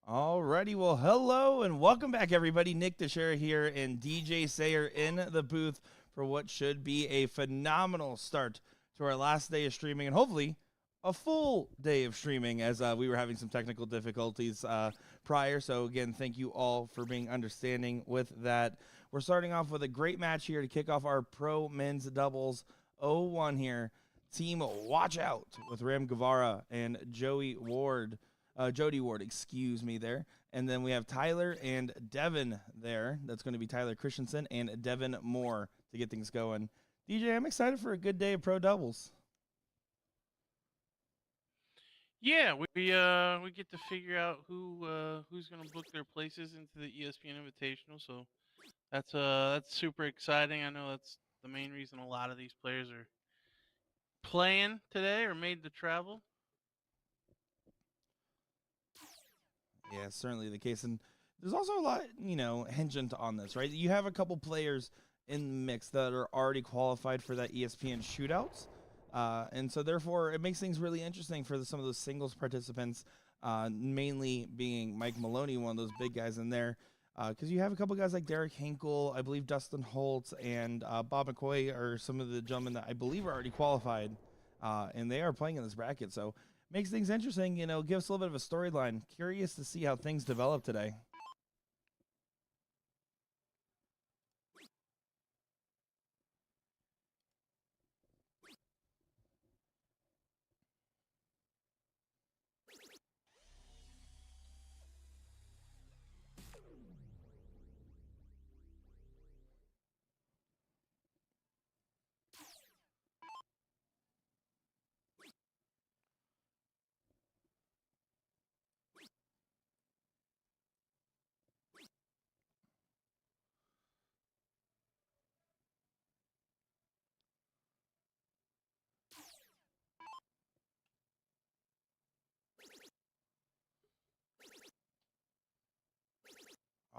Alrighty, well, hello and welcome back, everybody. Nick DeShera here and DJ Sayer in the booth for what should be a phenomenal start to our last day of streaming and hopefully a full day of streaming as we were having some technical difficulties prior. So, again, thank you all for being understanding with that. We're starting off with a great match here to kick off our pro men's doubles 0-1 here. Team Watch Out with Ram Guevara and Jody Ward, excuse me there. And then we have Tyler and Devin there. That's going to be Tyler Christensen and Devin Moore to get things going. DJ, I'm excited for a good day of pro doubles. Yeah, we get to figure out who's gonna book their places into the ESPN Invitational. So that's super exciting. I know that's the main reason a lot of these players are playing today or made the travel. Yeah, certainly the case. And there's also a lot, hingent on this, right? You have a couple players in the mix that are already qualified for that ESPN shootouts. And so, therefore, it makes things really interesting for some of those singles participants, mainly being Mike Maloney, one of those big guys in there. Because you have a couple guys like Derek Hinkle, I believe Dustin Holtz, and Bob McCoy are some of the gentlemen that I believe are already qualified. And they are playing in this bracket. So, makes things interesting, give us a little bit of a storyline. Curious to see how things develop today.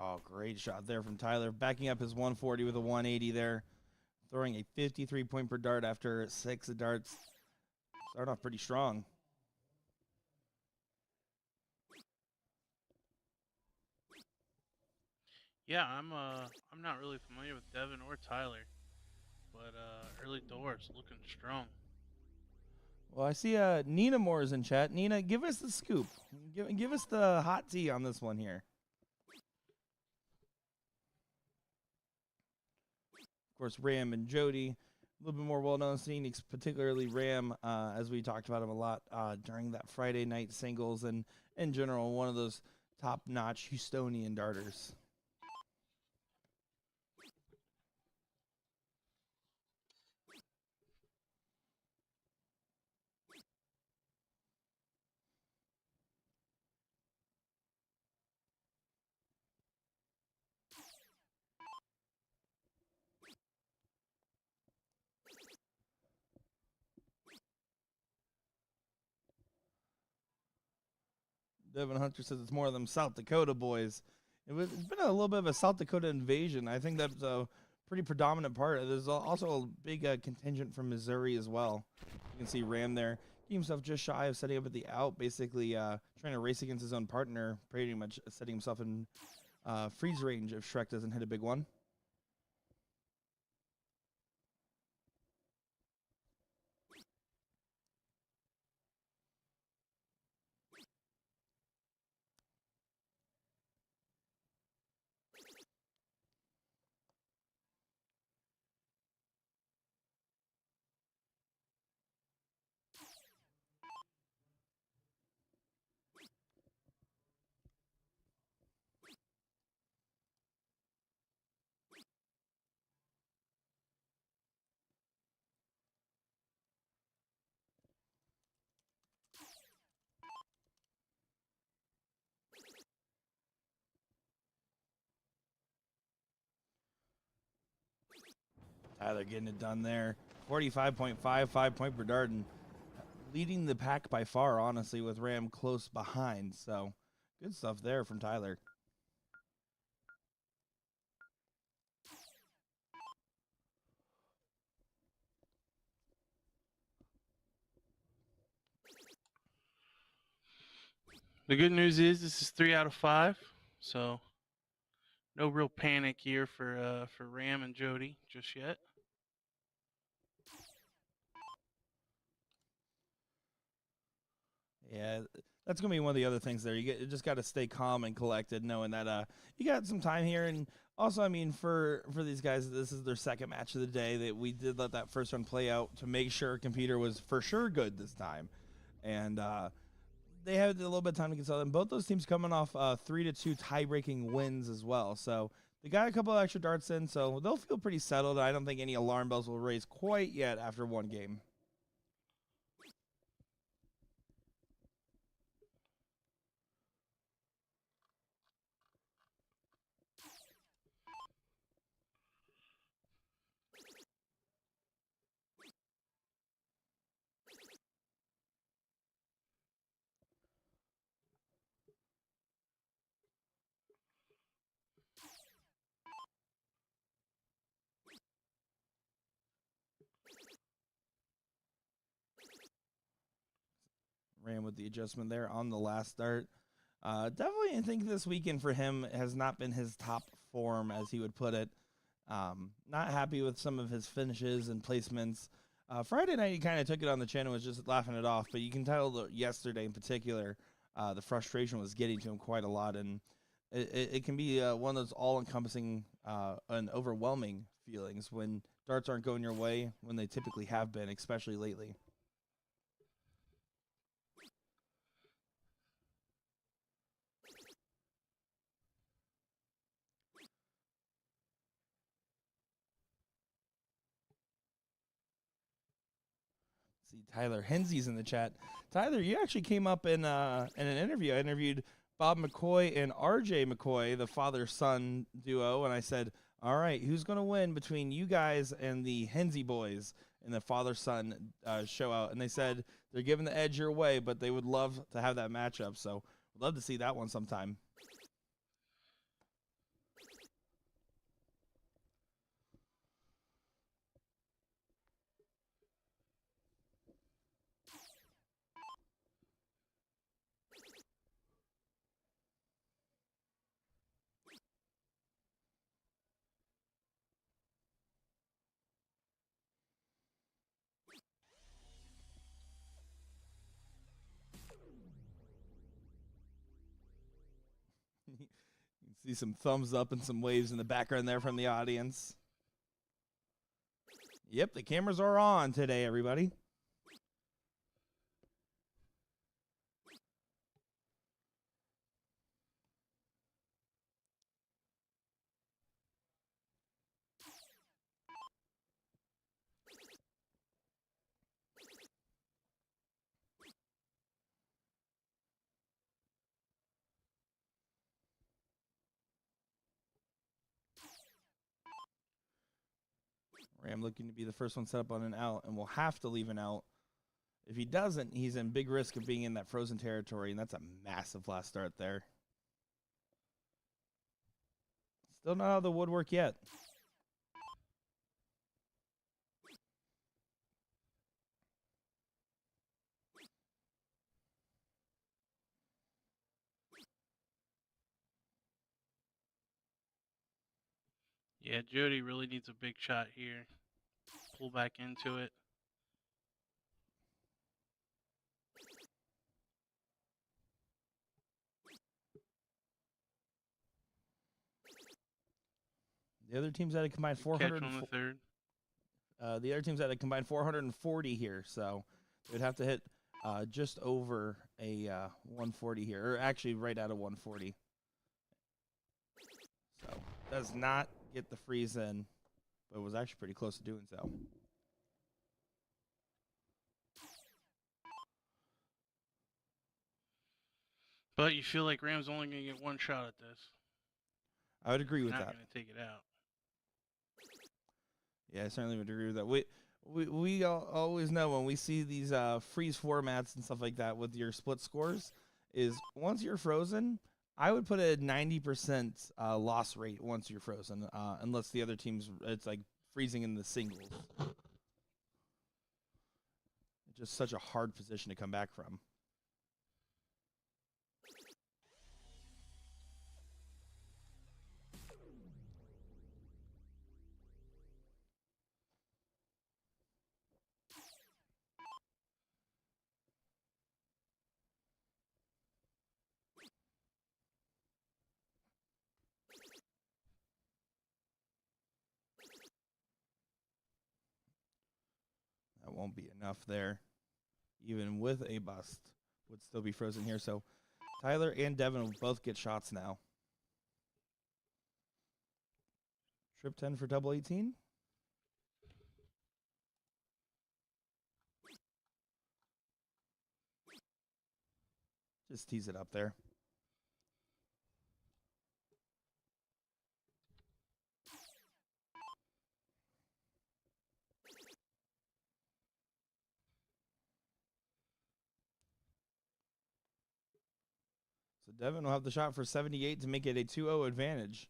Oh, great shot there from Tyler. Backing up his 140 with a 180 there. Throwing a 53 point per dart after 6 darts. Start off pretty strong. Yeah, I'm not really familiar with Devin or Tyler, but early doors looking strong. Well, I see Nina Moore is in chat. Nina, give us the scoop. Give us the hot tea on this one here. Of course, Ram and Jody, a little bit more well-known scene, particularly Ram, as we talked about him a lot during that Friday night singles and in general, one of those top-notch Houstonian darters. Devin Hunter says it's more of them South Dakota boys. It's been a little bit of a South Dakota invasion. I think that's a pretty predominant part. There's also a big contingent from Missouri as well. You can see Ram there. He himself just shy of setting up at the out, basically trying to race against his own partner, pretty much setting himself in freeze range if Shrek doesn't hit a big one. Tyler getting it done there. 45.55 point per dart and leading the pack by far, honestly, with Ram close behind. So good stuff there from Tyler. The good news is this is 3 out of 5, so no real panic here for Ram and Jody just yet. Yeah, that's gonna be one of the other things there. You just got to stay calm and collected, knowing that you got some time here. And also, I mean, for these guys, this is their second match of the day. That we did let that first one play out to make sure computer was for sure good this time, and they had a little bit of time to consult. And both those teams coming off 3-2 tie-breaking wins as well. So they got a couple of extra darts in, so they'll feel pretty settled. I don't think any alarm bells will raise quite yet after one game. Ran with the adjustment there on the last start. Definitely, I think this weekend for him has not been his top form, as he would put it. Not happy with some of his finishes and placements. Friday night, he kind of took it on the chin and was just laughing it off. But you can tell that yesterday in particular, the frustration was getting to him quite a lot. And it can be one of those all-encompassing and overwhelming feelings when darts aren't going your way, when they typically have been, especially lately. See, Tyler Hensey's in the chat. Tyler, you actually came up in an interview. I interviewed Bob McCoy and RJ McCoy, the father-son duo, and I said, all right, who's going to win between you guys and the Hensey boys in the father-son show out? And they said they're giving the edge your way, but they would love to have that matchup. So we'd love to see that one sometime. You can see some thumbs up and some waves in the background there from the audience. Yep, the cameras are on today, everybody. Ram looking to be the first one set up on an out and will have to leave an out. If he doesn't, he's in big risk of being in that frozen territory, and that's a massive last start there. Still not out of the woodwork yet. Yeah, Jody really needs a big shot here. Pull back into it. The other teams had a combined 400. Catch on the third. The other teams had a combined 440 here, so they would have to hit just over a 140 here, or actually right out of 140. So does not get the freeze in, but was actually pretty close to doing so. But you feel like Ram's only going to get one shot at this. I would agree with Not that. going to take it out. Yeah, I certainly would agree with that. We always know when we see these freeze formats and stuff like that with your split scores is once you're frozen, I would put a 90% loss rate once you're frozen, unless the other team's it's like freezing in the singles. It's just such a hard position to come back from. won't be enough there. Even with a bust, would still be frozen here. So Tyler and Devin will both get shots now. Trip 10 for double 18. Just tease it up there. So Devin will have the shot for 78 to make it a 2-0 advantage.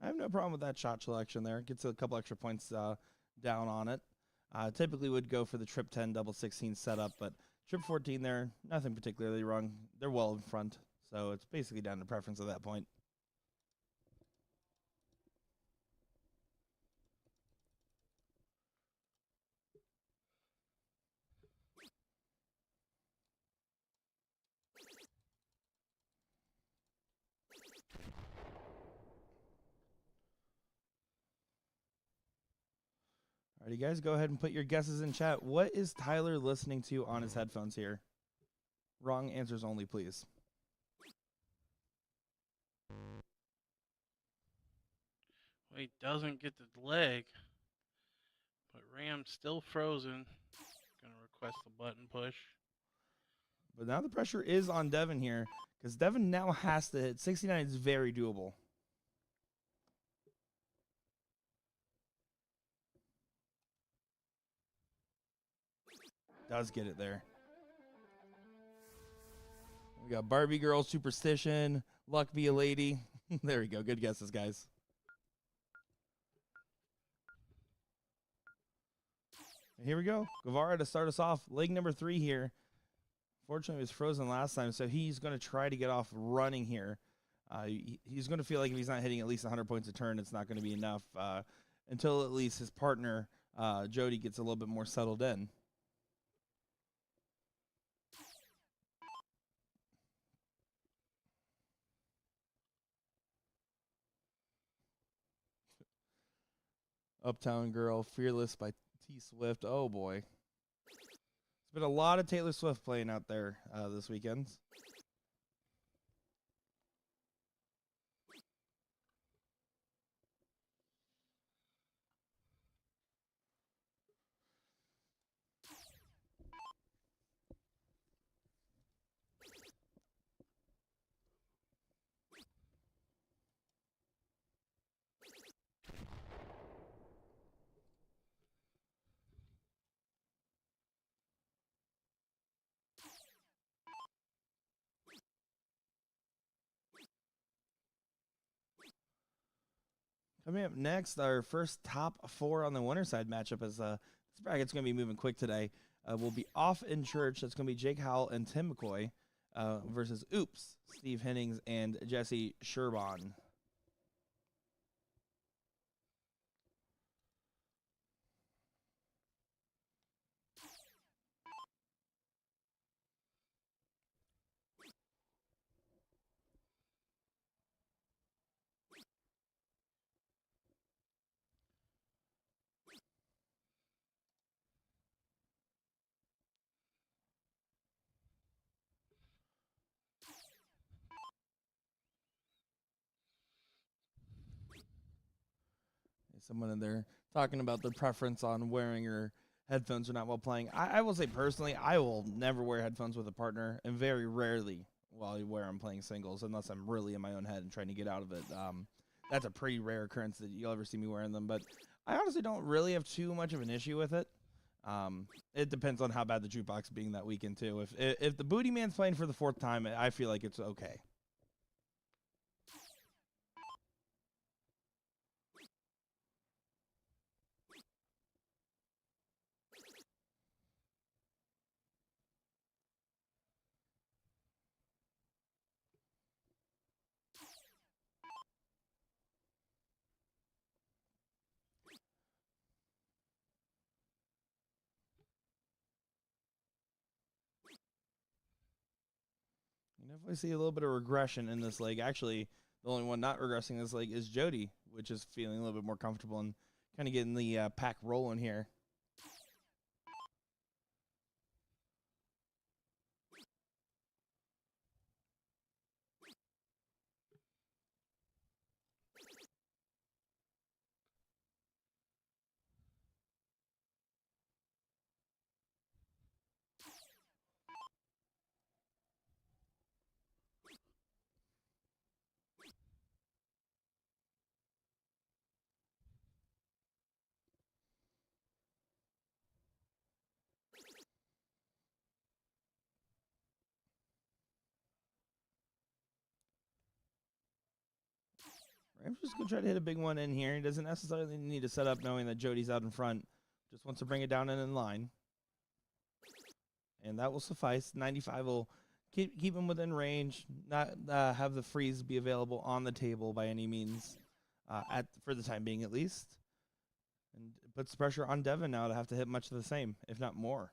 I have no problem with that shot selection there. Gets a couple extra points down on it. Typically would go for the trip 10 double 16 setup, but trip 14 there, nothing particularly wrong. They're well in front, so it's basically down to preference at that point. All right, you guys go ahead and put your guesses in chat. What is Tyler listening to on his headphones here? Wrong answers only, please. Well, he doesn't get the leg, but Ram's still frozen. Gonna request the button push. But now the pressure is on Devin here, because Devin now has to hit 69. Is very doable. Does get it there. We got Barbie Girl, Superstition, Luck Be a Lady. There we go. Good guesses, guys. And here we go. Guevara to start us off. Leg number 3 here. Fortunately, it was frozen last time, so he's going to try to get off running here. He's going to feel like if he's not hitting at least 100 points a turn, it's not going to be enough until at least his partner, Jody, gets a little bit more settled in. Uptown Girl, Fearless by T Swift. Oh, boy. There's been a lot of Taylor Swift playing out there this weekend. Coming up next, our first top 4 on the winner side matchup is this bracket's going to be moving quick today. Will be Off in Church. That's going to be Jake Howell and Tim McCoy versus Oops, Steve Hennings and Jesse Sherbon. Someone in there talking about their preference on wearing your headphones or not while playing. I will say personally, I will never wear headphones with a partner, and very rarely while I wear them playing singles, unless I'm really in my own head and trying to get out of it. That's a pretty rare occurrence that you'll ever see me wearing them, but I honestly don't really have too much of an issue with it. It depends on how bad the jukebox being that weekend too. If the Booty Man's playing for the 4th time, I feel like it's okay. Definitely see a little bit of regression in this leg. Actually, the only one not regressing this leg is Jody, which is feeling a little bit more comfortable and kind of getting the pack rolling here. Ram's just going to try to hit a big one in here. He doesn't necessarily need to set up knowing that Jody's out in front. Just wants to bring it down and in line. And that will suffice. 95 will keep him within range, not have the freeze be available on the table by any means, for the time being at least. And it puts pressure on Devin now to have to hit much of the same, if not more.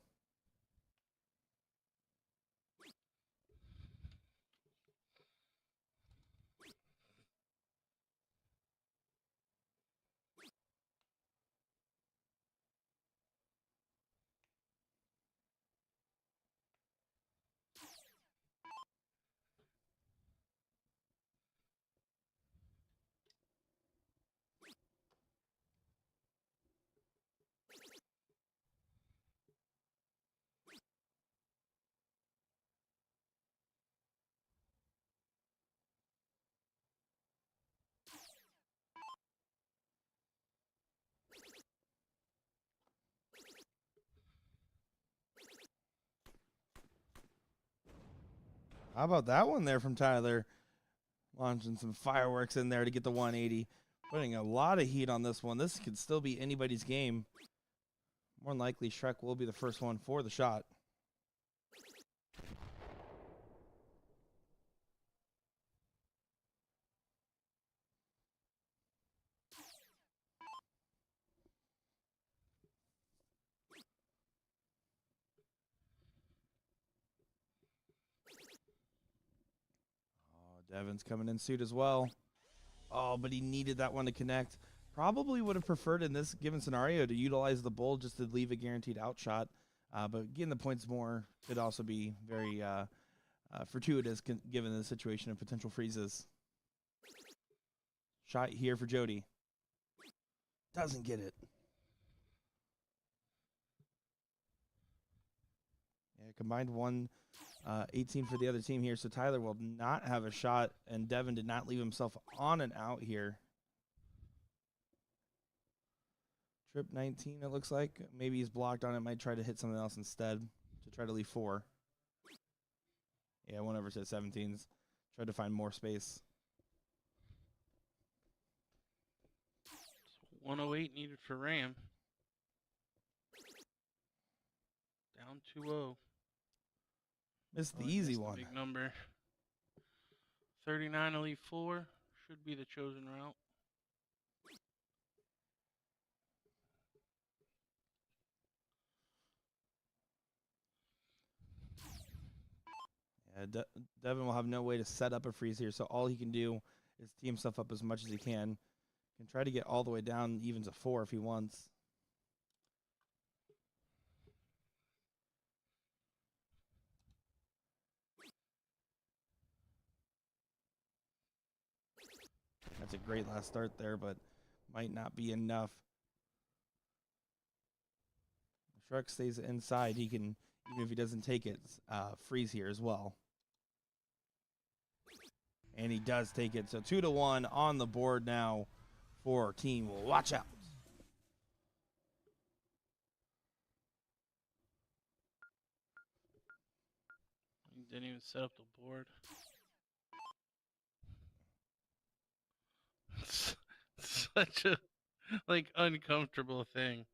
How about that one there from Tyler? Launching some fireworks in there to get the 180. Putting a lot of heat on this one. This could still be anybody's game. More than likely, Shrek will be the first one for the shot. Oh, Devin's coming in suit as well. Oh, but he needed that one to connect. Probably would have preferred in this given scenario to utilize the bull just to leave a guaranteed outshot. But getting the points more could also be very fortuitous given the situation of potential freezes. Shot here for Jody. Doesn't get it. Yeah, combined 118 for the other team here. So Tyler will not have a shot, and Devin did not leave himself on and out here. Trip 19, it looks like. Maybe he's blocked on it. Might try to hit something else instead to try to leave 4. Yeah, went over to 17s. Tried to find more space. 108 needed for Ram. Down 2-0. Missed the easy one. Big number. 39 Elite 4 should be the chosen route. Yeah, Devin will have no way to set up a freeze here, so all he can do is tee himself up as much as he can. Can try to get all the way down even to 4 if he wants. That's a great last start there, but might not be enough. If Shrek stays inside, he can, even if he doesn't take it, freeze here as well. And he does take it. So 2-1 on the board now for Team Watch Out. He didn't even set up the board. Such a uncomfortable thing.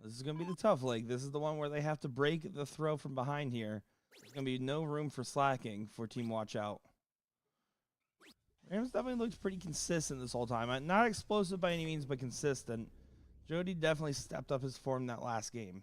This is going to be the tough leg. This is the one where they have to break the throw from behind here. There's going to be no room for slacking for Team Watch Out. Rams definitely looked pretty consistent this whole time. Not explosive by any means, but consistent. Jody definitely stepped up his form that last game.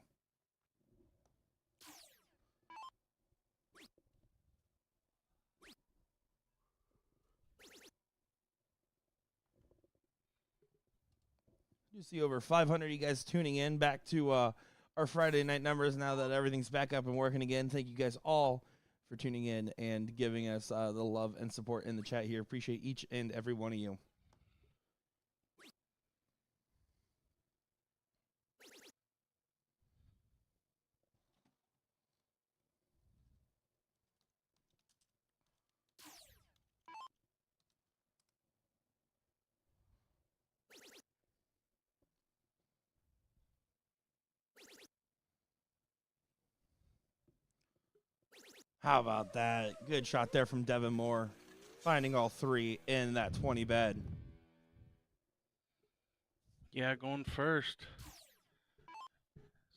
You see over 500 of you guys tuning in back to our Friday night numbers now that everything's back up and working again. Thank you guys all for tuning in and giving us the love and support in the chat here. Appreciate each and every one of you. How about that? Good shot there from Devin Moore. Finding all three in that 20 bed. Yeah, going first.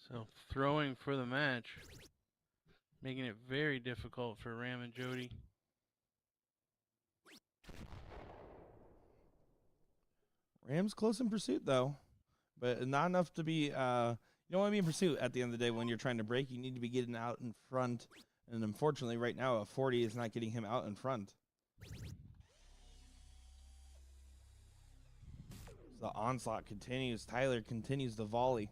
So throwing for the match. Making it very difficult for Ram and Jody. Rams close in pursuit, though. But not enough to be, you don't want to be in pursuit at the end of the day when you're trying to break. You need to be getting out in front. And unfortunately, right now, a 40 is not getting him out in front. The onslaught continues. Tyler continues the volley.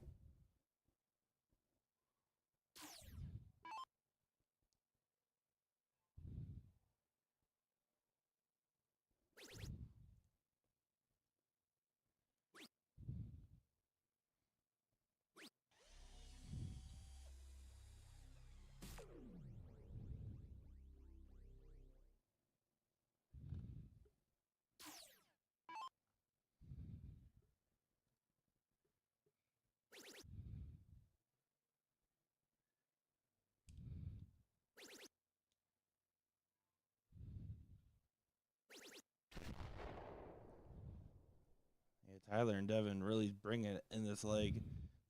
Tyler and Devin really bring it in this leg.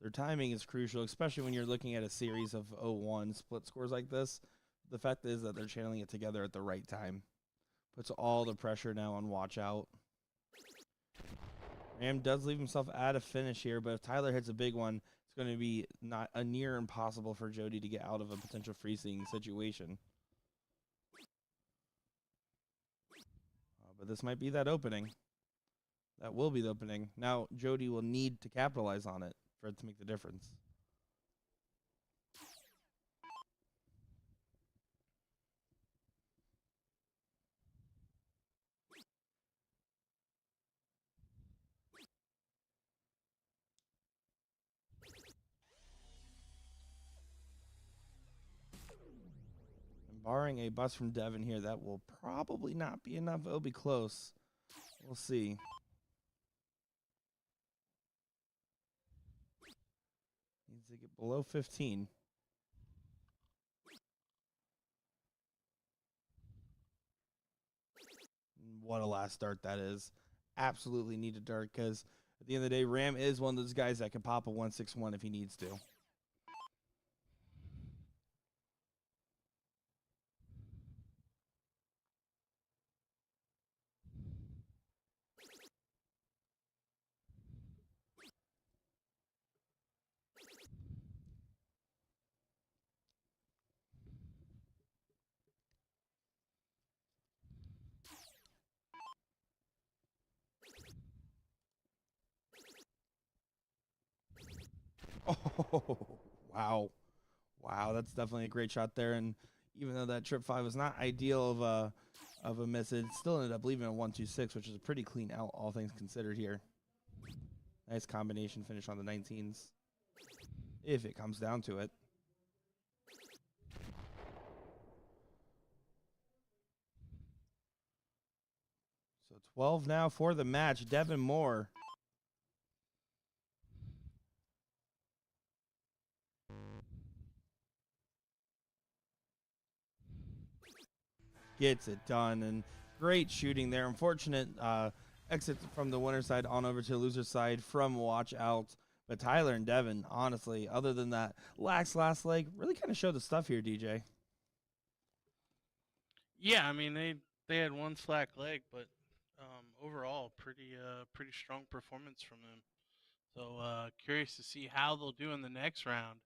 Their timing is crucial, especially when you're looking at a series of 0-1 split scores like this. The fact is that they're channeling it together at the right time. Puts all the pressure now on Watch Out. Ram does leave himself at a finish here, but if Tyler hits a big one, it's going to be not a near impossible for Jody to get out of a potential freezing situation. But this might be that opening. That will be the opening. Now, Jody will need to capitalize on it for it to make the difference. And barring a bust from Devin here, that will probably not be enough. It'll be close. We'll see. Needs to get below 15. What a last start that is. Absolutely need a dart because at the end of the day, Ram is one of those guys that can pop a 161 if he needs to. Oh, wow. Wow, that's definitely a great shot there. And even though that trip 5 was not ideal of a miss, it still ended up leaving a 1-2-6, which is a pretty clean out, all things considered here. Nice combination finish on the 19s, if it comes down to it. So 12 now for the match. Devin Moore. Gets it done, and great shooting there. Unfortunate exit from the winner side on over to the loser side from Watch Out, But Tyler and Devin, honestly, other than that lax last leg, really kind of showed the stuff here, DJ. Yeah, I mean they had one slack leg, but overall pretty strong performance from them. So curious to see how they'll do in the next round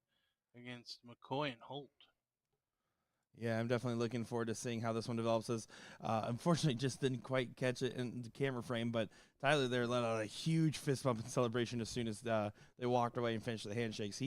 against McCoy and Holt. Yeah, I'm definitely looking forward to seeing how this one develops. As unfortunately, just didn't quite catch it in the camera frame, but Tyler there let out a huge fist bump in celebration as soon as they walked away and finished the handshakes.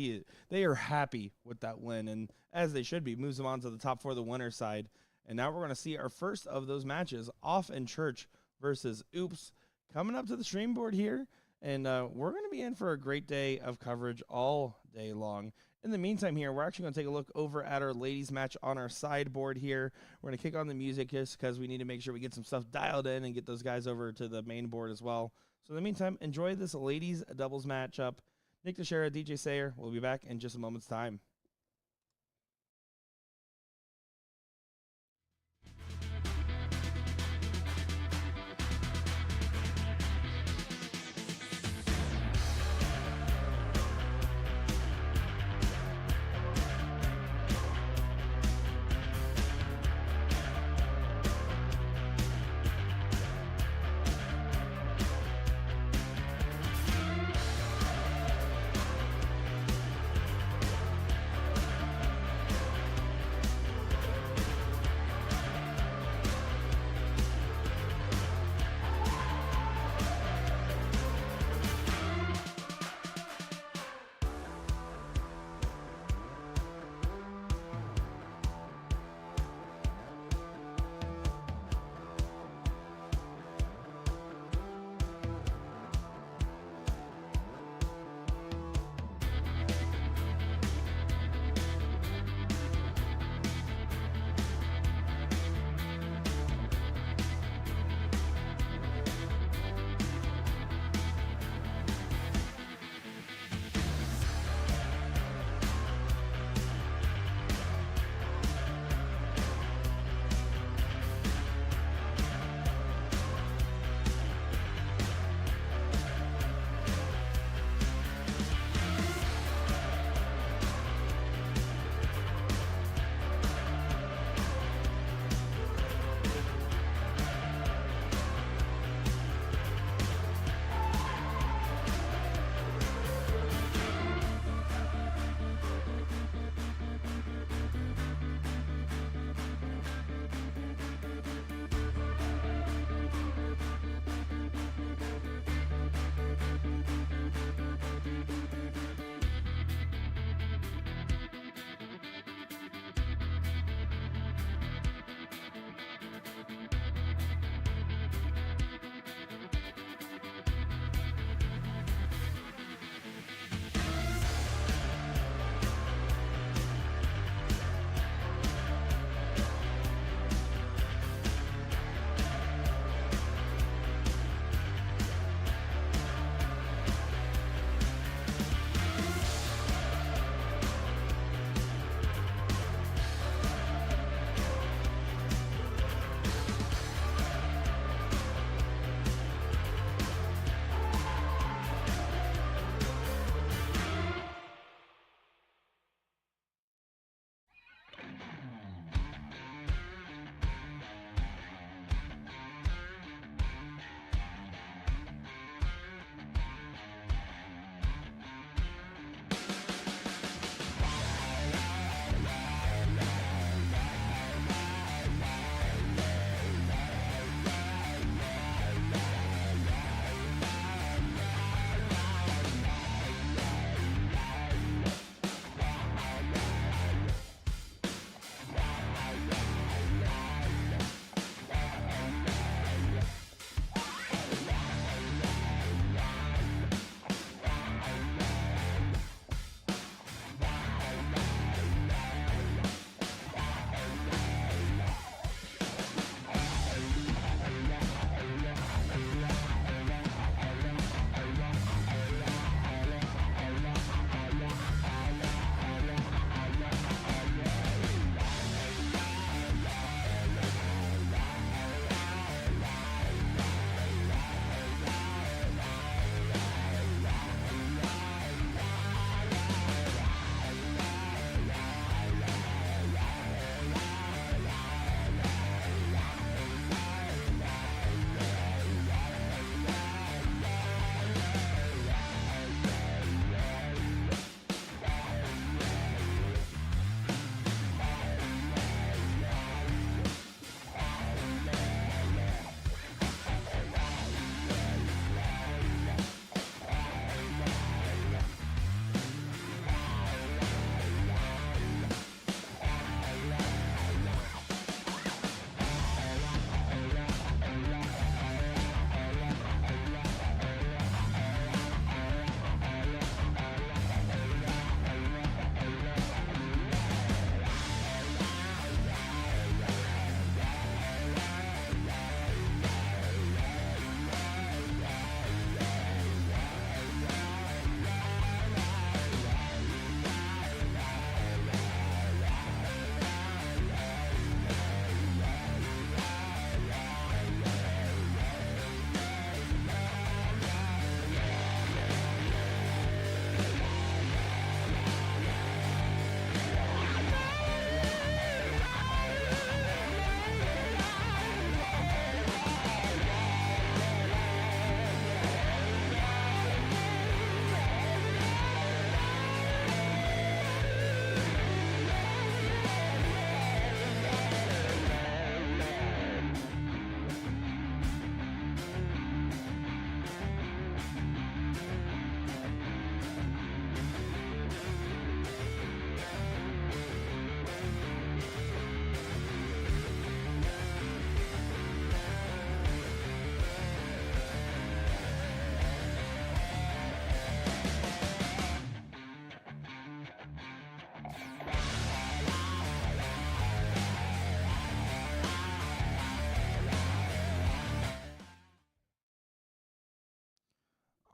They are happy with that win, and as they should be, moves them on to the top 4 of the winner's side. And now we're going to see our first of those matches, Off and Church versus Oops, coming up to the stream board here. And we're going to be in for a great day of coverage all day long. In the meantime here, we're actually going to take a look over at our ladies match on our sideboard here. We're going to kick on the music just because we need to make sure we get some stuff dialed in and get those guys over to the main board as well. So in the meantime, enjoy this ladies doubles matchup. Nick Teixeira, DJ Sayer, we'll be back in just a moment's time.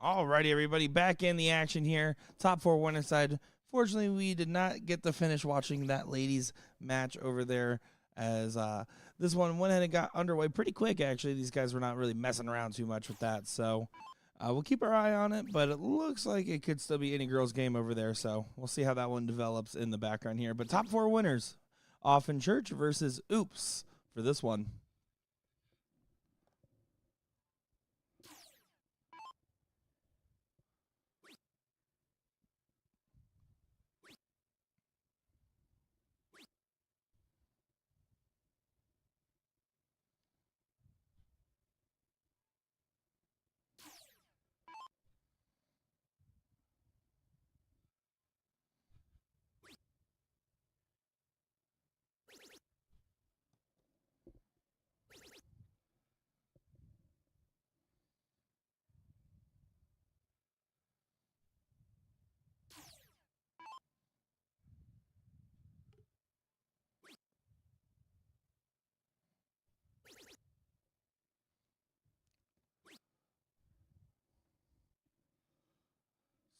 Alrighty, everybody, back in the action here. Top four winner side. Fortunately, we did not get to finish watching that ladies match over there, as this one went ahead and got underway pretty quick. Actually, these guys were not really messing around too much with that, so we'll keep our eye on it. But it looks like it could still be any girls' game over there, so we'll see how that one develops in the background here. But top four winners: Off in Church versus Oops for this one.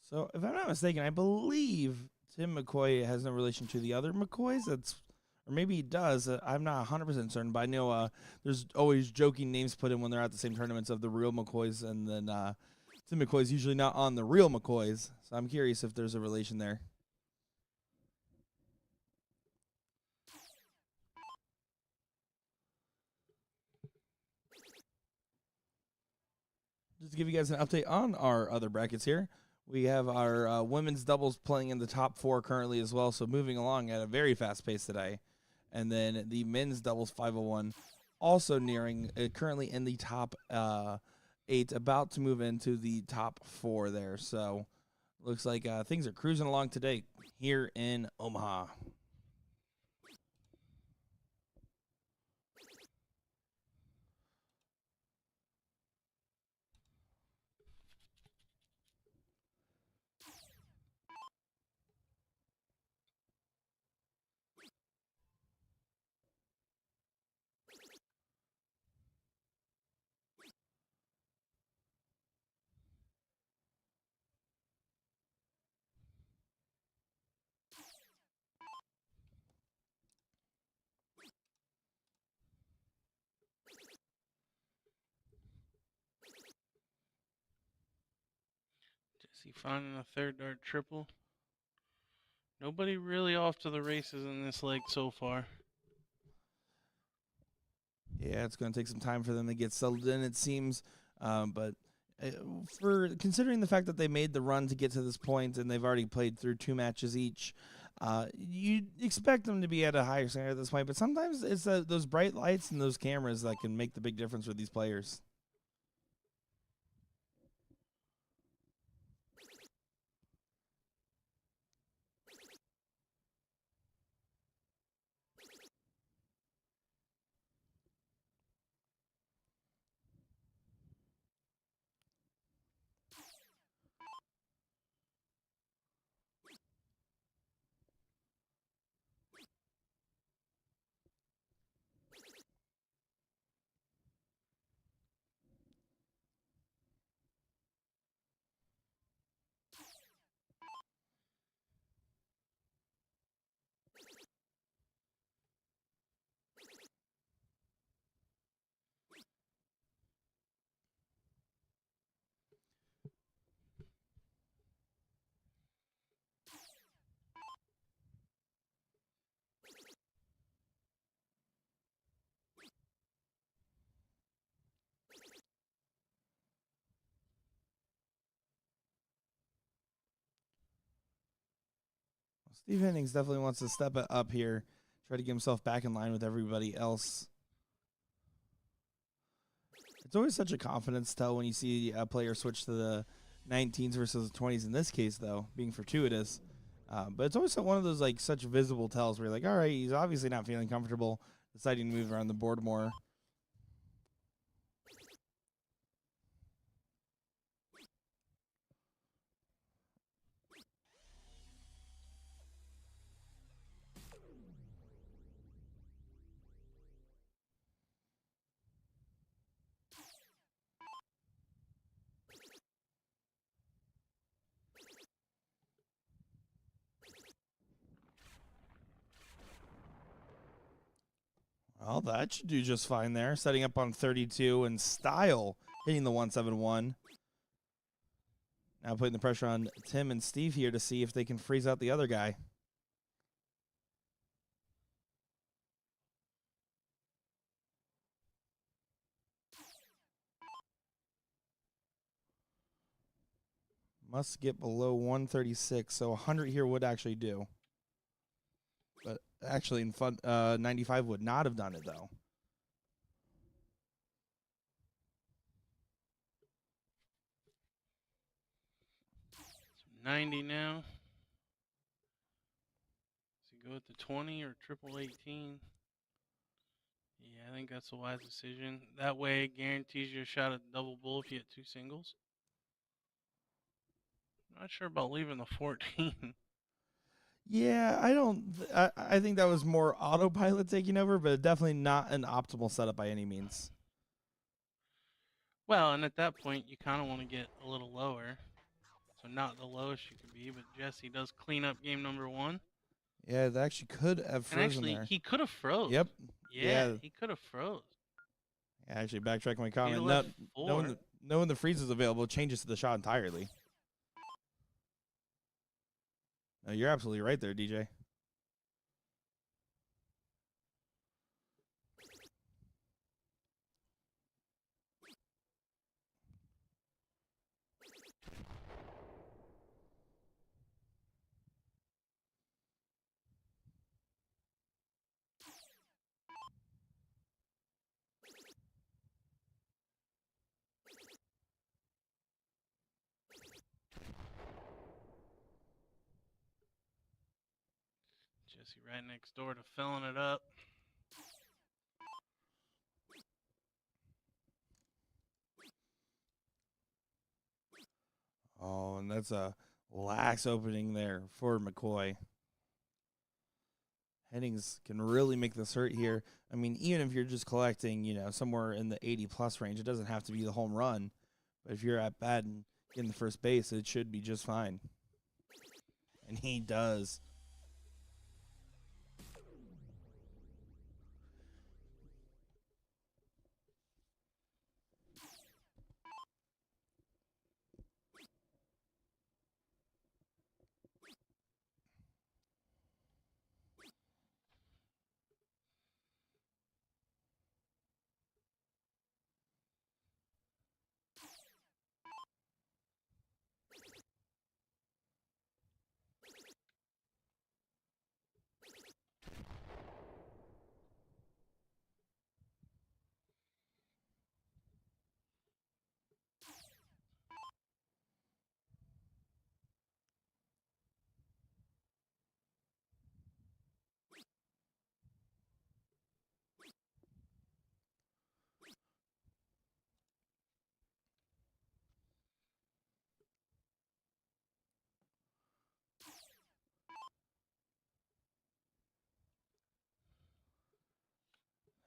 So, if I'm not mistaken, I believe Tim McCoy has no relation to the other McCoys. Or maybe he does. I'm not 100% certain, but I know there's always joking names put in when they're at the same tournaments of the real McCoys, and then Tim McCoy's usually not on the real McCoys. So I'm curious if there's a relation there. Just to give you guys an update on our other brackets here, we have our women's doubles playing in the top four currently as well, so moving along at a very fast pace today. And then the men's doubles 501 also nearing, currently in the top 8, about to move into the top 4 there. So looks like things are cruising along today here in Omaha. Jesse finding a third dart triple. Nobody really off to the races in this leg so far. Yeah, it's going to take some time for them to get settled in, it seems. But for considering the fact that they made the run to get to this point and they've already played through 2 matches each, you expect them to be at a higher standard at this point. But sometimes it's those bright lights and those cameras that can make the big difference for these players. Steve Hennings definitely wants to step it up here, try to get himself back in line with everybody else. It's always such a confidence tell when you see a player switch to the 19s versus the 20s. In this case, though, being fortuitous, but it's always one of those like such visible tells where you're like, all right, he's obviously not feeling comfortable, deciding to move around the board more. Well, that should do just fine there. Setting up on 32 and style, hitting the 171. Now putting the pressure on Tim and Steve here to see if they can freeze out the other guy. Must get below 136, so 100 here would actually do. But actually, in 95 would not have done it, though. 90 now. Does he go with the 20 or triple 18? Yeah, I think that's a wise decision. That way it guarantees you a shot at double bull if you hit 2 singles. Not sure about leaving the 14. Yeah, I think that was more autopilot taking over, but definitely not an optimal setup by any means. Well, and at that point, you kind of want to get a little lower. So not the lowest you could be, but Jesse does clean up game number 1. Yeah, that actually could have frozen And actually, there. he could have froze. Yep. Yeah, he could have froze. Yeah, actually, backtrack my comment. left 4. Knowing the freeze is available changes to the shot entirely. No, you're absolutely right there, DJ. Jesse right next door to filling it up. Oh, and that's a lax opening there for McCoy. Hennings can really make this hurt here. I mean, even if you're just collecting, somewhere in the 80-plus range, it doesn't have to be the home run. But if you're at bat and getting the first base, it should be just fine. And he does.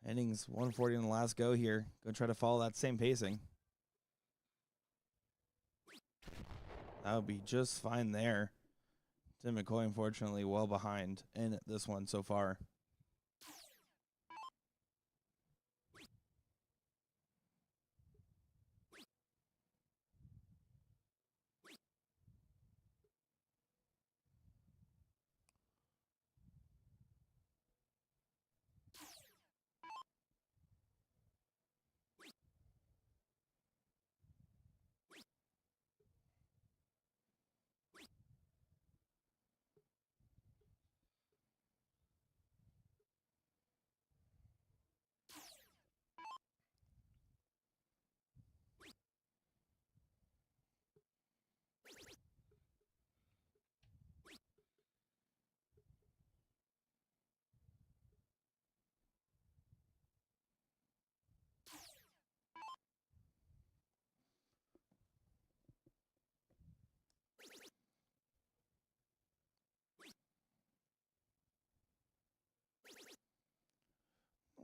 Hennings 140 in the last go here. Go try to follow that same pacing. That would be just fine there. Tim McCoy, unfortunately, well behind in this one so far.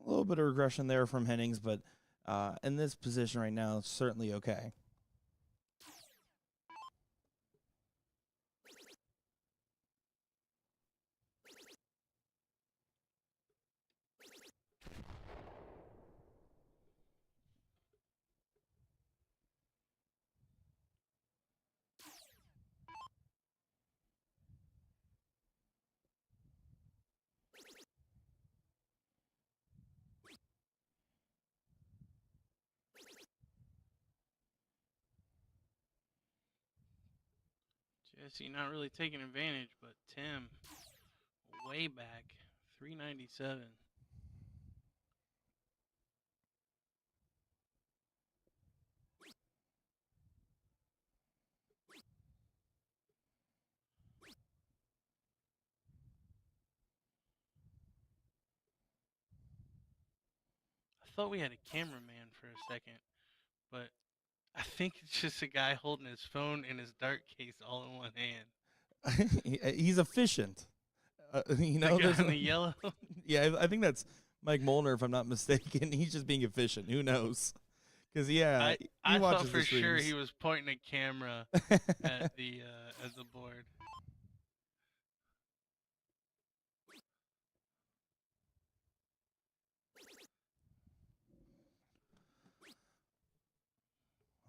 A little bit of regression there from Hennings, but in this position right now, it's certainly okay. Jesse not really taking advantage, but Tim way back 397. I thought we had a cameraman for a second, but I think it's just a guy holding his phone and his dart case all in one hand. He's efficient. The guy in the yellow. Yeah, I think that's Mike Molnar, if I'm not mistaken. He's just being efficient. Who knows? Because he I thought watches for the sure streams. he was pointing a camera at the board.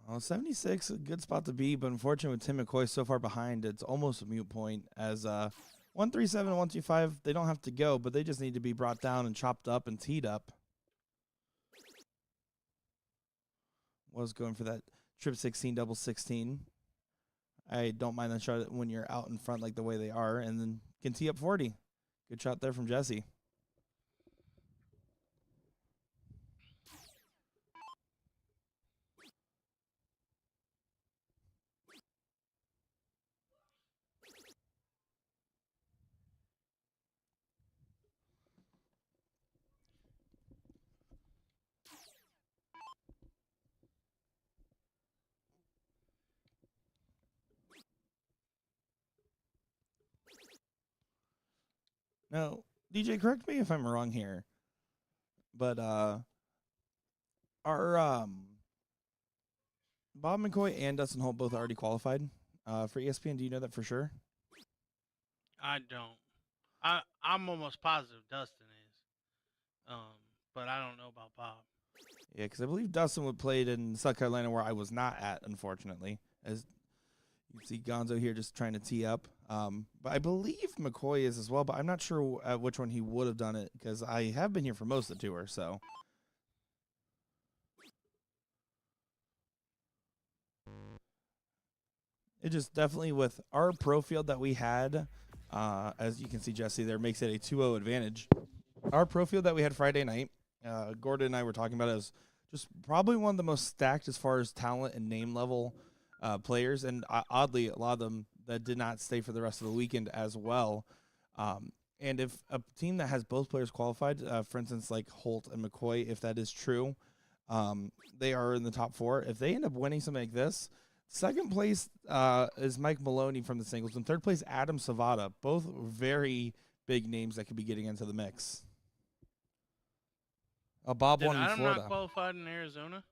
Well, 76, a good spot to be, but unfortunately with Tim McCoy so far behind, it's almost a mute point as 137 and 125, they don't have to go, but they just need to be brought down and chopped up and teed up. Was going for that trip 16, double 16. I don't mind that shot when you're out in front like the way they are, and then can tee up 40. Good shot there from Jesse. Now, DJ, correct me if I'm wrong here, but are Bob McCoy and Dustin Holt both already qualified for ESPN? Do you know that for sure? I don't. I'm almost positive Dustin is. But I don't know about Bob. Yeah, because I believe Dustin would played in South Carolina where I was not at, unfortunately. As you can see Gonzo here just trying to tee up. But I believe McCoy is as well, but I'm not sure at which one he would have done it because I have been here for most of the tour, so. It just definitely with our pro field that we had, as you can see Jesse there, makes it a 2-0 advantage. Our pro field that we had Friday night, Gordon and I were talking about it, as just probably one of the most stacked as far as talent and name level players, and oddly, a lot of them that did not stay for the rest of the weekend as well. And if a team that has both players qualified, for instance, like Holt and McCoy, if that is true, they are in the top 4. If they end up winning something like this, second place is Mike Maloney from the singles, and third place Adam Savada, both very big names that could be getting into the mix. Bob Did won in Adam Florida. not qualified in Arizona?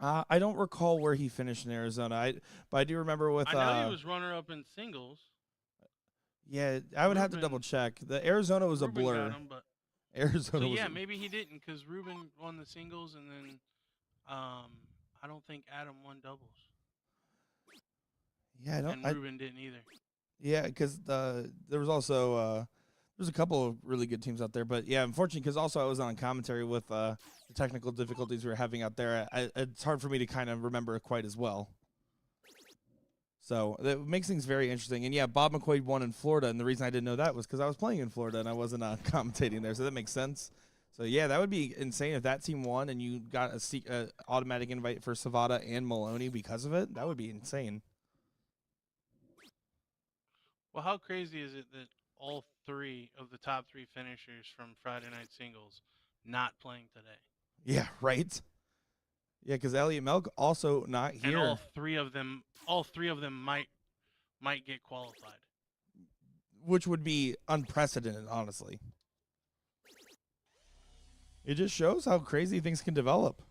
I don't recall where he finished in Arizona. But I do remember with. I know he was runner-up in singles. Yeah, I would have to double check. The Arizona was Ruben a blur. got him, but Arizona so was. yeah, maybe he didn't because Ruben won the singles, and then I don't think Adam won doubles. Yeah, I don't. And Ruben didn't either. Yeah, because there was also there's a couple of really good teams out there, but yeah, unfortunately, because also I was on commentary with the technical difficulties we were having out there, it's hard for me to kind of remember quite as well. So that makes things very interesting. And yeah, Bob McCoy won in Florida, and the reason I didn't know that was because I was playing in Florida and I wasn't commentating there, so that makes sense. So yeah, that would be insane if that team won and you got a automatic invite for Savada and Maloney because of it. That would be insane. Well, how crazy is it that all 3 of the top 3 finishers from Friday night singles not playing today? Yeah, right. Yeah, because Elliot Melk also not here. And all three of them might get qualified, which would be unprecedented, honestly. It just shows how crazy things can develop.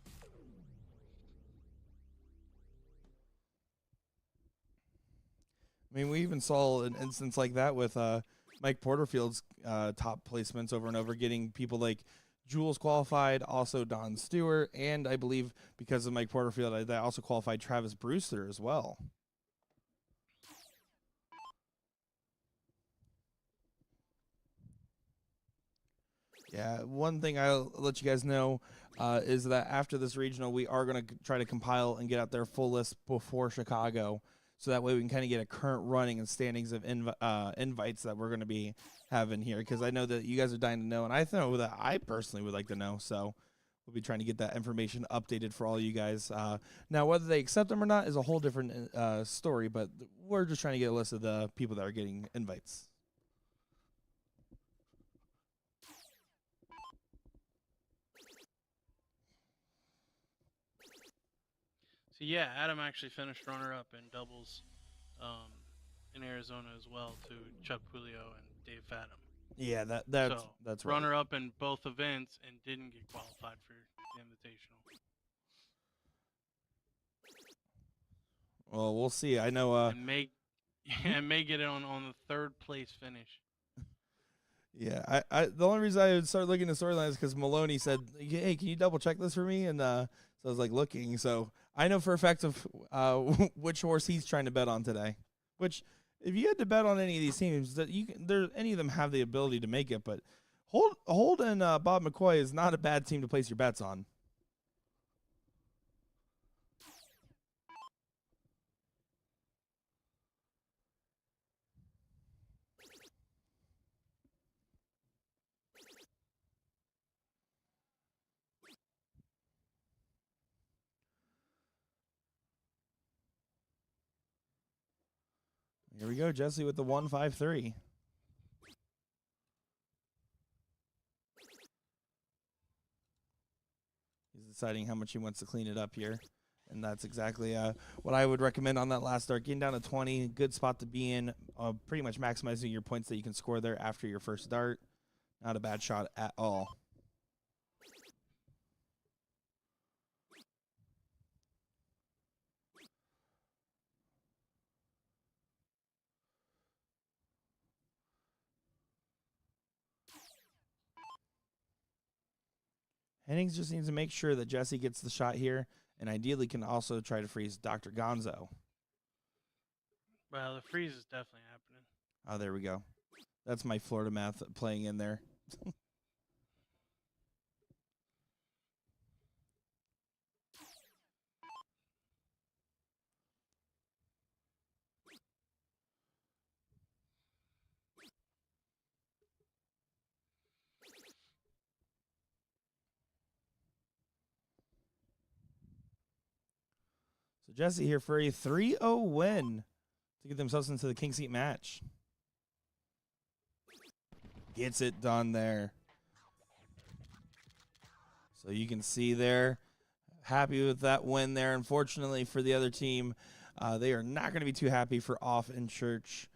I mean, we even saw an instance like that with Mike Porterfield's top placements over and over, getting people like Jules qualified, also Don Stewart, and I believe because of Mike Porterfield, they also qualified Travis Brewster as well. Yeah, one thing I'll let you guys know is that after this regional, we are going to try to compile and get out their full list before Chicago. so that way we can kind of get a current running and standings of invites that we're going to be having here, because I know that you guys are dying to know, and I know that I personally would like to know. So we'll be trying to get that information updated for all you guys. Now, whether they accept them or not is a whole different story, but we're just trying to get a list of the people that are getting invites. So yeah, Adam actually finished runner-up in doubles in Arizona as well to Chuck Pulio and Dave Fathom. Yeah, that's right. Runner-up in both events and didn't get qualified for the Invitational. Well, we'll see. I know. And may get it on the third place finish. Yeah, I the only reason I would start looking at storylines is because Maloney said, "Hey, can you double check this for me?" And so I was like looking. So I know for a fact of which horse he's trying to bet on today. Which, if you had to bet on any of these teams, that any of them have the ability to make it. But Holt and Bob McCoy is not a bad team to place your bets on. Here we go, Jesse with the 153. He's deciding how much he wants to clean it up here. And that's exactly what I would recommend on that last start. Getting down to 20, good spot to be in. Pretty much maximizing your points that you can score there after your first dart. Not a bad shot at all. Hennings just needs to make sure that Jesse gets the shot here, and ideally can also try to freeze Dr. Gonzo. Well, the freeze is definitely happening. Oh, there we go. That's my Florida math playing in there. So Jesse here for a 3-0 win to get themselves into the King Seat match. Gets it done there. So you can see there, happy with that win there. Unfortunately for the other team, they are not going to be too happy for Off in Church.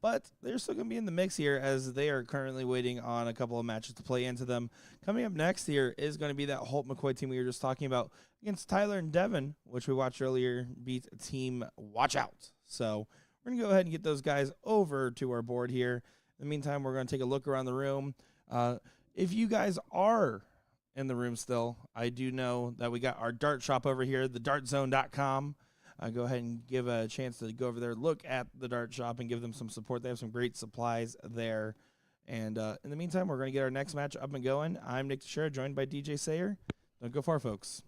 But they're still going to be in the mix here as they are currently waiting on a couple of matches to play into them. Coming up next here is going to be that Holt McCoy team we were just talking about against Tyler and Devin, which we watched earlier, beat Team Watch Out. So we're going to go ahead and get those guys over to our board here. In the meantime, we're going to take a look around the room. If you guys are in the room still, I do know that we got our dart shop over here, thedartzone.com. Go ahead and give a chance to go over there, look at the dart shop, and give them some support. They have some great supplies there. And in the meantime, we're going to get our next match up and going. I'm Nick Teixeira, joined by DJ Sayer. Don't go far, folks.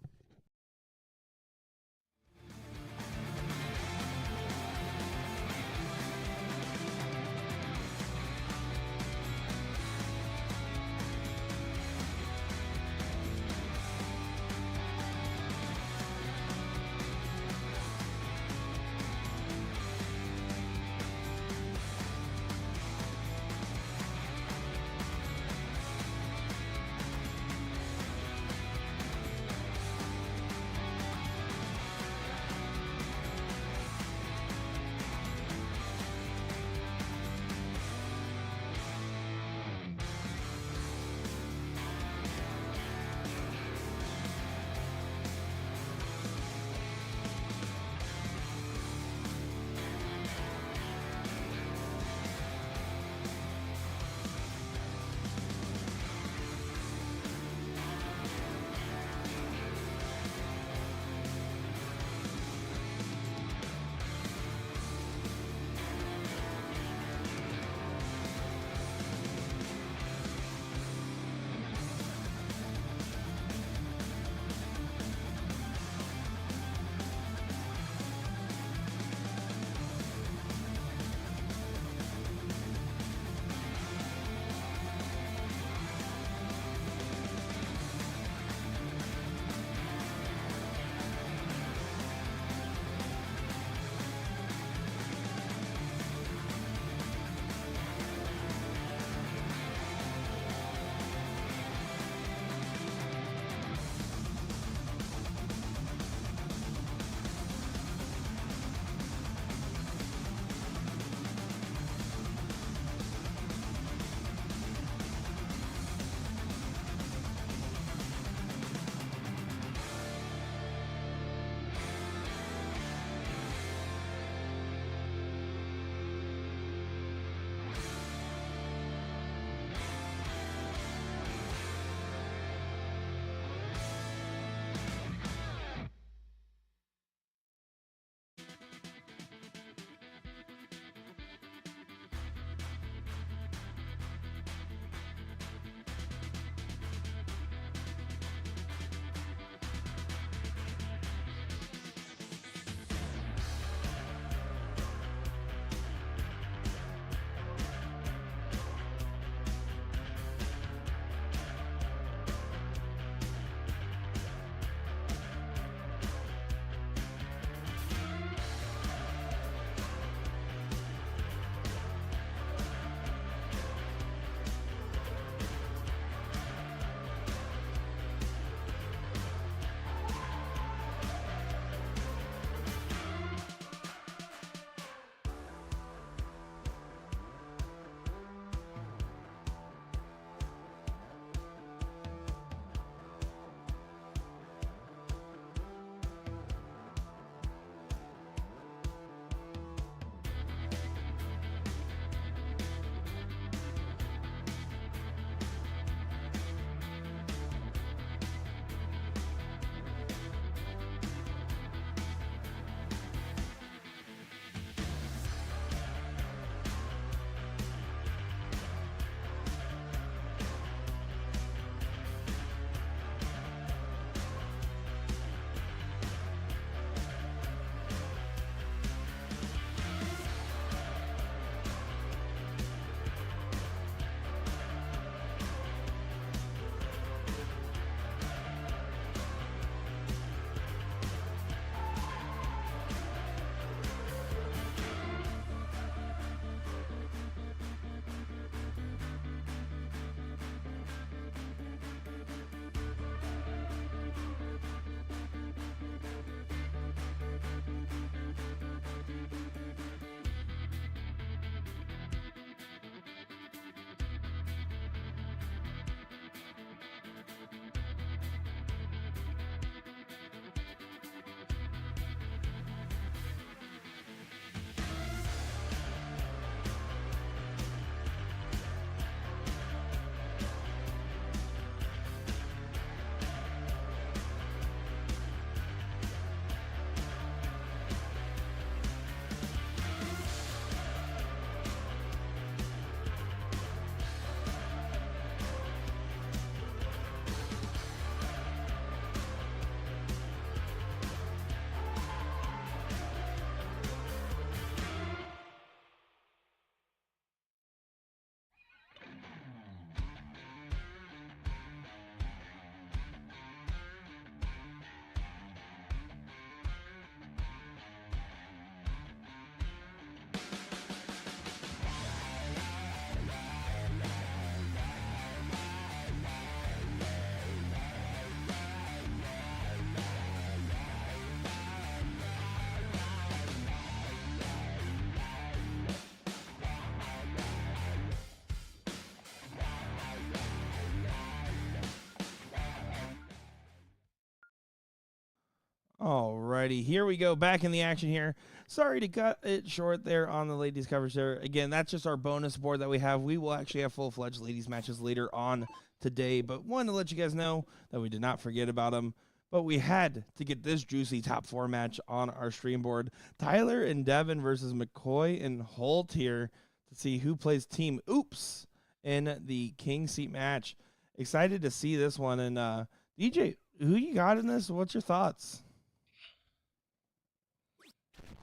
Alrighty, here we go. Back in the action here. Sorry to cut it short there on the ladies coverage there. Again, that's just our bonus board that we have. We will actually have full-fledged ladies matches later on today, but wanted to let you guys know that we did not forget about them. But we had to get this juicy top 4 match on our stream board. Tyler and Devin versus McCoy and Holt here to see who plays Team Oops in the King Seat match. Excited to see this one. And DJ, who you got in this? What's your thoughts?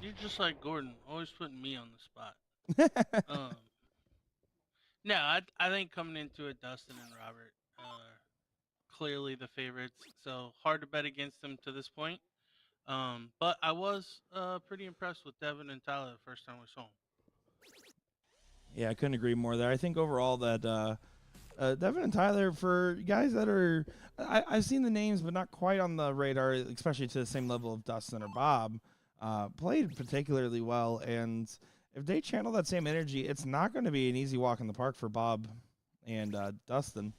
You're just like Gordon, always putting me on the spot. No, I think coming into it, Dustin and Robert clearly the favorites, so hard to bet against them to this point. But I was pretty impressed with Devin and Tyler the first time we saw them. Yeah, I couldn't agree more there. I think overall that Devin and Tyler, for guys that are, I've seen the names, but not quite on the radar, especially to the same level of Dustin or Bob, played particularly well. And if they channel that same energy, it's not going to be an easy walk in the park for Bob and Dustin.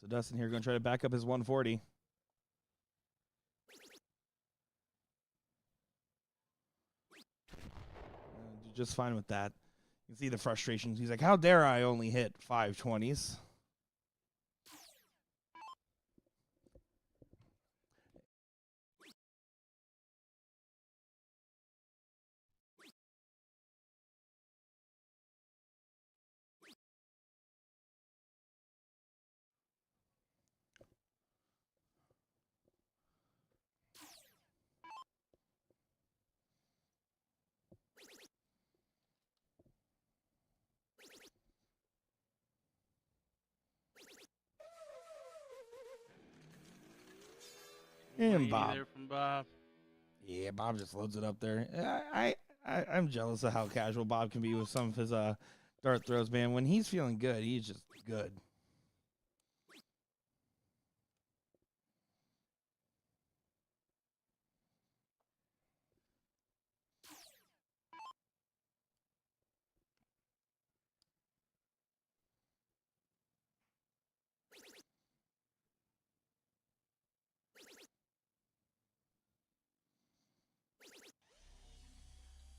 So Dustin here going to try to back up his 140. Do just fine with that. You can see the frustrations. He's like, how dare I only hit 520s? And Bob. There from Bob. Yeah, Bob just loads it up there. I'm jealous of how casual Bob can be with some of his dart throws, man. When he's feeling good, he's just good.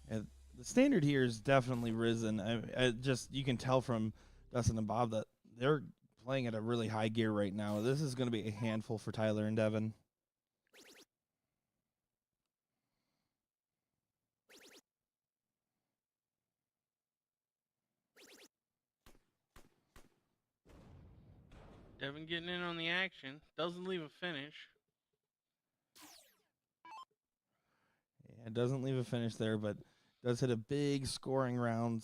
And the standard here is definitely risen. I just you can tell from Dustin and Bob that they're playing at a really high gear right now. This is going to be a handful for Tyler and Devin. Devin getting in on the action. Doesn't leave a finish. Yeah, it doesn't leave a finish there, but does hit a big scoring round.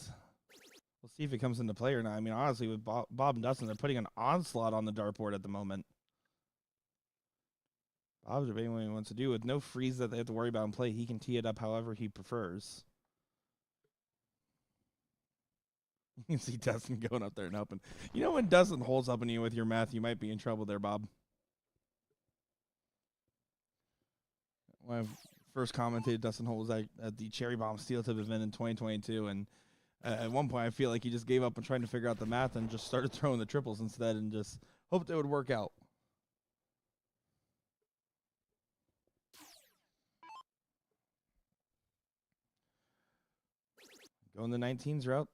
We'll see if it comes into play or not. I mean, honestly, with Bob and Dustin, they're putting an onslaught on the dartboard at the moment. Bob's debating what he wants to do. With no freeze that they have to worry about in play, he can tee it up however he prefers. You can see Dustin going up there and helping. You know when Dustin holds up on you with your math, you might be in trouble there, Bob. When I first commentated, Dustin Holt was at the Cherry Bomb Steel Tip event in 2022, and at one point I feel like he just gave up on trying to figure out the math and just started throwing the triples instead and just hoped it would work out. Going the 19s route.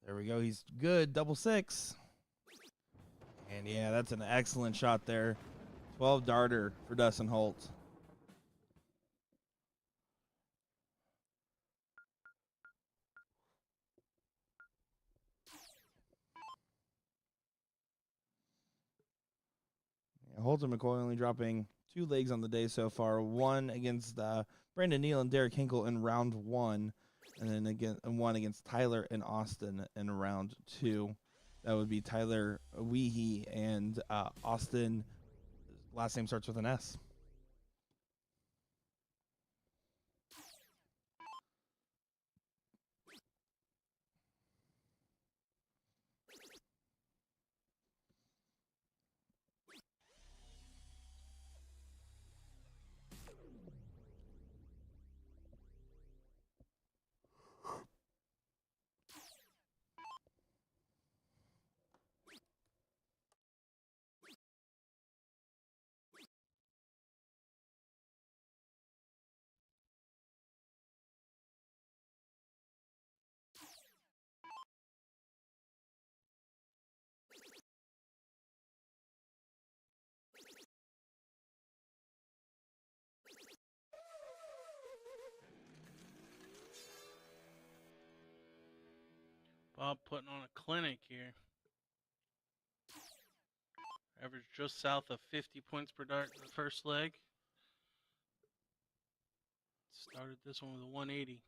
There we go. He's good. Double six. And yeah, that's an excellent shot there. 12 darter for Dustin Holt. Yeah, Holt and McCoy only dropping 2 legs on the day so far. One against Brandon Neal and Derek Hinkle in round 1. And then again, one against Tyler and Austin in round 2. That would be Tyler Weehee and Austin. Last name starts with an S. Bob putting on a clinic here. Average just south of 50 points per dart in the first leg. Started this one with a 180.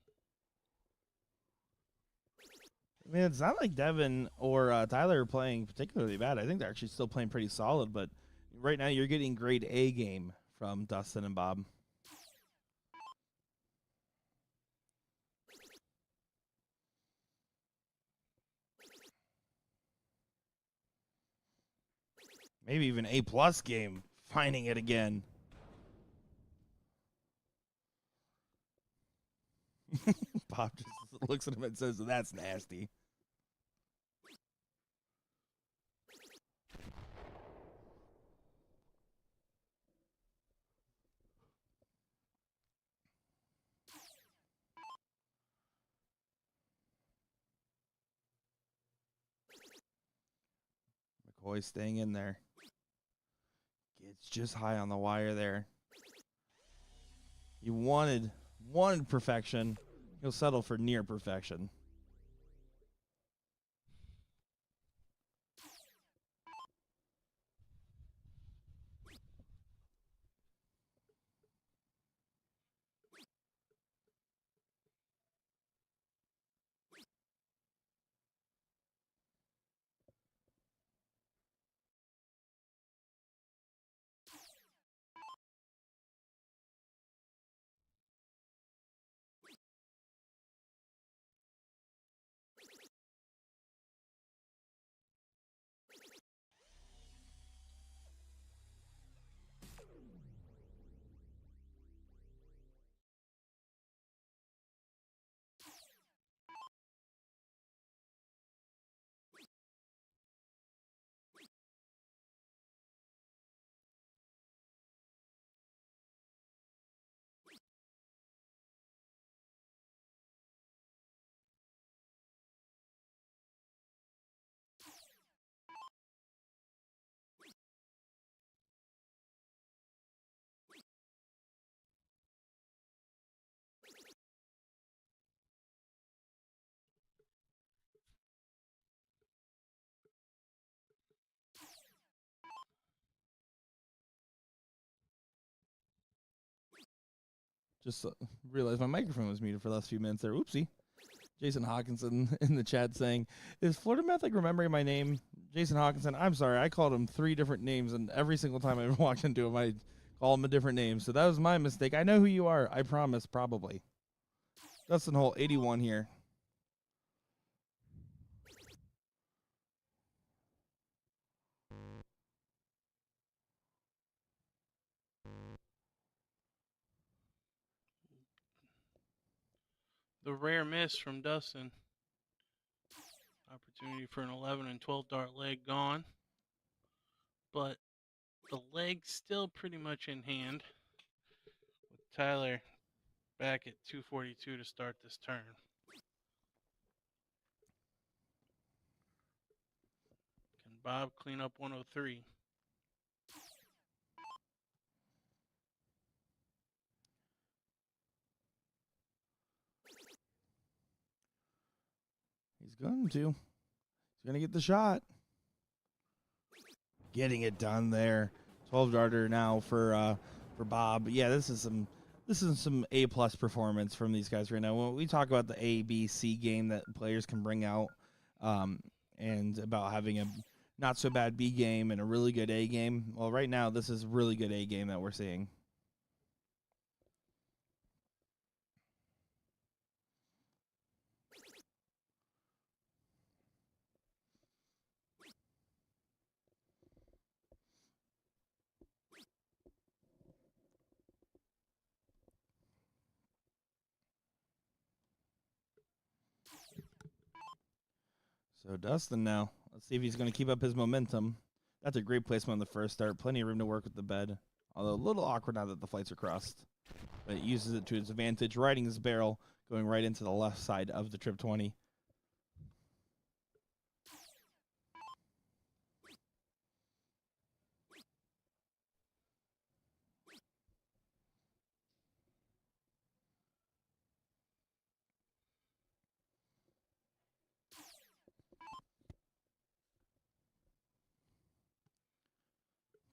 I mean, it's not like Devin or Tyler are playing particularly bad. I think they're actually still playing pretty solid, but right now you're getting grade A game from Dustin and Bob. Maybe even A+ game, finding it again. Bob just looks at him and says, "That's nasty." McCoy staying in there. It's just high on the wire there. You wanted perfection. He'll settle for near perfection. Just realized my microphone was muted for the last few minutes there. Oopsie. Jason Hawkinson in the chat saying, "Is Florida Meth like remembering my name?" Jason Hawkinson, I'm sorry. I called him 3 different names, and every single time I ever walked into him, I call him a different name. So that was my mistake. I know who you are. I promise, probably. Dustin Hole, 81 here. The rare miss from Dustin. Opportunity for an 11 and 12 dart leg gone. But the leg's still pretty much in hand. With Tyler back at 242 to start this turn. Can Bob clean up 103? He's going to. He's going to get the shot. Getting it done there. 12 darter now for Bob. Yeah, this is some A+ performance from these guys right now. When we talk about the A, B, C game that players can bring out, and about having a not so bad B game and a really good A game. Well, right now this is really good A game that we're seeing. So Dustin now. Let's see if he's going to keep up his momentum. That's a great placement on the first start. Plenty of room to work with the bed. Although a little awkward now that the flights are crossed. But it uses it to its advantage, riding his barrel, going right into the left side of the trip 20.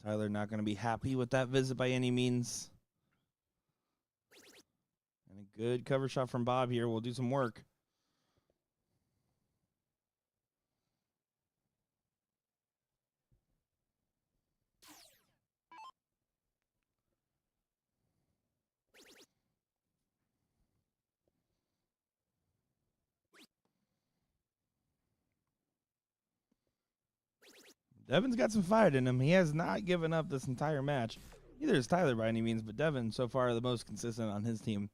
Tyler not going to be happy with that visit by any means. And a good cover shot from Bob here will do some work. Devin's got some fight in him. He has not given up this entire match. Neither is Tyler by any means, but Devin so far the most consistent on his team.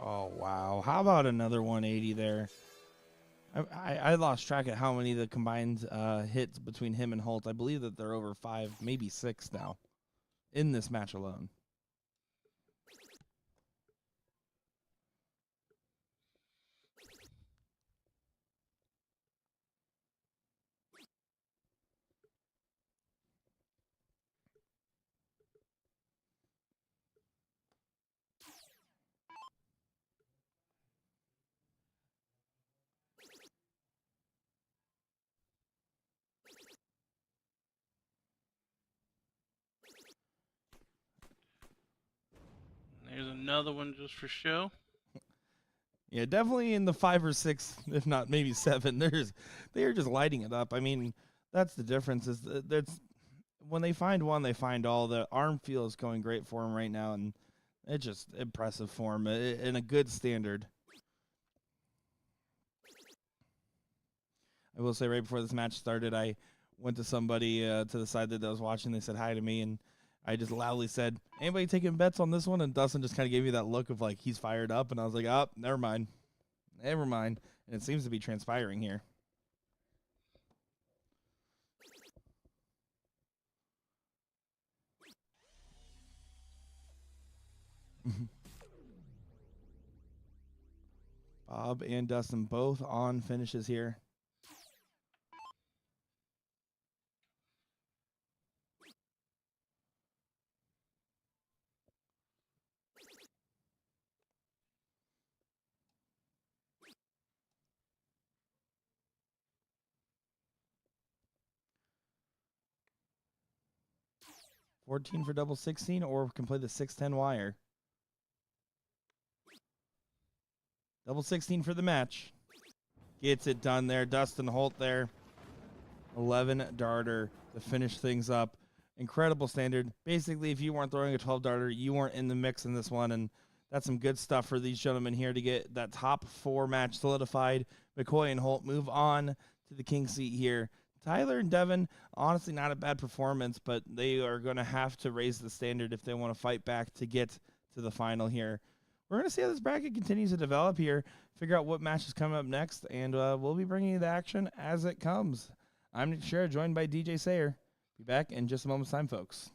Oh, wow. How about another 180 there? I lost track of how many the combined hits between him and Holt. I believe that they're over 5, maybe 6 now in this match alone. There's another one just for show. Yeah, definitely in the 5 or 6, if not maybe 7. They are just lighting it up. I mean, that's the difference. Is that's when they find one, they find all. The arm feel is going great for him right now, and it's just impressive form in a good standard. I will say right before this match started, I went to somebody to the side that I was watching. They said hi to me, and I just loudly said, "Anybody taking bets on this one?" And Dustin just kind of gave me that look of like he's fired up, and I was like, "Oh, never mind, never mind." And it seems to be transpiring here. Bob and Dustin both on finishes here. $14 for double 16, or can play the 610 wire. Double 16 for the match. Gets it done there. Dustin Holt there. 11 darter to finish things up. Incredible standard. Basically, if you weren't throwing a 12 darter, you weren't in the mix in this one. And that's some good stuff for these gentlemen here to get that top 4 match solidified. McCoy and Holt move on to the king seat here. Tyler and Devin, honestly, not a bad performance, but they are going to have to raise the standard if they want to fight back to get to the final here. We're going to see how this bracket continues to develop here, figure out what match is coming up next, and we'll be bringing you the action as it comes. I'm Nick Share, joined by DJ Sayer. Be back in just a moment's time, folks.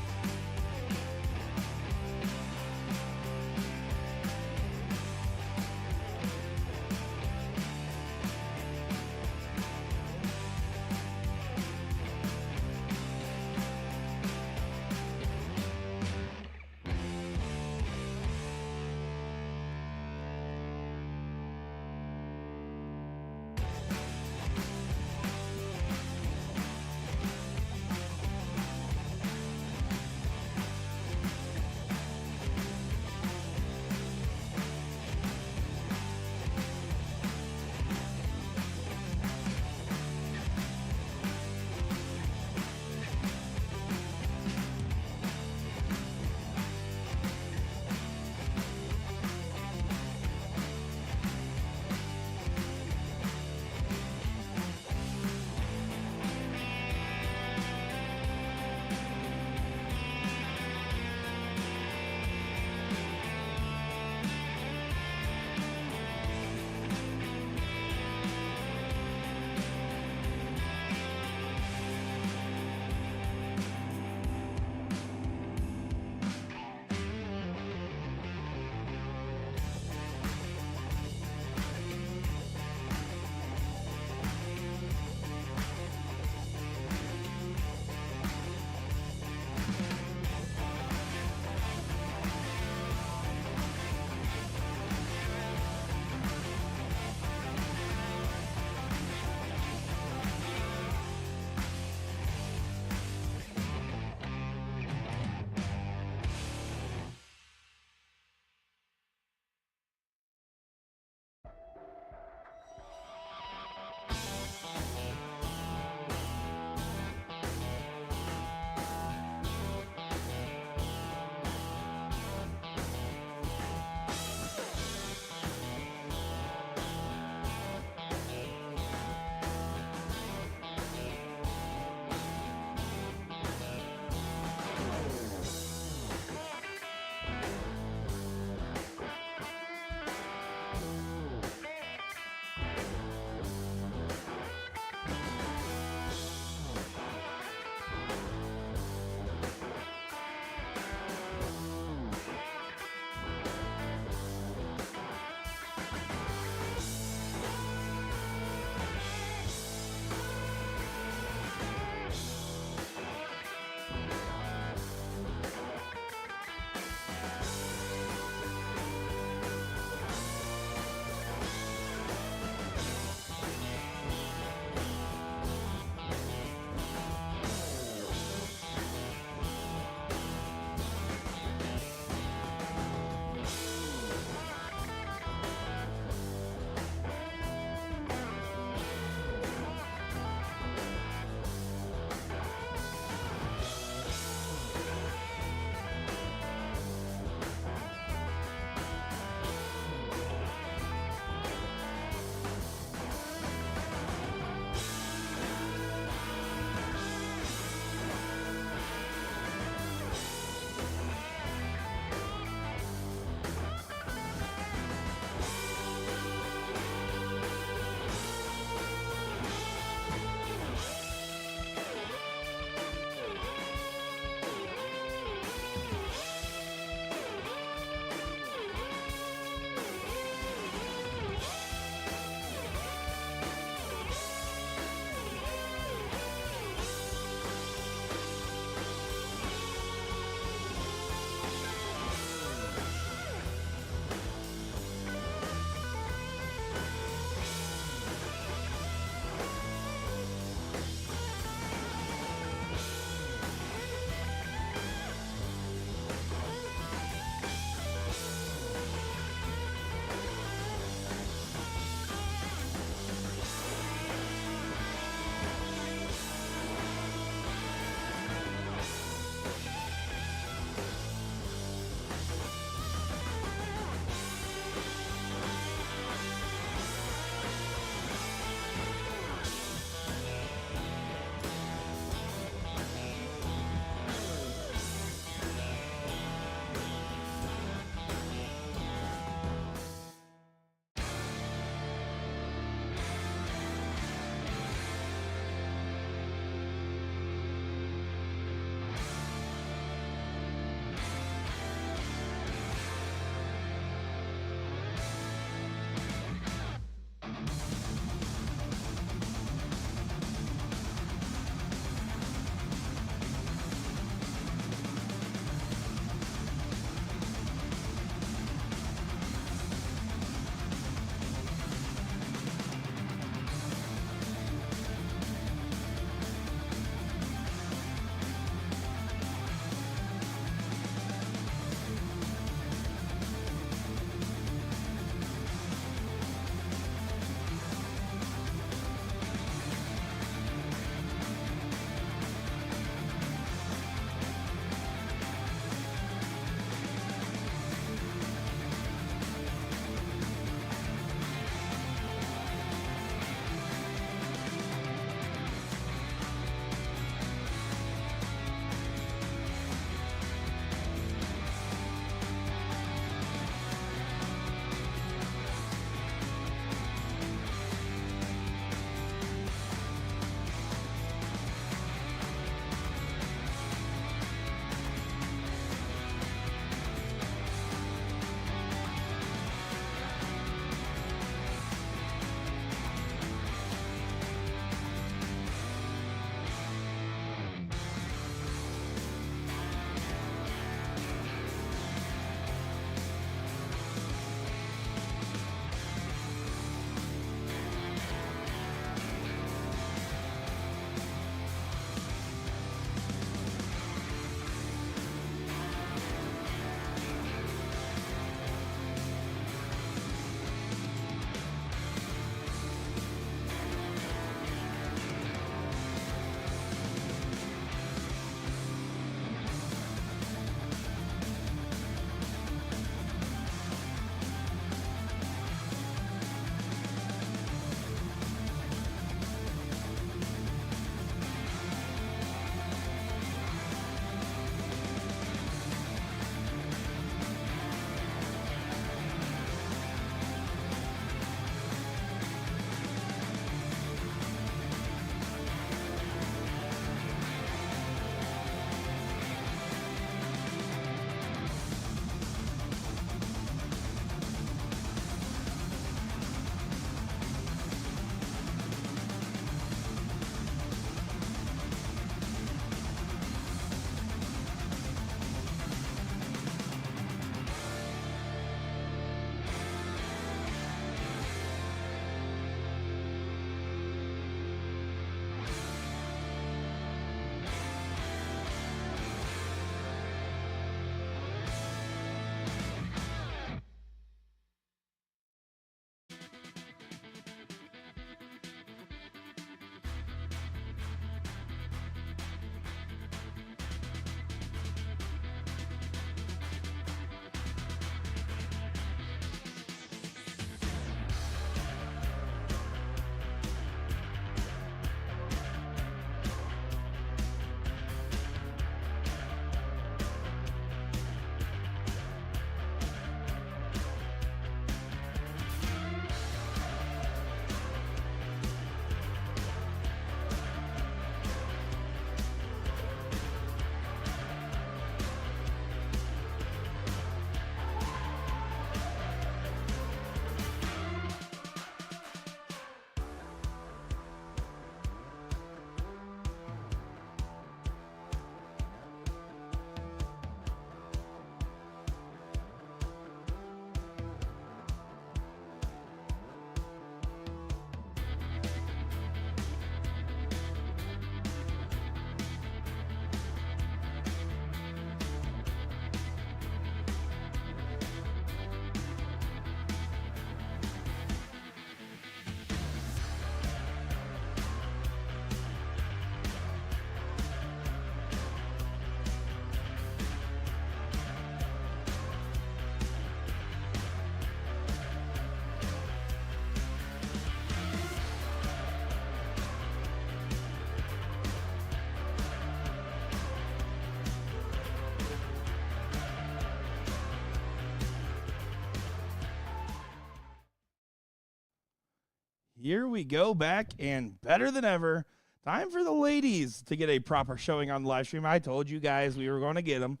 Here we go back and better than ever. Time for the ladies to get a proper showing on the live stream. I told you guys we were going to get them.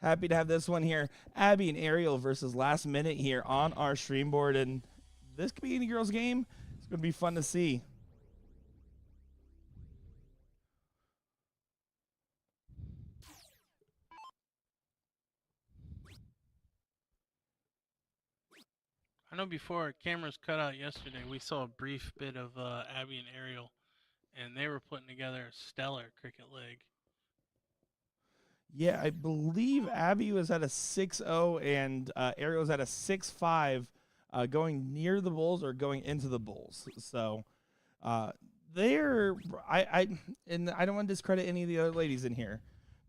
Happy to have this one here. Abby and Ariel versus Last Minute here on our stream board. And this Community Girls game is going to be fun to see. I know before our cameras cut out yesterday, we saw a brief bit of Abby and Ariel, and they were putting together a stellar cricket leg. Yeah, I believe Abby was at a 6-0 and Ariel was at a 6-5 going near the Bulls or going into the Bulls. So they're and I don't want to discredit any of the other ladies in here,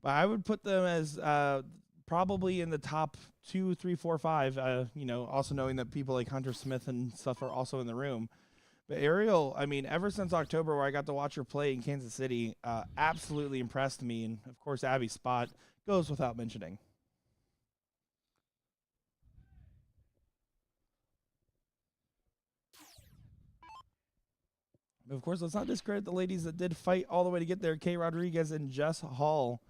but I would put them as probably in the top 2, 3, 4, 5. You know, also knowing that people like Hunter Smith and stuff are also in the room. But Ariel, I mean, ever since October where I got to watch her play in Kansas City, absolutely impressed me. And, of course, Abby's spot goes without mentioning. But, of course, let's not discredit the ladies that did fight all the way to get there. Kay Rodriguez and Jess Hall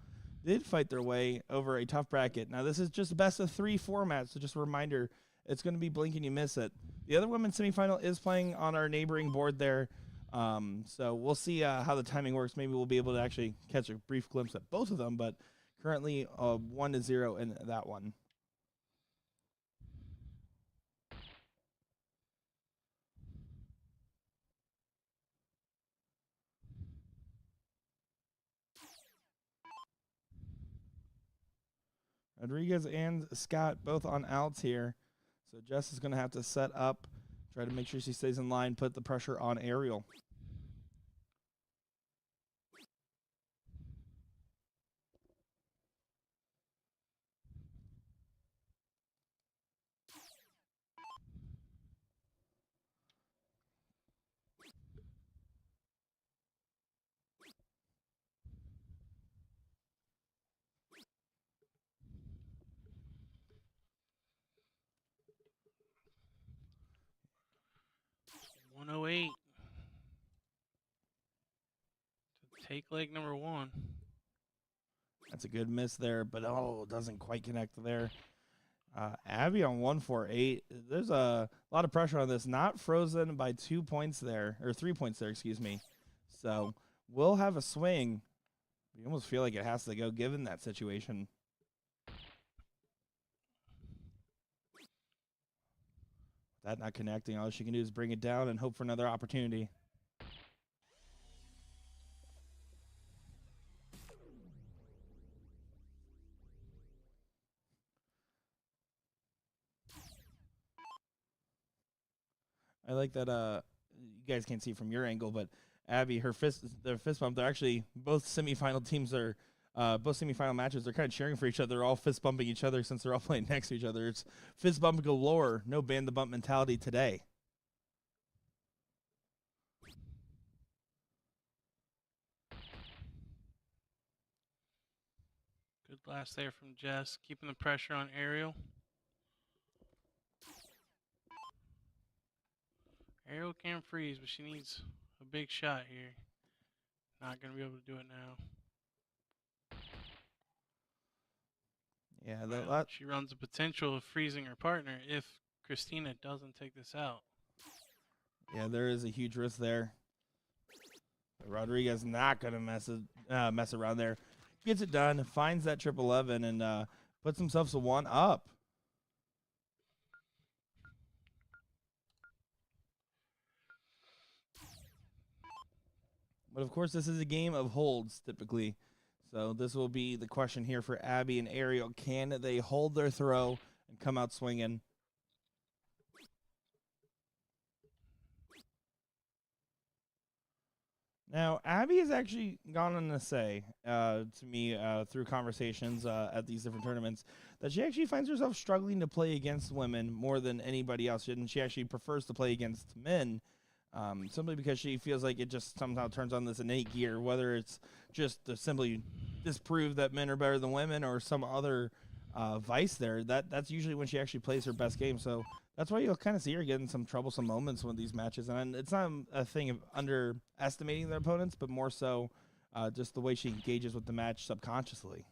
did fight their way over a tough bracket. Now, this is just a best of 3 format, so just a reminder, it's going to be blink and you miss it. The other women's semifinal is playing on our neighboring board there. So we'll see how the timing works. Maybe we'll be able to actually catch a brief glimpse at both of them, but currently 1-0 in that one. Rodriguez and Scott both on outs here. So Jess is going to have to set up, try to make sure she stays in line, put the pressure on Ariel. .108 to take leg number 1. That's a good miss there, but doesn't quite connect there. Abby on 148. There's a lot of pressure on this. Not frozen by 2 points there, or 3 points there, excuse me. So we'll have a swing. You almost feel like it has to go given that situation. That not connecting, all she can do is bring it down and hope for another opportunity. I like that you guys can't see from your angle, but Abby, their fist bump, they're actually both semifinal teams are both semifinal matches, they're kind of cheering for each other. They're all fist bumping each other since they're all playing next to each other. It's fist bump galore, no ban the bump mentality today. Good blast there from Jess, keeping the pressure on Ariel. Ariel can freeze, but she needs a big shot here. Not going to be able to do it now. Yeah, she runs the potential of freezing her partner if Christina doesn't take this out. Yeah, there is a huge risk there. But Rodriguez not going to mess around there. Gets it done, finds that 11 and puts himself to 1 up. But, of course, this is a game of holds, typically. So this will be the question here for Abby and Ariel. Can they hold their throw and come out swinging? Now, Abby has actually gone on to say to me through conversations at these different tournaments that she actually finds herself struggling to play against women more than anybody else. And she actually prefers to play against men. Simply because she feels like it just somehow turns on this innate gear, whether it's just to simply disprove that men are better than women or some other vice there. That's usually when she actually plays her best game. So That's why you'll kind of see her getting some troublesome moments with these matches, and it's not a thing of underestimating their opponents, but more so just the way she engages with the match subconsciously.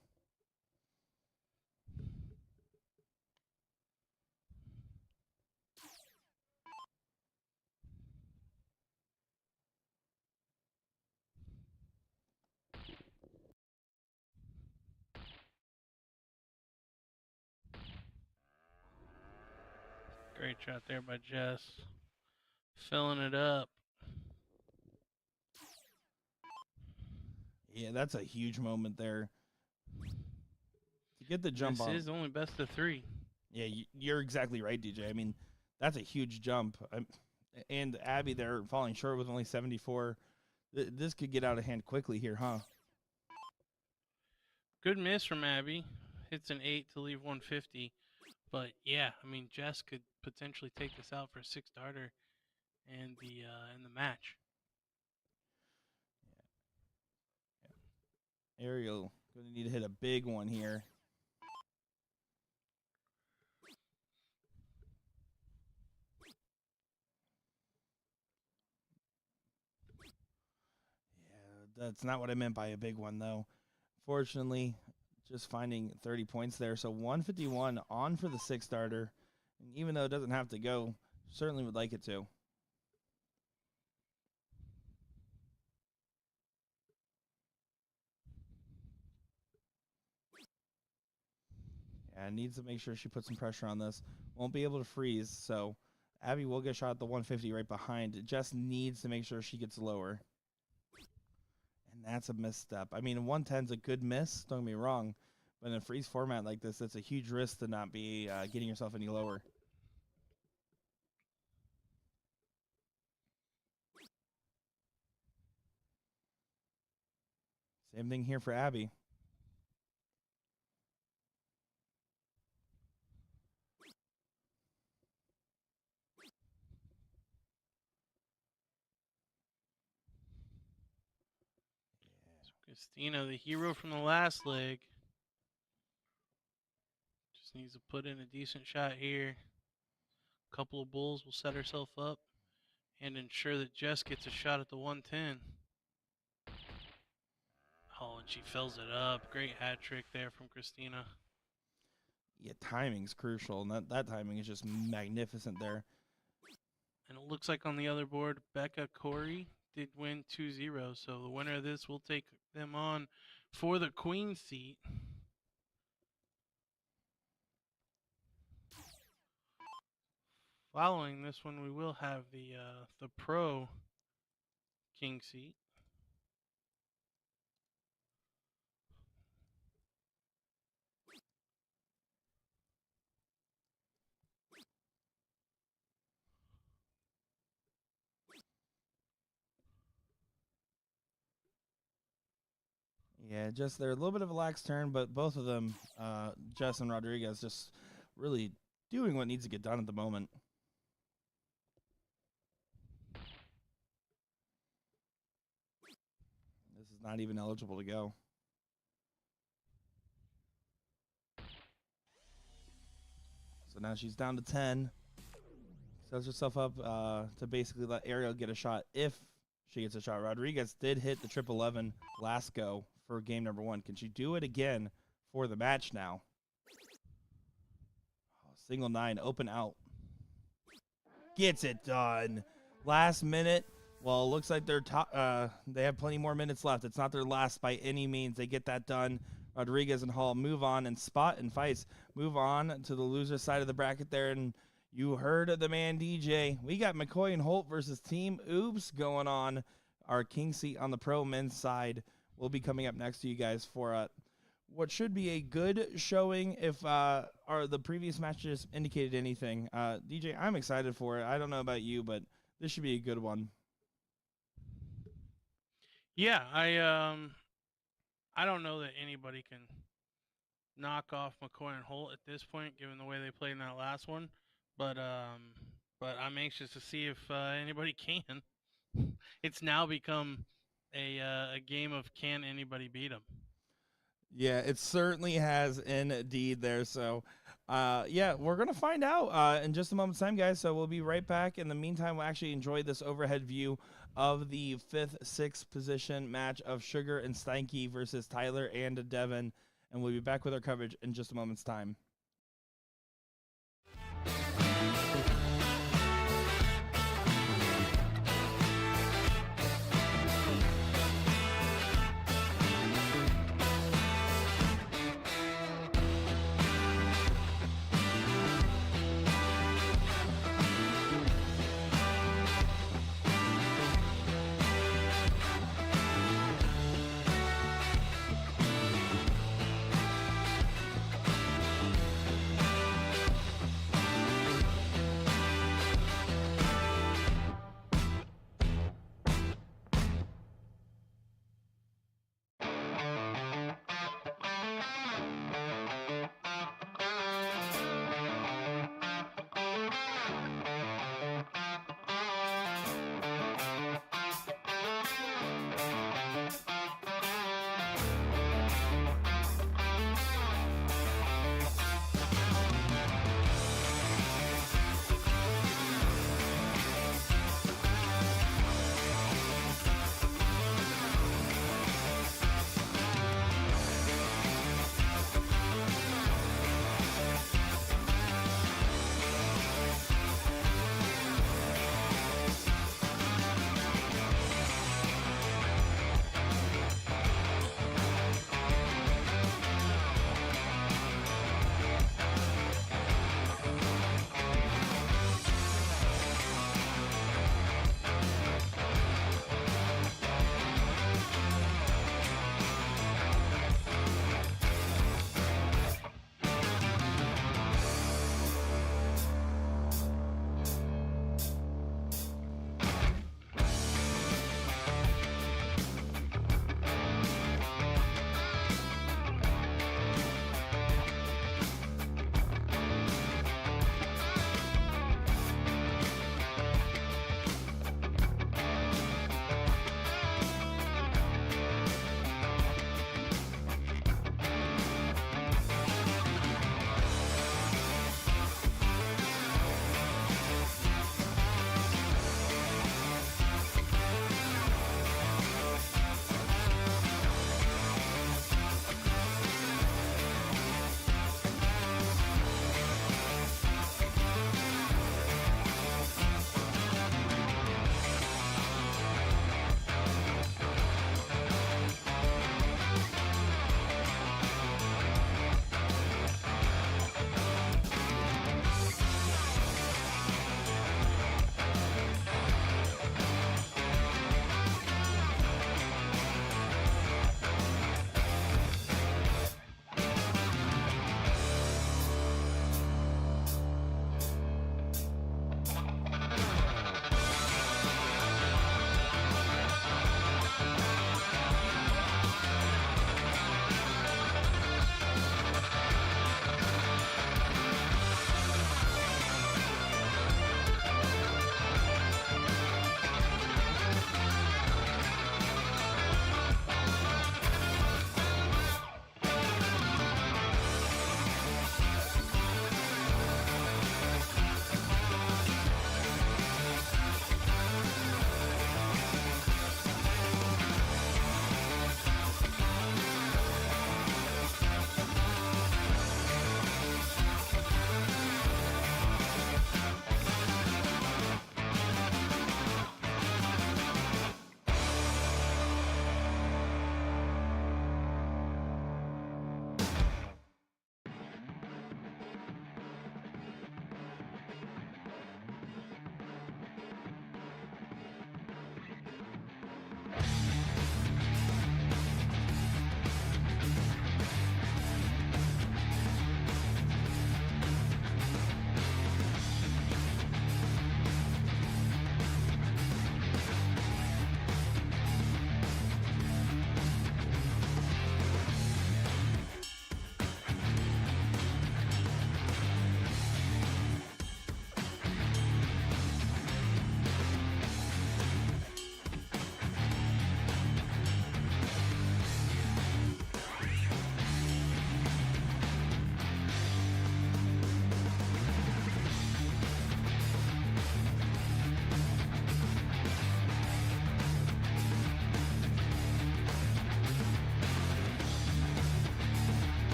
Great shot there by Jess. Filling it up. Yeah, that's a huge moment there. To get the jump This on. is only best of 3. Yeah, you're exactly right, DJ. I mean, that's a huge jump. And Abby there falling short with only 74. This could get out of hand quickly here, huh? Good miss from Abby. Hits an 8 to leave 150. But yeah, I mean, Jess could potentially take this out for a 6-starter and the match. Ariel going to need to hit a big one here. Yeah, that's not what I meant by a big one, though. Fortunately, just finding 30 points there. So 151 on for the 6-starter. And even though it doesn't have to go, certainly would like it to. Yeah, needs to make sure she puts some pressure on this. Won't be able to freeze, so Abby will get a shot at the 150 right behind. Just needs to make sure she gets lower. And that's a misstep. I mean, 110's a good miss, don't get me wrong. But in a freeze format like this, it's a huge risk to not be getting yourself any lower. Same thing here for Abby. Christina, the hero from the last leg. Just needs to put in a decent shot here. A couple of bulls will set herself up and ensure that Jess gets a shot at the 110. Oh, and she fills it up. Great hat trick there from Christina. Yeah, timing's crucial, and that timing is just magnificent there. And it looks like on the other board, Becca Corey did win 2-0. So the winner of this will take them on for the queen seat. Following this one, we will have the pro king seat. Yeah, just they're a little bit of a lax turn, but both of them, Jess and Rodriguez, just really doing what needs to get done at the moment. This is not even eligible to go. So now she's down to 10. Sets herself up to basically let Ariel get a shot if she gets a shot. Rodriguez did hit the 11 last go for game number 1. Can she do it again for the match now? Oh, single 9, open out. Gets it done. Last minute. Well, it looks like they have plenty more minutes left. It's not their last by any means. They get that done. Rodriguez and Hall move on, and Spot and Feist move on to the loser side of the bracket there. And you heard the man DJ. We got McCoy and Holt versus Team Oops going on. Our king seat on the pro men's side will be coming up next to you guys for what should be a good showing if the previous matches indicated anything. DJ, I'm excited for it. I don't know about you, but this should be a good one. Yeah, I don't know that anybody can knock off McCoy and Holt at this point, given the way they played in that last one. But I'm anxious to see if anybody can. It's now become a game of can anybody beat them. Yeah, it certainly has indeed there. So Yeah, we're gonna find out in just a moment's time, guys. So we'll be right back. In the meantime, we'll actually enjoy this overhead view of the 5th, 6th position match of Sugar and Steinke versus Tyler and Devin, and we'll be back with our coverage in just a moment's time.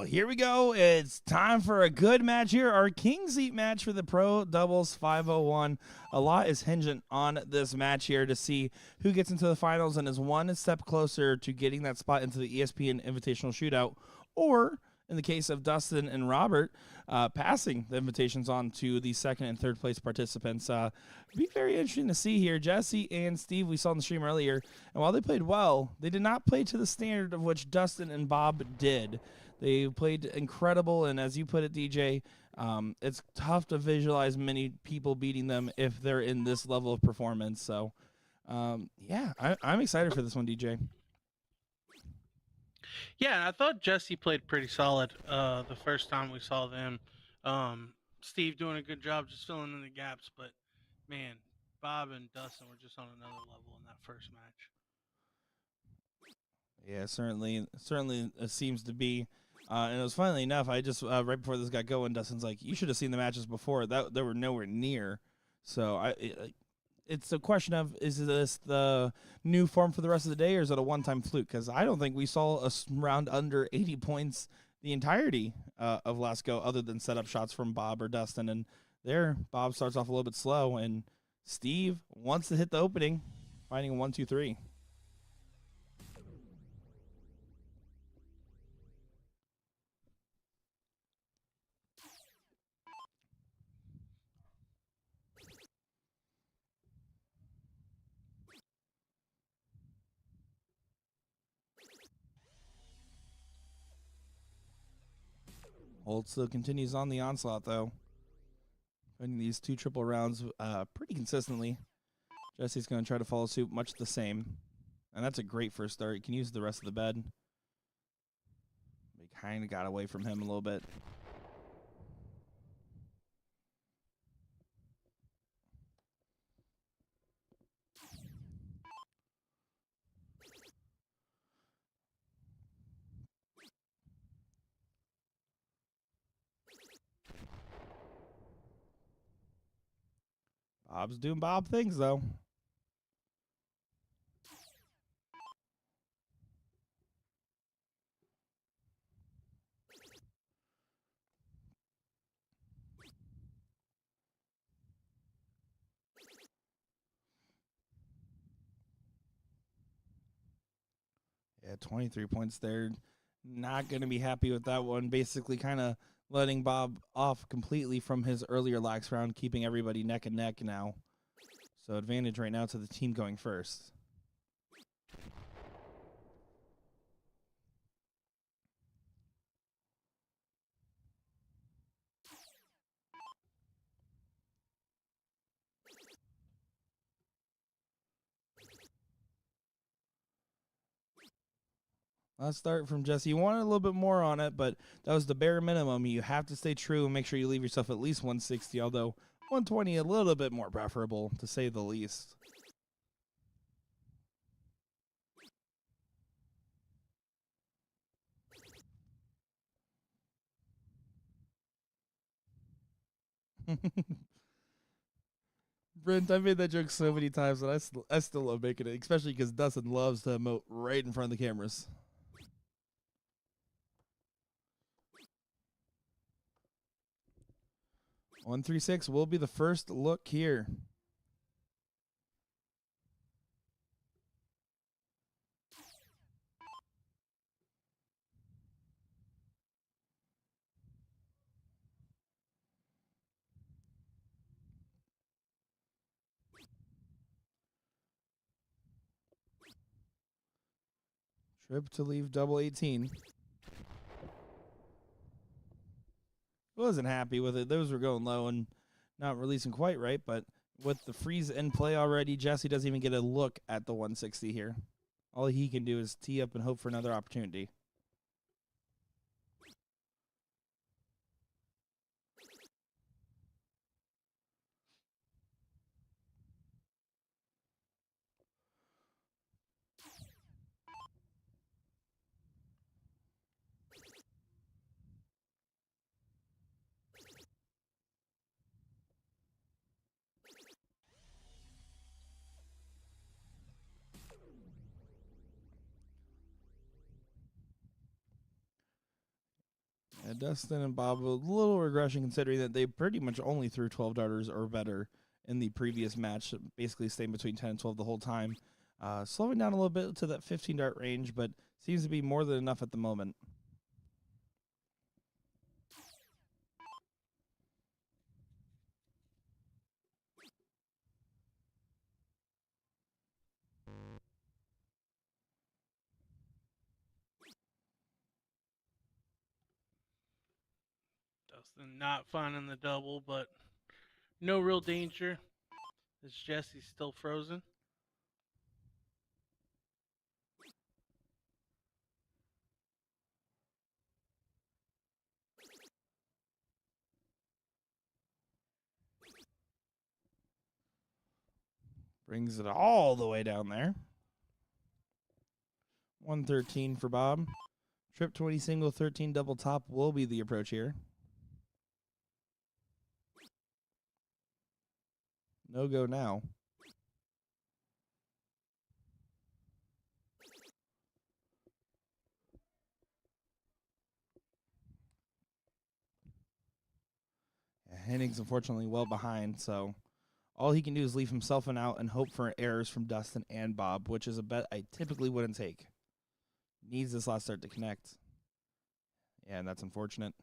here we go. It's time for a good match here. Our King Seat match for the Pro Doubles 501. A lot is hinging on this match here to see who gets into the finals and is one step closer to getting that spot into the ESPN Invitational Shootout, or in the case of Dustin and Robert, passing the invitations on to the second and third place participants. It'd be very interesting to see here. Jesse and Steve, we saw in the stream earlier, and while they played well, they did not play to the standard of which Dustin and Bob did. They played incredible, and as you put it, DJ, it's tough to visualize many people beating them if they're in this level of performance. So, yeah, I'm excited for this one, DJ. Yeah, I thought Jesse played pretty solid the first time we saw them. Steve doing a good job just filling in the gaps, but man, Bob and Dustin were just on another level in that first match. Yeah, certainly it seems to be. And it was funnily enough, I just right before this got going, Dustin's like, "You should have seen the matches before. That they were nowhere near." So it's a question of, is this the new form for the rest of the day, or is it a one-time fluke? Because I don't think we saw a round under 80 points the entirety of last go, other than setup shots from Bob or Dustin. And there, Bob starts off a little bit slow, and Steve wants to hit the opening, finding a 1-2-3. Holt still continues on the onslaught, though. Winning these two triple rounds pretty consistently. Jesse's going to try to follow suit much the same. And that's a great first start. You can use the rest of the bed. We kind of got away from him a little bit. Bob's doing Bob things, though. Yeah, 23 points there. Not going to be happy with that one. Basically kind of letting Bob off completely from his earlier lax round, keeping everybody neck and neck now. So advantage right now to the team going first. Let's start from Jesse. You wanted a little bit more on it, but that was the bare minimum. You have to stay true and make sure you leave yourself at least 160, although 120 a little bit more preferable, to say the least. Brent, I made that joke so many times, and I still love making it, especially because Dustin loves to emote right in front of the cameras. One 3-6 will be the first look here. Trip to leave double 18. Wasn't happy with it. Those were going low and not releasing quite right, but with the freeze in play already, Jesse doesn't even get a look at the 160 here. All he can do is tee up and hope for another opportunity. Yeah, Dustin and Bob, a little regression considering that they pretty much only threw 12 darters or better in the previous match, basically staying between 10 and 12 the whole time. Slowing down a little bit to that 15 dart range, but seems to be more than enough at the moment. Dustin not finding the double, but no real danger as Jesse's still frozen. Brings it all the way down there. 113 for Bob. Trip 20 single, 13 double top will be the approach here. No go now. Hennig's unfortunately well behind, so all he can do is leave himself an out and hope for errors from Dustin and Bob, which is a bet I typically wouldn't take. Needs this last start to connect. Yeah, and that's unfortunate.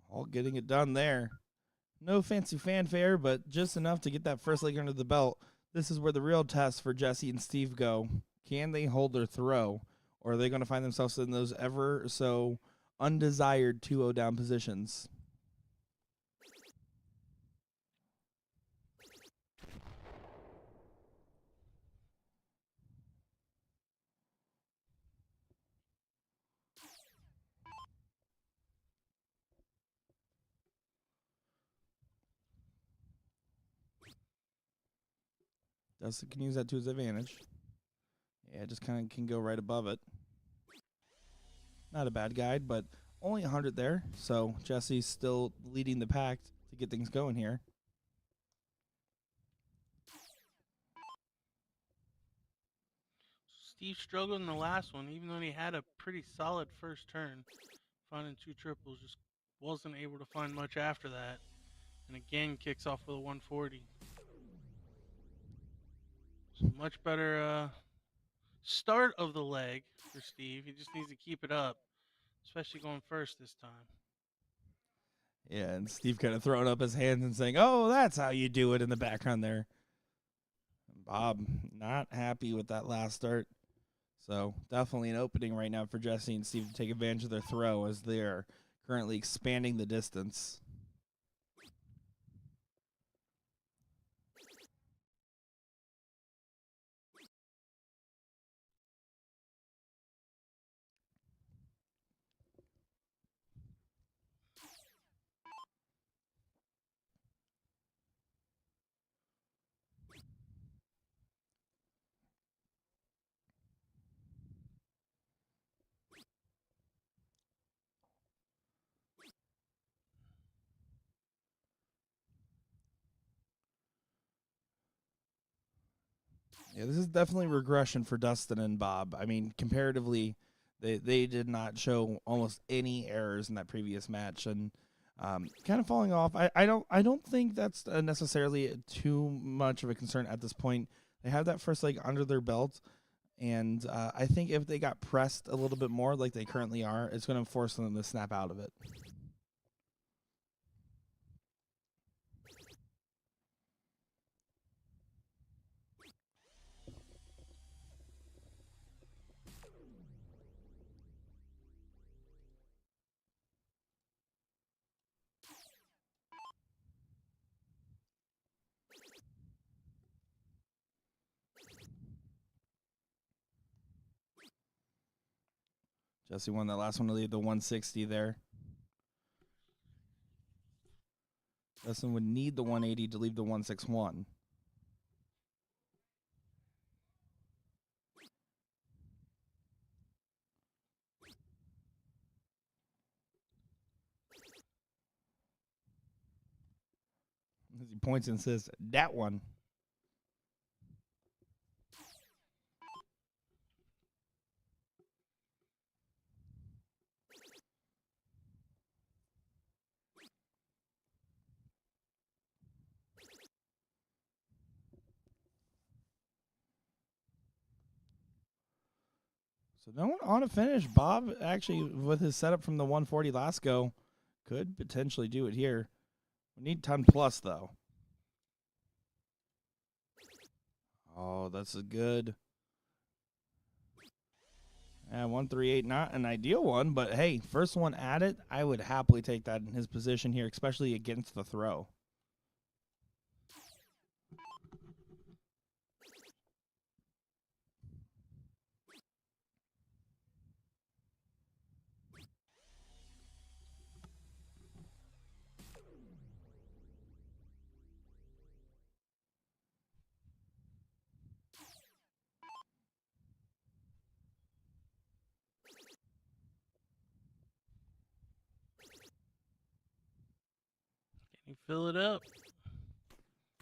All getting it done there. No fancy fanfare, but just enough to get that first leg under the belt. This is where the real test for Jesse and Steve go. Can they hold their throw, or are they going to find themselves in those ever so undesired 2-0 down positions? Dustin can use that to his advantage. Yeah, just kind of can go right above it. Not a bad guide, but only 100 there. So Jesse's still leading the pack to get things going here. Steve struggled in the last one, even though he had a pretty solid first turn. Finding two triples, just wasn't able to find much after that. And again, kicks off with a 140. So much better start of the leg for Steve. He just needs to keep it up, especially going first this time. Yeah, and Steve kind of throwing up his hands and saying, "Oh, that's how you do it," in the background there. Bob not happy with that last start. So definitely an opening right now for Jesse and Steve to take advantage of their throw as they're currently expanding the distance. Yeah, this is definitely regression for Dustin and Bob. I mean, comparatively, they did not show almost any errors in that previous match, and kind of falling off. I don't think that's necessarily too much of a concern at this point. They have that first leg under their belt, and I think if they got pressed a little bit more, like they currently are, it's going to force them to snap out of it. Jesse won that last one to leave the 160 there. Dustin would need the 180 to leave the 161. He points and says, that one. So no one on a finish. Bob actually, with his setup from the 140 last go, could potentially do it here. We need 10 plus, though. Oh, that's a good. Yeah, 138, not an ideal one, but hey, first one at it, I would happily take that in his position here, especially against the throw. Can he fill it up?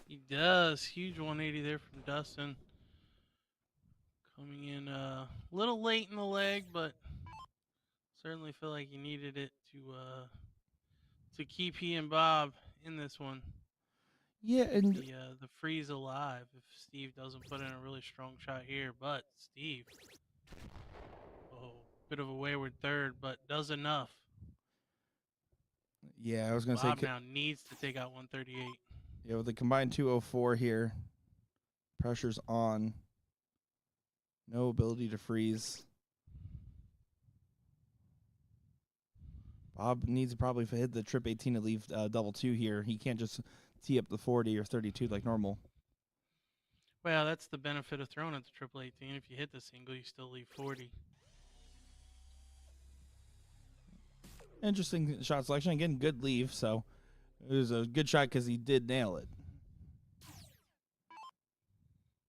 He does. Huge 180 there from Dustin. Coming in a little late in the leg, but certainly feel like he needed it to keep he and Bob in this one. Yeah, and The freeze alive if Steve doesn't put in a really strong shot here. But Steve, bit of a wayward third, but does enough. yeah, I was going to say. Bob now needs to take out 138. Yeah, with the combined 204 here, pressure's on. No ability to freeze. Bob needs to probably hit the trip 18 to leave double two here. He can't just tee up the 40 or 32 like normal. Well, that's the benefit of throwing at the triple 18. If you hit the single, you still leave 40. Interesting shot selection. Again, good leave, so it was a good shot because he did nail it.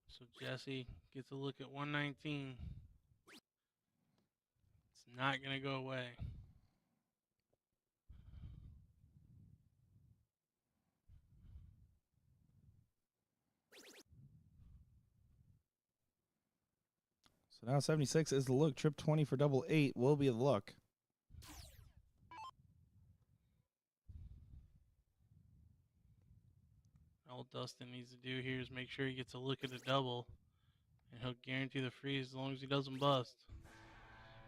So Jesse gets a look at 119. It's not going to go away. So now 76 is the look. Trip 20 for double 8 will be the look. All Dustin needs to do here is make sure he gets a look at a double, and he'll guarantee the freeze as long as he doesn't bust.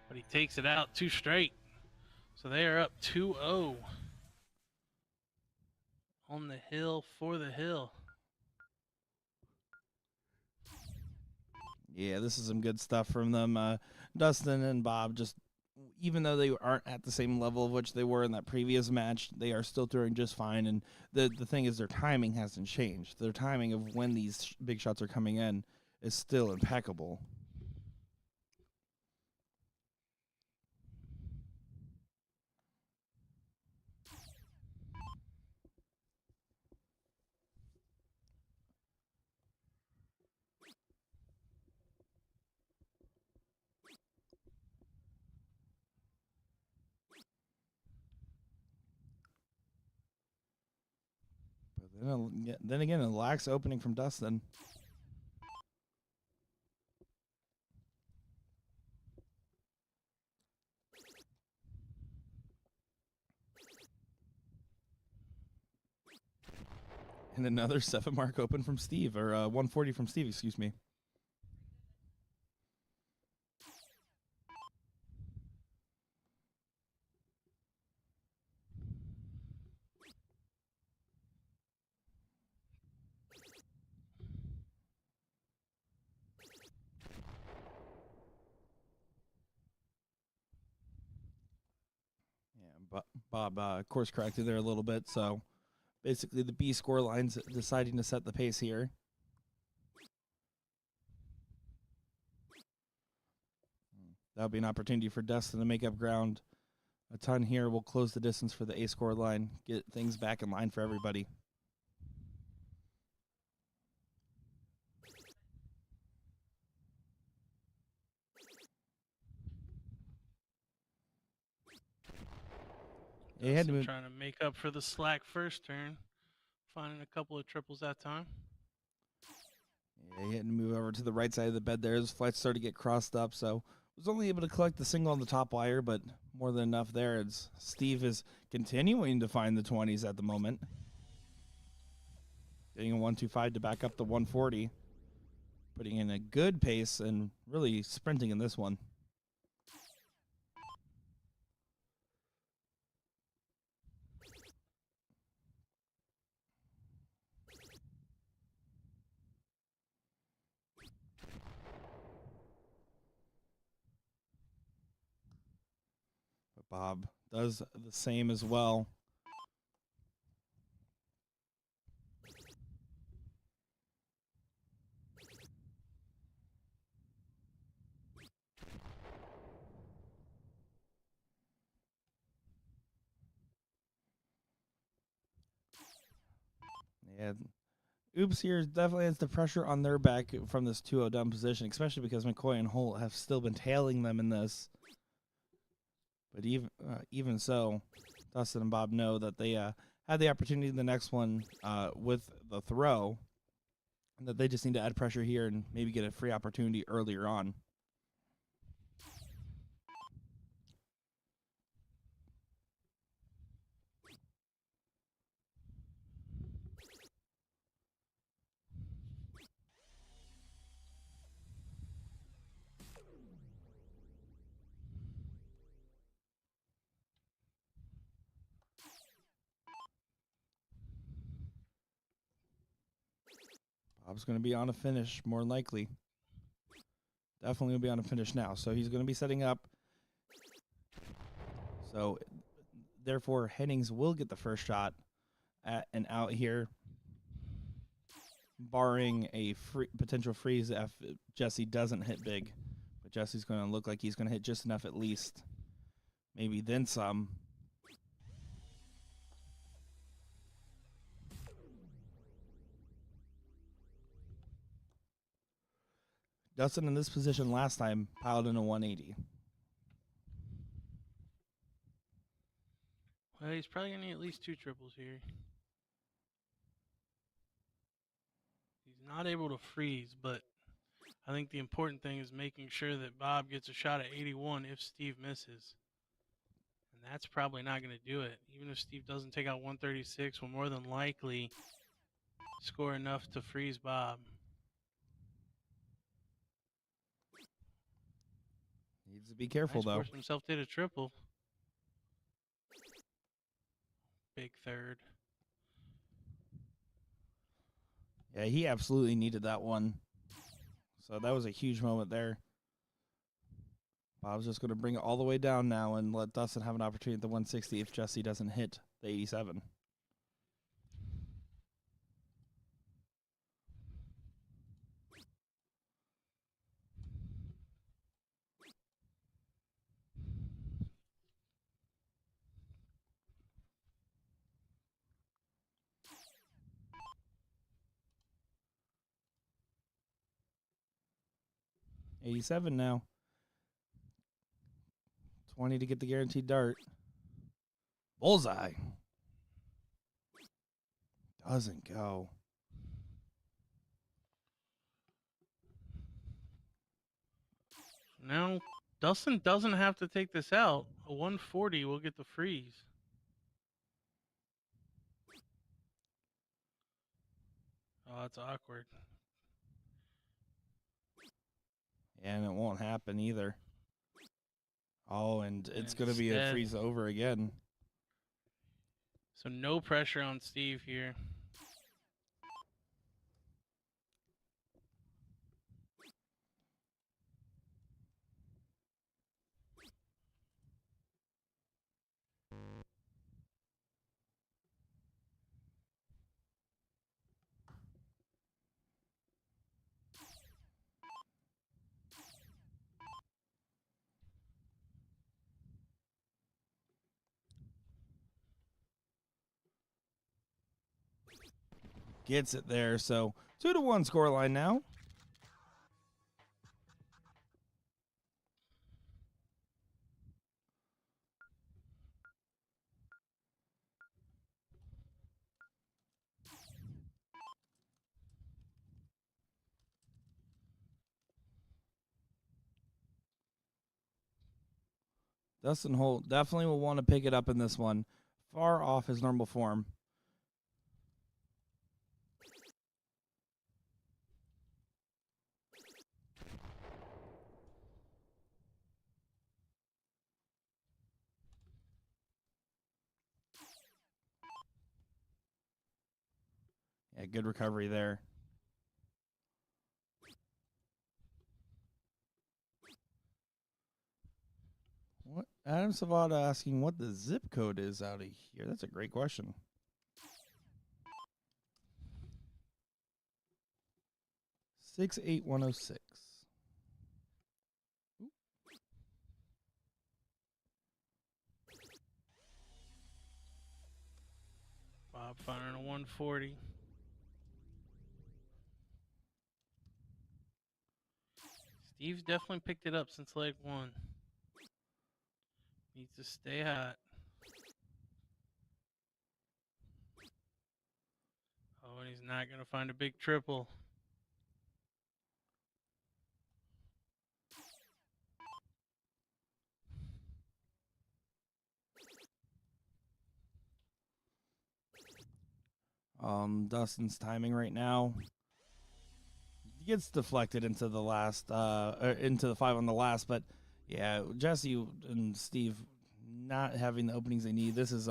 But he takes it out 2 straight. So they are up 2-0 on the hill for the hill. Yeah, this is some good stuff from them. Dustin and Bob, just even though they aren't at the same level of which they were in that previous match, they are still doing just fine. And the thing is, their timing hasn't changed. Their timing of when these big shots are coming in is still impeccable. Then again, a lax opening from Dustin. And another 7 mark open from Steve, or 140 from Steve, excuse me. Bob course corrected there a little bit. So basically the B score line's deciding to set the pace here. That'll be an opportunity for Dustin to make up ground a ton here. We'll close the distance for the A score line, get things back in line for everybody. Dustin trying to make up for the slack first turn. Finding a couple of triples that time. Yeah, he had to move over to the right side of the bed there. His flights started to get crossed up, so was only able to collect the single on the top wire, but more than enough there. As Steve is continuing to find the 20s at the moment. Getting a 125 to back up the 140. Putting in a good pace and really sprinting in this one. But Bob does the same as well. Yeah, Oops here definitely has the pressure on their back from this 2-0 down position, especially because McCoy and Holt have still been tailing them in this. But even so, Dustin and Bob know that they had the opportunity in the next one with the throw, and that they just need to add pressure here and maybe get a free opportunity earlier on. Bob's going to be on a finish, more than likely. Definitely going to be on a finish now. So he's going to be setting up. So, therefore, Hennings will get the first shot at and out here, barring a potential freeze if Jesse doesn't hit big. But Jesse's going to look like he's going to hit just enough at least. Maybe then some. Dustin in this position last time piled in a 180. Well, he's probably going to need at least 2 triples here. He's not able to freeze, but I think the important thing is making sure that Bob gets a shot at 81 if Steve misses. And that's probably not going to do it. Even if Steve doesn't take out 136, will more than likely score enough to freeze Bob. Needs to be careful, though. Forced himself to hit a triple. Big third. Yeah, he absolutely needed that one. So that was a huge moment there. Bob's just going to bring it all the way down now and let Dustin have an opportunity at the 160 if Jesse doesn't hit the 87. $87 now. 20 to get the guaranteed dart. Bullseye. Doesn't go. Now, Dustin doesn't have to take this out. A 140 will get the freeze. Oh, that's awkward. And it won't happen either. Oh, and it's going to be a freeze over again. So no pressure on Steve here. Gets it there. So 2-1 scoreline now. Dustin Holt definitely will want to pick it up in this one. Far off his normal form. Yeah, good recovery there. What Adam Savada asking what the zip code is out of here. That's a great question. 68106. Bob firing a 140. Steve's definitely picked it up since leg 1. Needs to stay hot. Oh, and he's not going to find a big triple. Dustin's timing right now. He gets deflected into the last, into the 5 on the last, but yeah, Jesse and Steve not having the openings they need. This is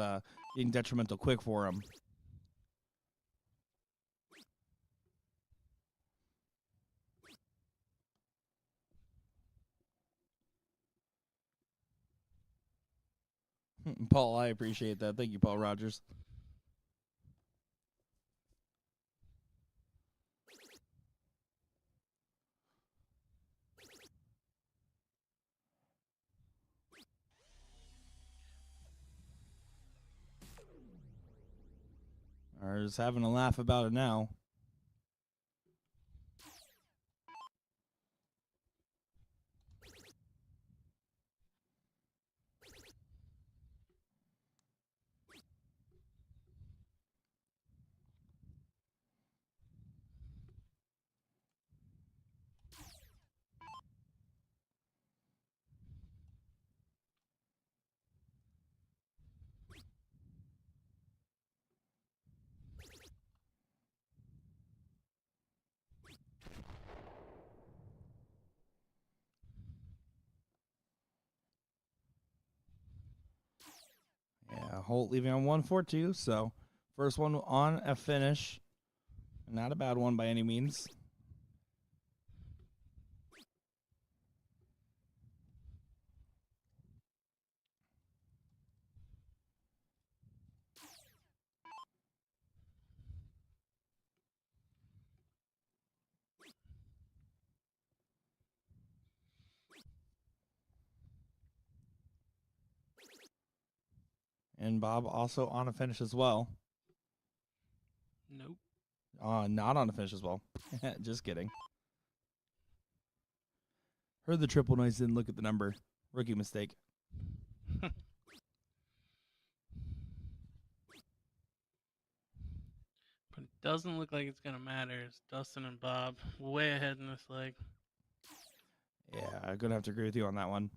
being detrimental quick for him. Paul, I appreciate that. Thank you, Paul Rogers. Or just having a laugh about it now. Yeah, Holt leaving on 142. So first one on a finish. Not a bad one by any means. And Bob also on a finish as well. Nope. Not on a finish as well. Just kidding. Heard the triple noise, didn't look at the number. Rookie mistake. But it doesn't look like it's going to matter. It's Dustin and Bob way ahead in this leg. Yeah, I'm going to have to agree with you on that one.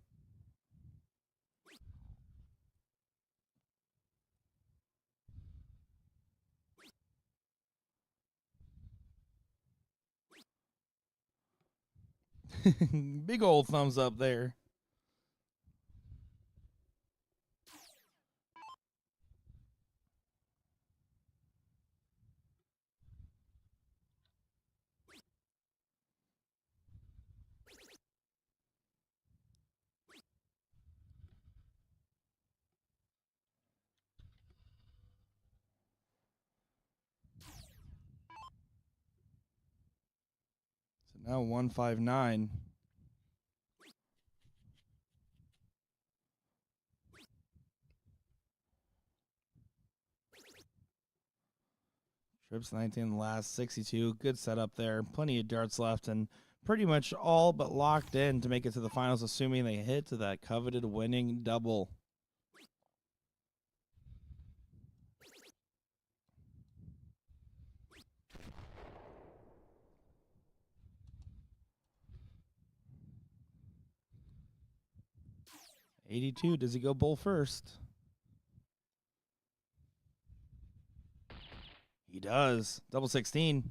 Big old thumbs up there. So now 159. Trips 19 in the last 62. Good setup there. Plenty of darts left and pretty much all but locked in to make it to the finals, assuming they hit to that coveted winning double. 82. Does he go bull first? He does. Double 16.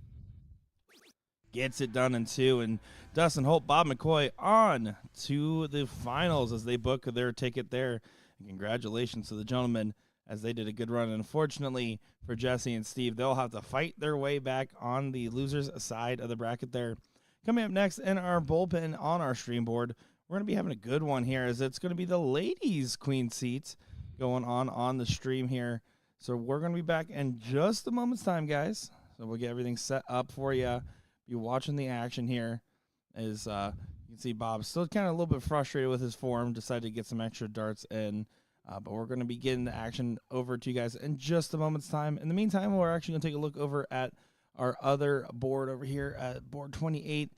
Gets it done in 2. And Dustin Holt, Bob McCoy on to the finals as they book their ticket there. And congratulations to the gentlemen as they did a good run. And unfortunately for Jesse and Steve, they'll have to fight their way back on the losers side of the bracket there. Coming up next in our bullpen on our stream board, we're going to be having a good one here as it's going to be the ladies' queen seats going on the stream here. So we're going to be back in just a moment's time, guys. So we'll get everything set up for you. Be watching the action here as you can see Bob still kind of a little bit frustrated with his form, decided to get some extra darts in. But we're going to be getting the action over to you guys in just a moment's time. In the meantime, we're actually going to take a look over at our other board over here at board 28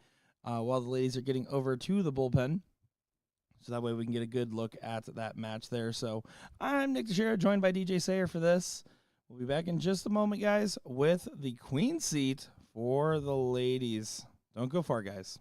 while the ladies are getting over to the bullpen. So that way we can get a good look at that match there. So I'm Nick Teixeira, joined by DJ Sayer for this. We'll be back in just a moment, guys, with the queen seat for the ladies. Don't go far, guys.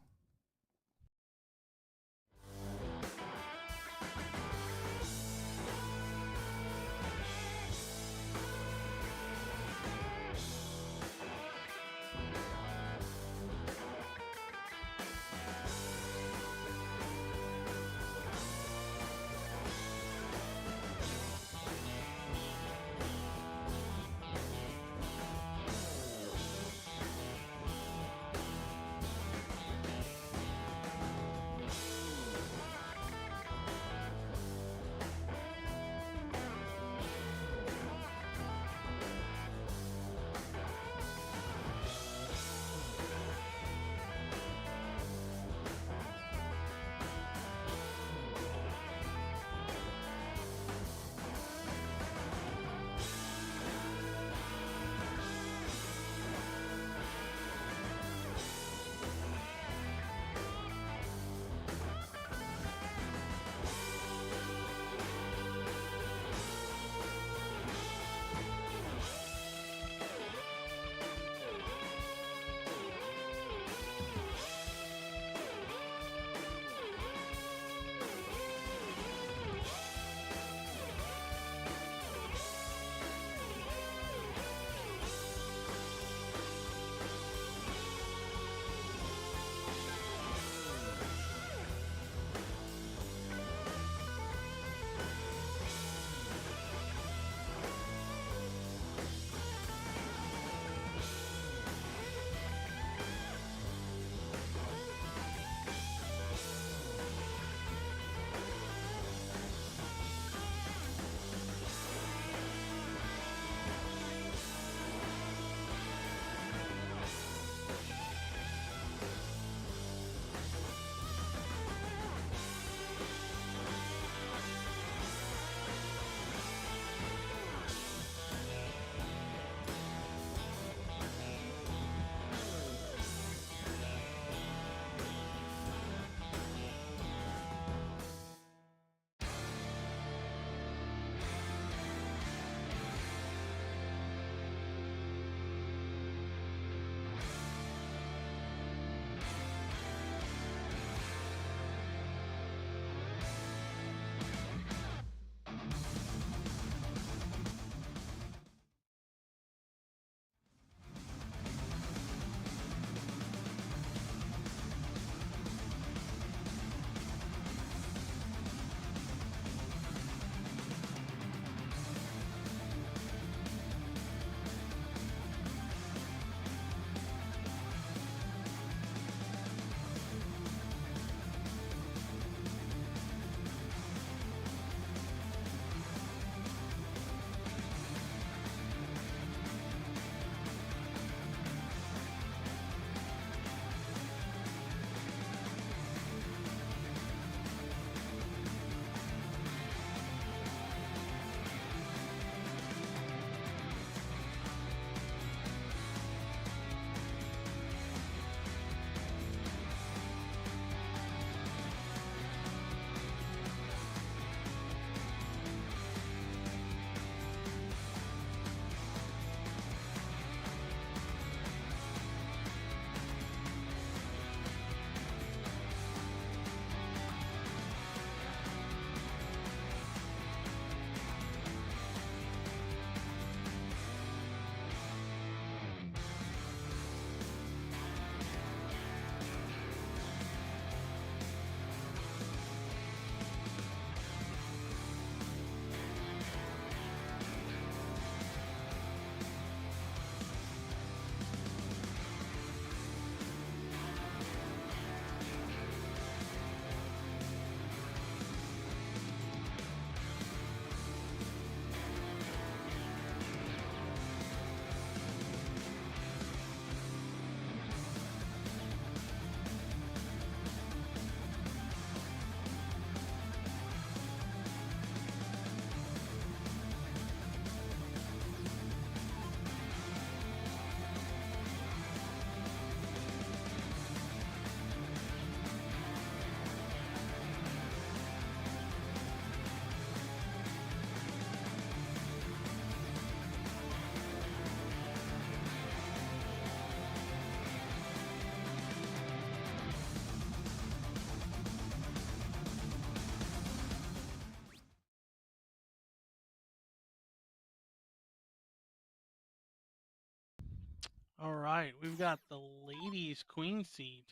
All right, we've got the ladies queen seed.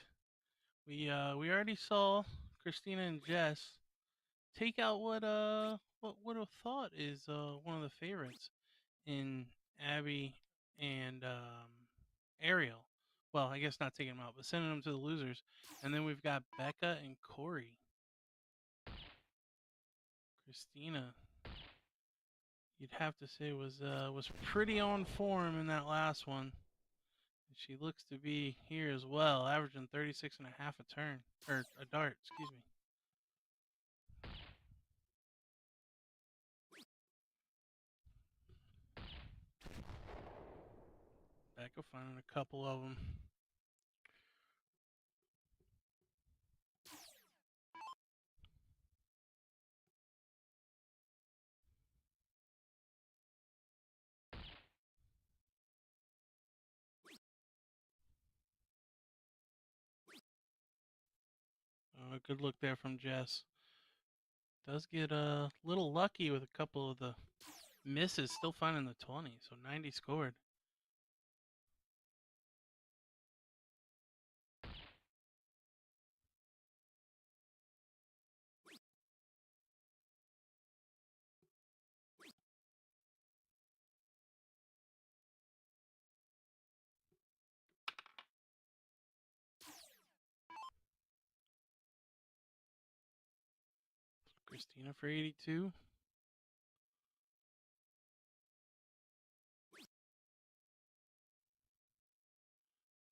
We already saw Christina and Jess take out what would have thought is one of the favorites in Abby and Ariel. Well, I guess not taking them out, but sending them to the losers. And then we've got Becca and Corey. Christina, you'd have to say was pretty on form in that last one. She looks to be here as well, averaging 36.5 a turn or a dart, excuse me. Becca finding a couple of them. Good look there from Jess. Does get a little lucky with a couple of the misses, still finding the 20, so 90 scored. Christina for 82.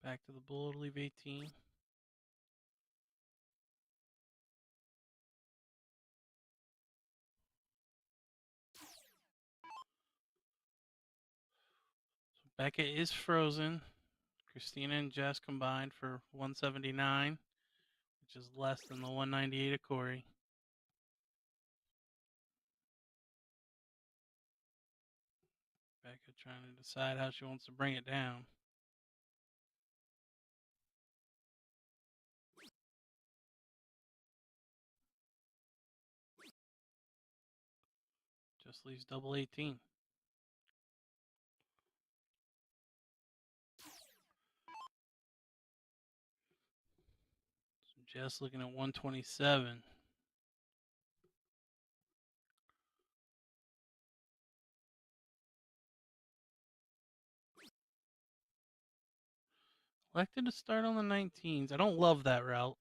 Back to the bull to leave 18. So Becca is frozen. Christina and Jess combined for 179, which is less than the 198 of Corey. Becca trying to decide how she wants to bring it down. Just leaves double 18. So Jess looking at 127. Elected to start on the 19s. I don't love that route.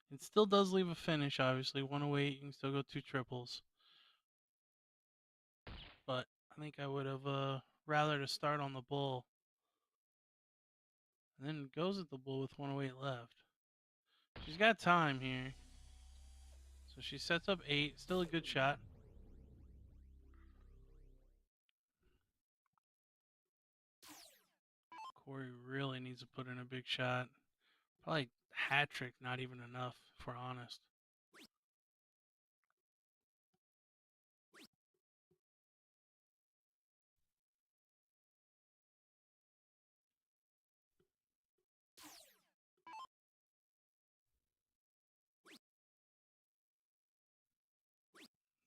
It still does leave a finish, obviously. 108, you can still go 2 triples. But I think I would have rather to start on the bull. And then goes at the bull with 108 left. She's got time here. So she sets up 8. Still a good shot. Corey really needs to put in a big shot. Probably hat trick, not even enough, if we're honest.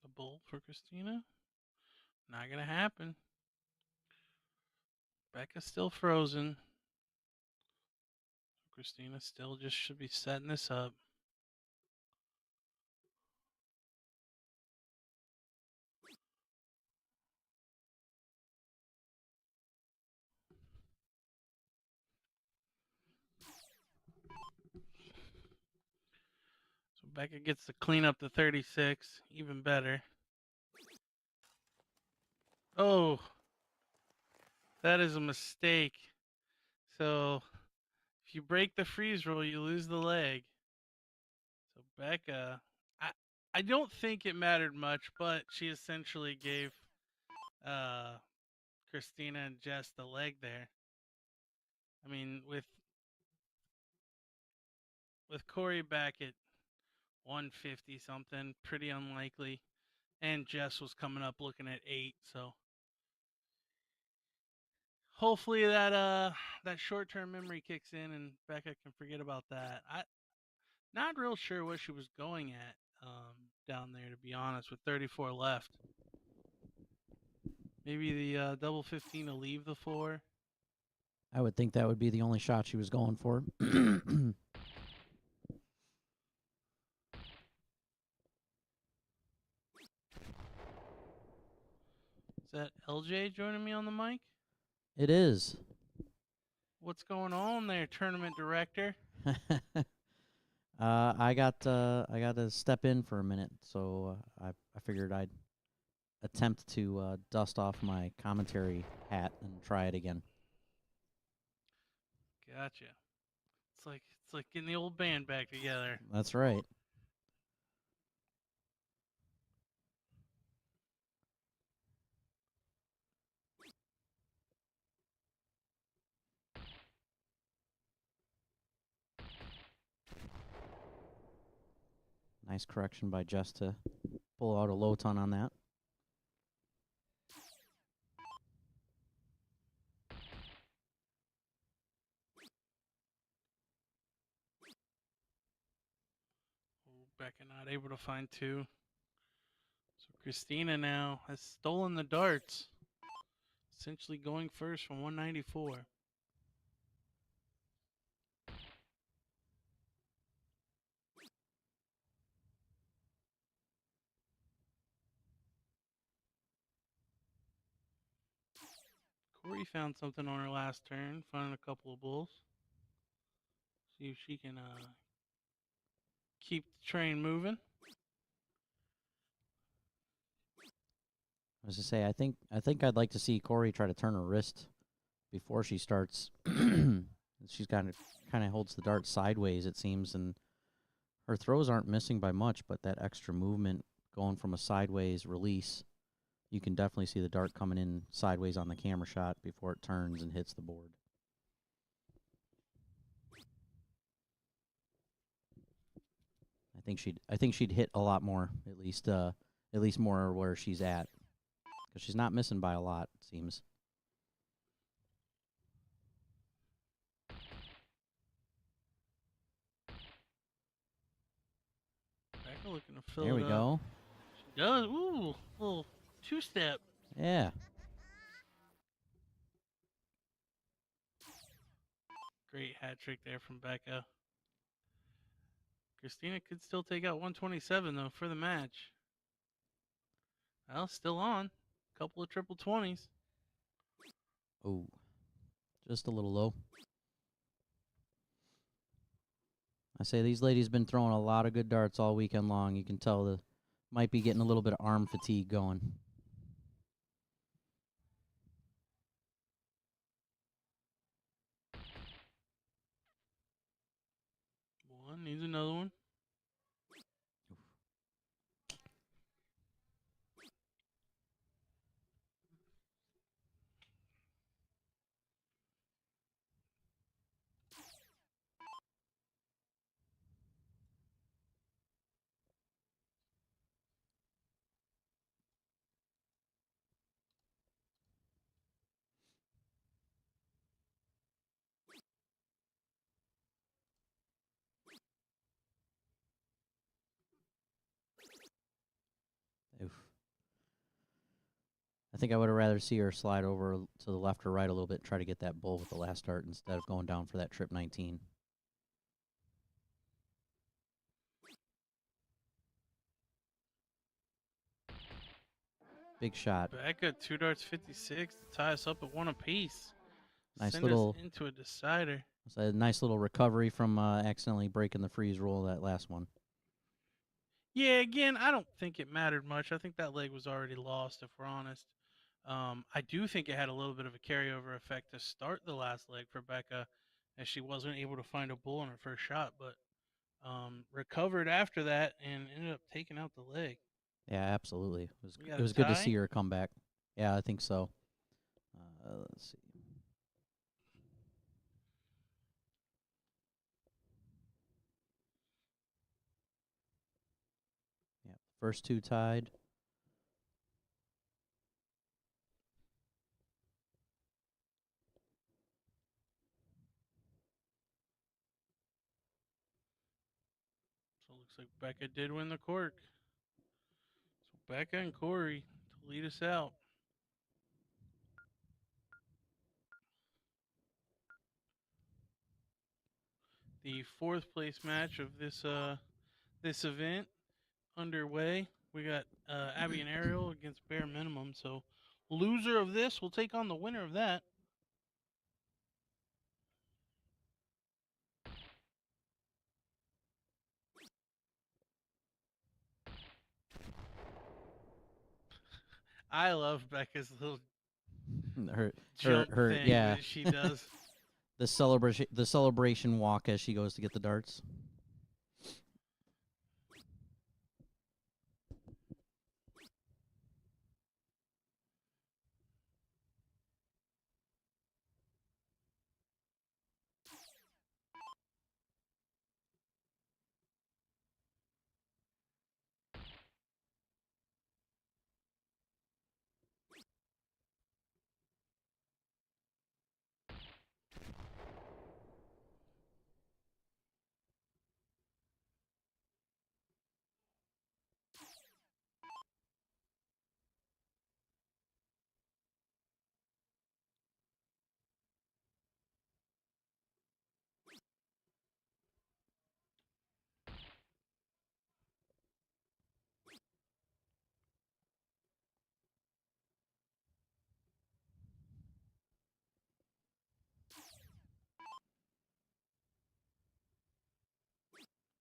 The bull for Christina. Not going to happen. Becca's still frozen. Christina still just should be setting this up. So Becca gets to clean up the 36, even better. Oh, that is a mistake. So if you break the freeze rule, you lose the leg. So Becca, I don't think it mattered much, but she essentially gave Christina and Jess the leg there. I mean, with Corey back at 150 something, pretty unlikely, and Jess was coming up looking at 8, so hopefully that short-term memory kicks in and Becca can forget about that. I not real sure what she was going at down there, to be honest, with 34 left. Maybe the double 15 to leave the 4. I would think that would be the only shot she was going for. Is that LJ joining me on the mic? It is. What's going on there, tournament director? I got to step in for a minute, so I figured I'd attempt to dust off my commentary hat and try it again. Gotcha. It's like getting the old band back together. That's right. Nice correction by Jess to pull out a low ton on that. Becca not able to find two. So Christina now has stolen the darts. Essentially going first from 194. Corey found something on her last turn, finding a couple of bulls. See if she can keep the train moving. I was to say, I think I'd like to see Corey try to turn her wrist before she starts. She's kind of holds the dart sideways, it seems, and her throws aren't missing by much, but that extra movement going from a sideways release, you can definitely see the dart coming in sideways on the camera shot before it turns and hits the board. I think she'd hit a lot more, at least more where she's at, because she's not missing by a lot, it seems. Becca looking to fill There it we up. go. She does. Ooh, little two-step. Yeah. Great hat trick there from Becca. Christina could still take out 127 though for the match. Well, still on. Couple of triple 20s. Oh, just a little low. I say these ladies been throwing a lot of good darts all weekend long. You can tell the might be getting a little bit of arm fatigue going. One needs another one. Oof. I think I would have rather see her slide over to the left or right a little bit and try to get that bull with the last dart instead of going down for that trip 19. Big shot. Becca, 2 darts 56 to tie us up at one apiece. Nice Send little us into a decider. It's a nice little recovery from accidentally breaking the freeze roll that last one. Yeah, again, I don't think it mattered much. I think that leg was already lost, if we're honest. I do think it had a little bit of a carryover effect to start the last leg for Becca, as she wasn't able to find a bull in her first shot, but recovered after that and ended up taking out the leg. Yeah, absolutely. We got It a was good to tie? see her come back. Yeah, I think so. Let's see. Yeah, first two tied. So it looks like Becca did win the cork. So Becca and Corey to lead us out. the fourth place match of this event underway. We got Abby and Ariel against Bare Minimum. So loser of this will take on the winner of that. I love Becca's little jump thing yeah. that she does. The celebration walk as she goes to get the darts.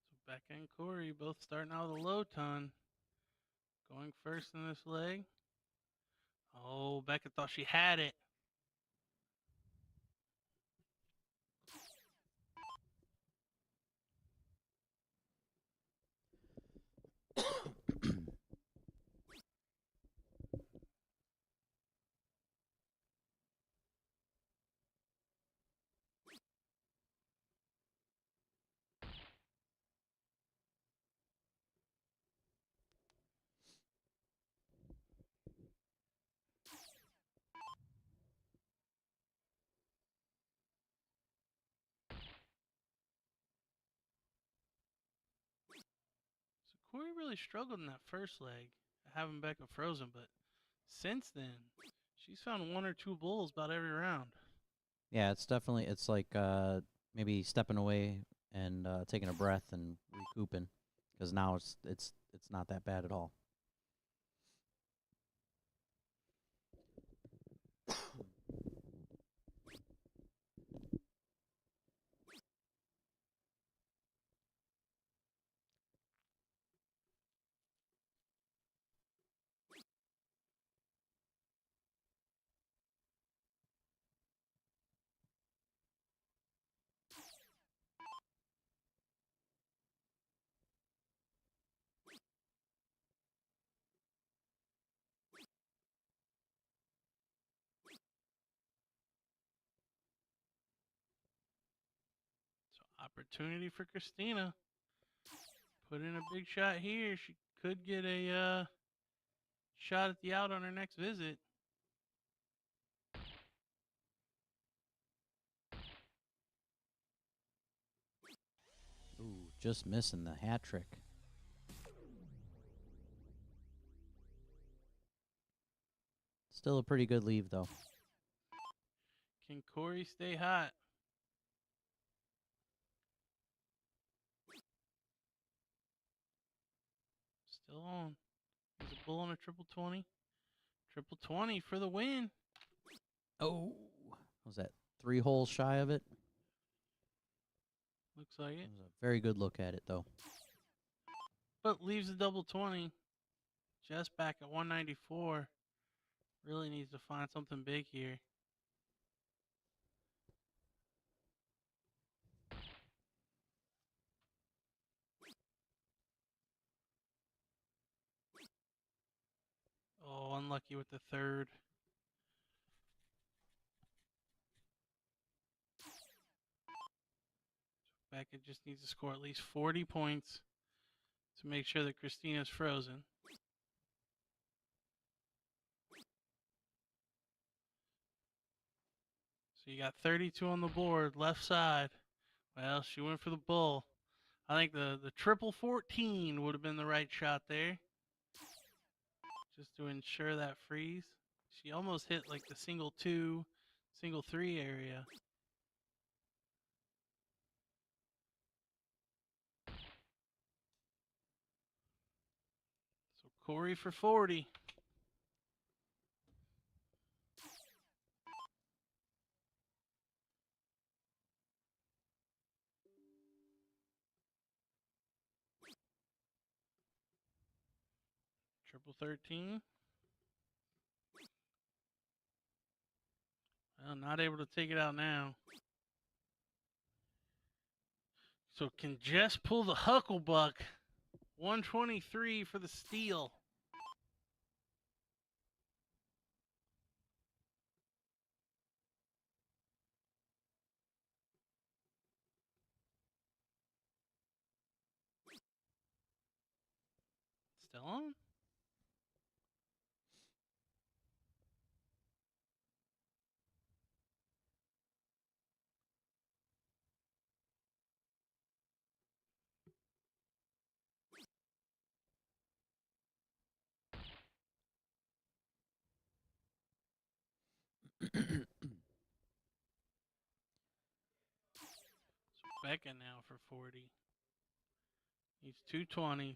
So Becca and Corey both starting out with a low ton. Going first in this leg. Oh, Becca thought she had it. So Corey really struggled in that first leg, having Becca frozen, but since then, she's found one or two bulls about every round. Yeah, it's like maybe stepping away and taking a breath and recouping, because now it's not that bad at all. So opportunity for Christina. Put in a big shot here. She could get a shot at the out on her next visit. Ooh, just missing the hat trick. Still a pretty good leave, though. Can Corey stay hot? Still on. He's a bull on a triple 20. Triple 20 for the win. Oh, was that 3 holes shy of it? Looks like it. It was a very good look at it, though. But leaves the double 20. Just back at 194. Really needs to find something big here. Oh, unlucky with the third. Becca just needs to score at least 40 points to make sure that Christina's frozen. So you got 32 on the board, left side. Well, she went for the bull. I think the triple 14 would have been the right shot there. Just to ensure that freeze. She almost hit like the single 2, single 3 area. Corey for 40. Triple 13. Well, not able to take it out now. So can Jess pull the Hucklebuck? 123 for the steal. Still on? Becca now for 40. He's 220s.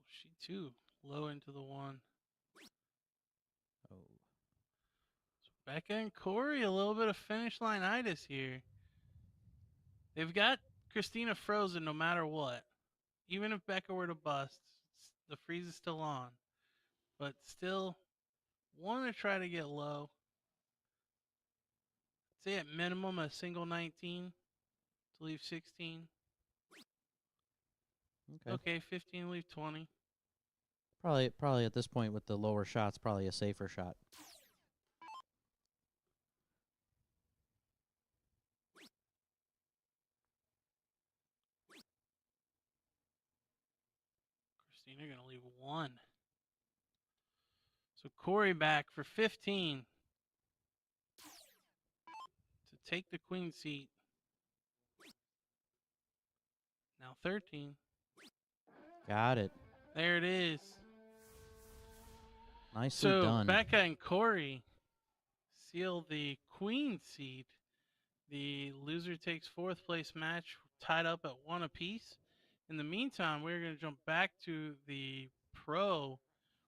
She too low into the one. Oh. So Becca and Corey, a little bit of finish line itis here. They've got Christina frozen no matter what. Even if Becca were to bust, the freeze is still on. But still, want to try to get low. Say at minimum a single 19 to leave 16. Okay, 15 leave 20. Probably at this point with the lower shots, probably a safer shot. Christina going to leave 1. So Corey back for 15 to take the queen seat. Now 13. Got it. There it is. Nicely So done. Becca and Corey seal the queen seat. The loser takes 4th place match, tied up at 1 apiece. In the meantime, we're going to jump back to the pro,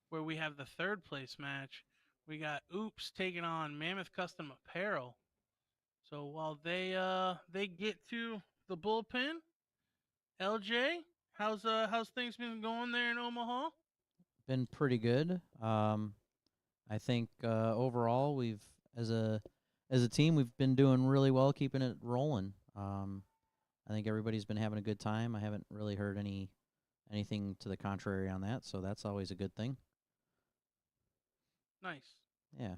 where we have the 3rd place match. We got Oops taking on Mammoth Custom Apparel. So while they get to the bullpen, LJ, how's things been going there in Omaha? Been pretty good. I think overall we've as a team we've been doing really well keeping it rolling. I think everybody's been having a good time. I haven't really heard anything to the contrary on that, so that's always a good thing. Nice. Yeah.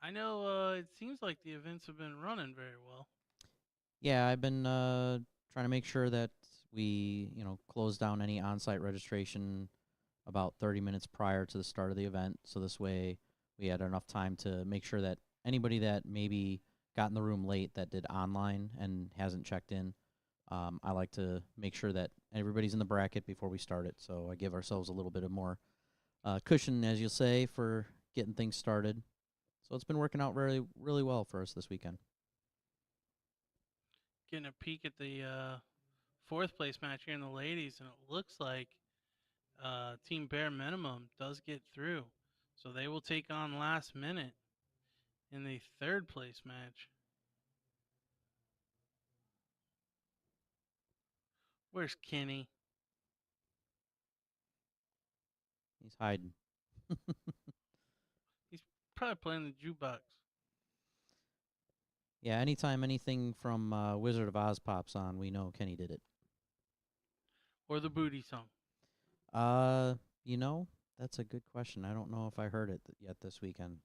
I know it seems like the events have been running very well. Yeah, I've been trying to make sure that we, close down any on-site registration about 30 minutes prior to the start of the event. So this way we had enough time to make sure that anybody that maybe got in the room late that did online and hasn't checked in, I like to make sure that everybody's in the bracket before we start it. So I give ourselves a little bit of more cushion, as you'll say, for getting things started. So it's been working out really well for us this weekend. Getting a peek at the 4th place match here in the ladies, and it looks like Team Bare Minimum does get through. So they will take on Last Minute in the 3rd place match. Where's Kenny? He's hiding. He's probably playing the jukebox. Yeah, anytime anything from Wizard of Oz pops on, we know Kenny did it. Or the booty song. That's a good question. I don't know if I heard it yet this weekend.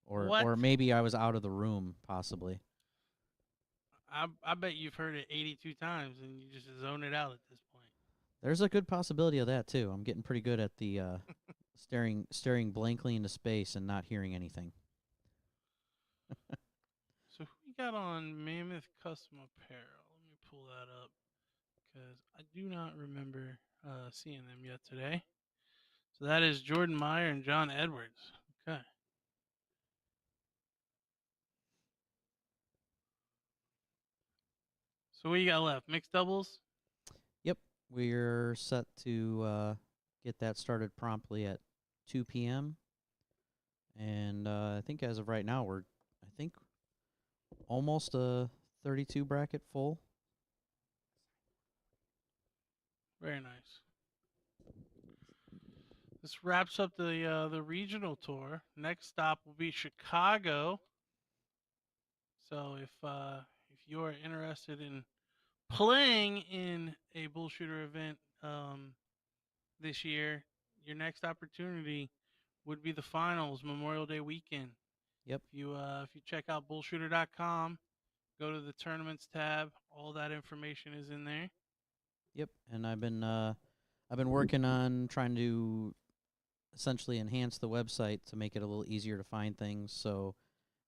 What? Or maybe I was out of the room, possibly. I bet you've heard it 82 times and you just zone it out at this point. There's a good possibility of that too. I'm getting pretty good at the staring blankly into space and not hearing anything. So who we got on Mammoth Custom Apparel? Let me pull that up because I do not remember seeing them yet today. So that is Jordan Meyer and John Edwards. Okay. So what you got left? Mixed doubles? Yep, we're set to get that started promptly at 2 p.m. And I think as of right now, I think, almost a 32 bracket full. Very nice. This wraps up the regional tour. Next stop will be Chicago. So if you're interested in playing in a BullShooter event this year, your next opportunity would be the finals, Memorial Day weekend. Yep. If you check out bullshooter.com, go to the tournaments tab, all that information is in there. Yep, and I've been working on trying to essentially enhance the website to make it a little easier to find things. So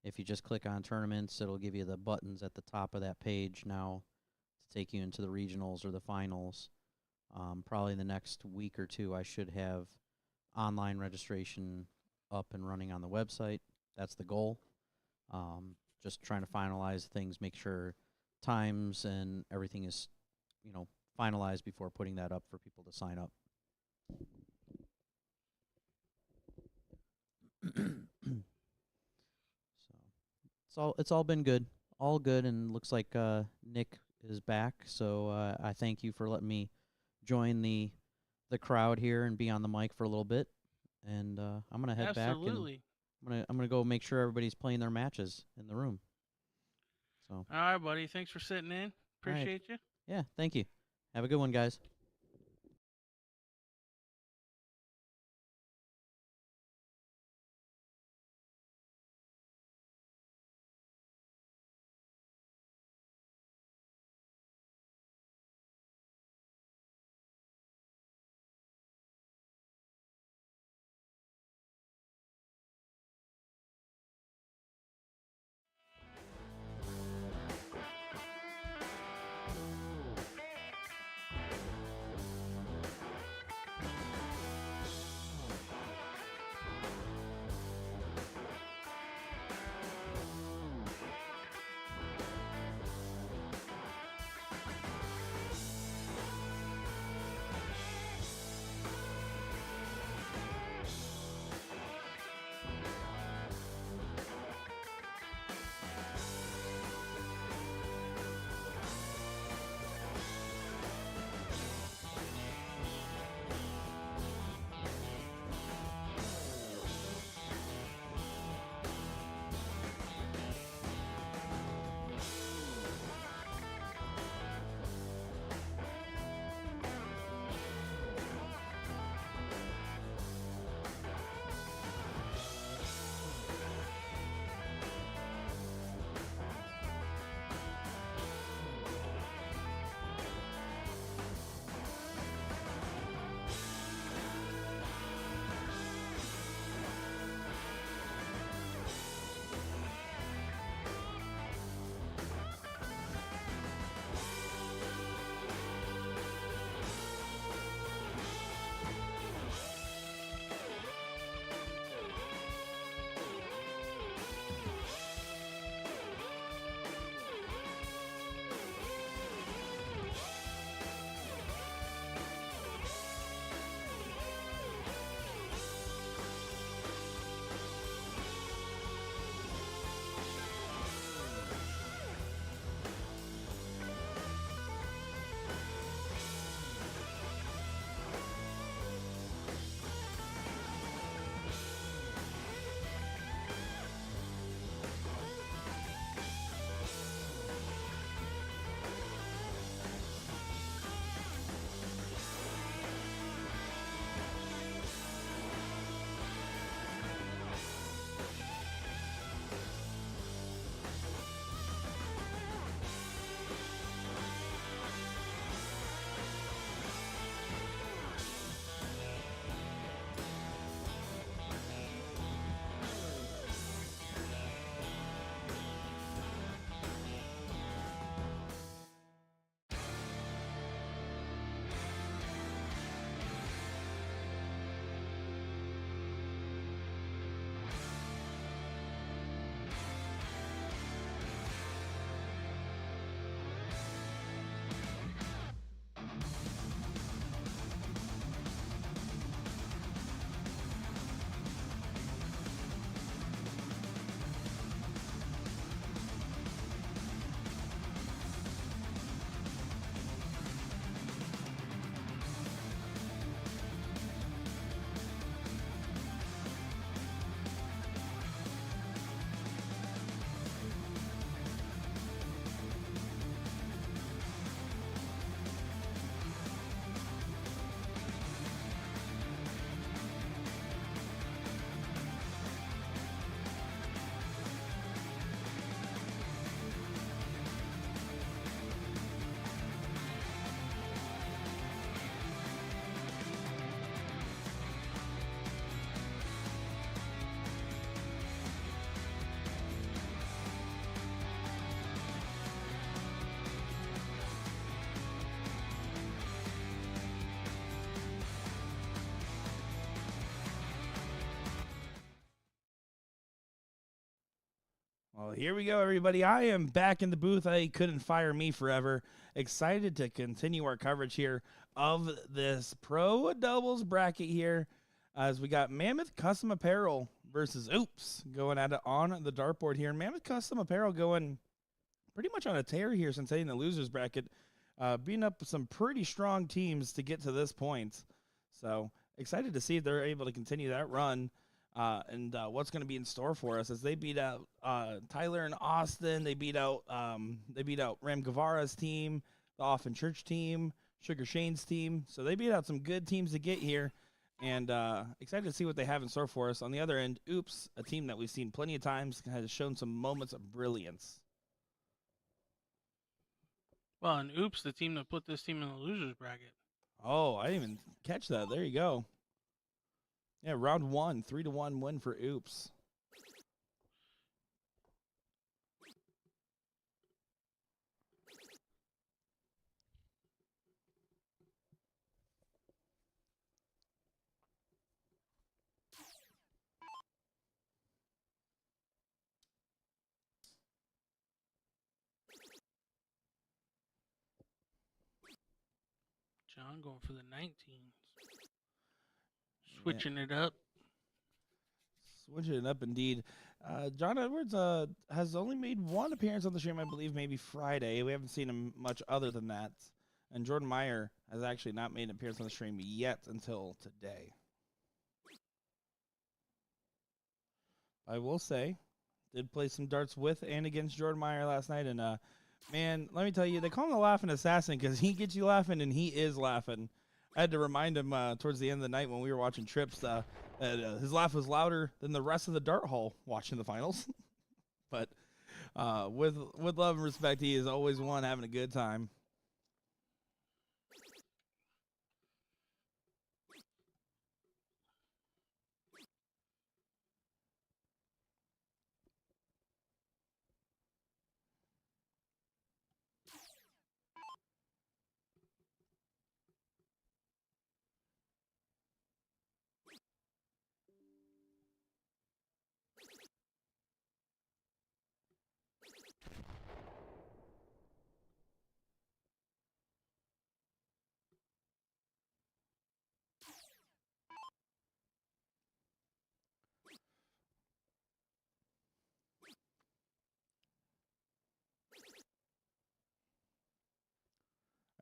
if you just click on tournaments, it'll give you the buttons at the top of that page now to take you into the regionals or the finals. Probably in the next week or two, I should have online registration up and running on the website. That's the goal. Just trying to finalize things, make sure times and everything is, finalized before putting that up for people to sign up. So it's all been good, all good, and looks like Nick is back. So I thank you for letting me join the crowd here and be on the mic for a little bit. And I'm gonna head back and Absolutely. I'm gonna go make sure everybody's playing their matches in the room. So All right, buddy. Thanks for sitting in. right. Appreciate you. Yeah, thank you. Have a good one, guys. Well, here we go, everybody. I am back in the booth. I couldn't fire me forever. Excited to continue our coverage here of this pro doubles bracket here, as we got Mammoth Custom Apparel versus Oops going at it on the dartboard here. Mammoth Custom Apparel going pretty much on a tear here since hitting the losers bracket, beating up some pretty strong teams to get to this point. So excited to see if they're able to continue that run. And what's going to be in store for us as they beat out Tyler and Austin. They beat out Ram Guevara's team, the Offen Church team, Sugar Shane's team. So they beat out some good teams to get here, and excited to see what they have in store for us. On the other end, Oops, a team that we've seen plenty of times, has shown some moments of brilliance. Well, and Oops, the team that put this team in the losers bracket. Oh, I didn't even catch that. There you go. Yeah, round one, 3-1 win for Oops. John going for the 19s. Switching it up. Switching it up indeed. John Edwards has only made one appearance on the stream, I believe, maybe Friday. We haven't seen him much other than that. And Jordan Meyer has actually not made an appearance on the stream yet until today. I will say, did play some darts with and against Jordan Meyer last night. And, man, let me tell you, they call him the laughing assassin because he gets you laughing, and he is laughing. I had to remind him towards the end of the night when we were watching Trips that his laugh was louder than the rest of the dart hall watching the finals. But with love and respect, he is always one having a good time.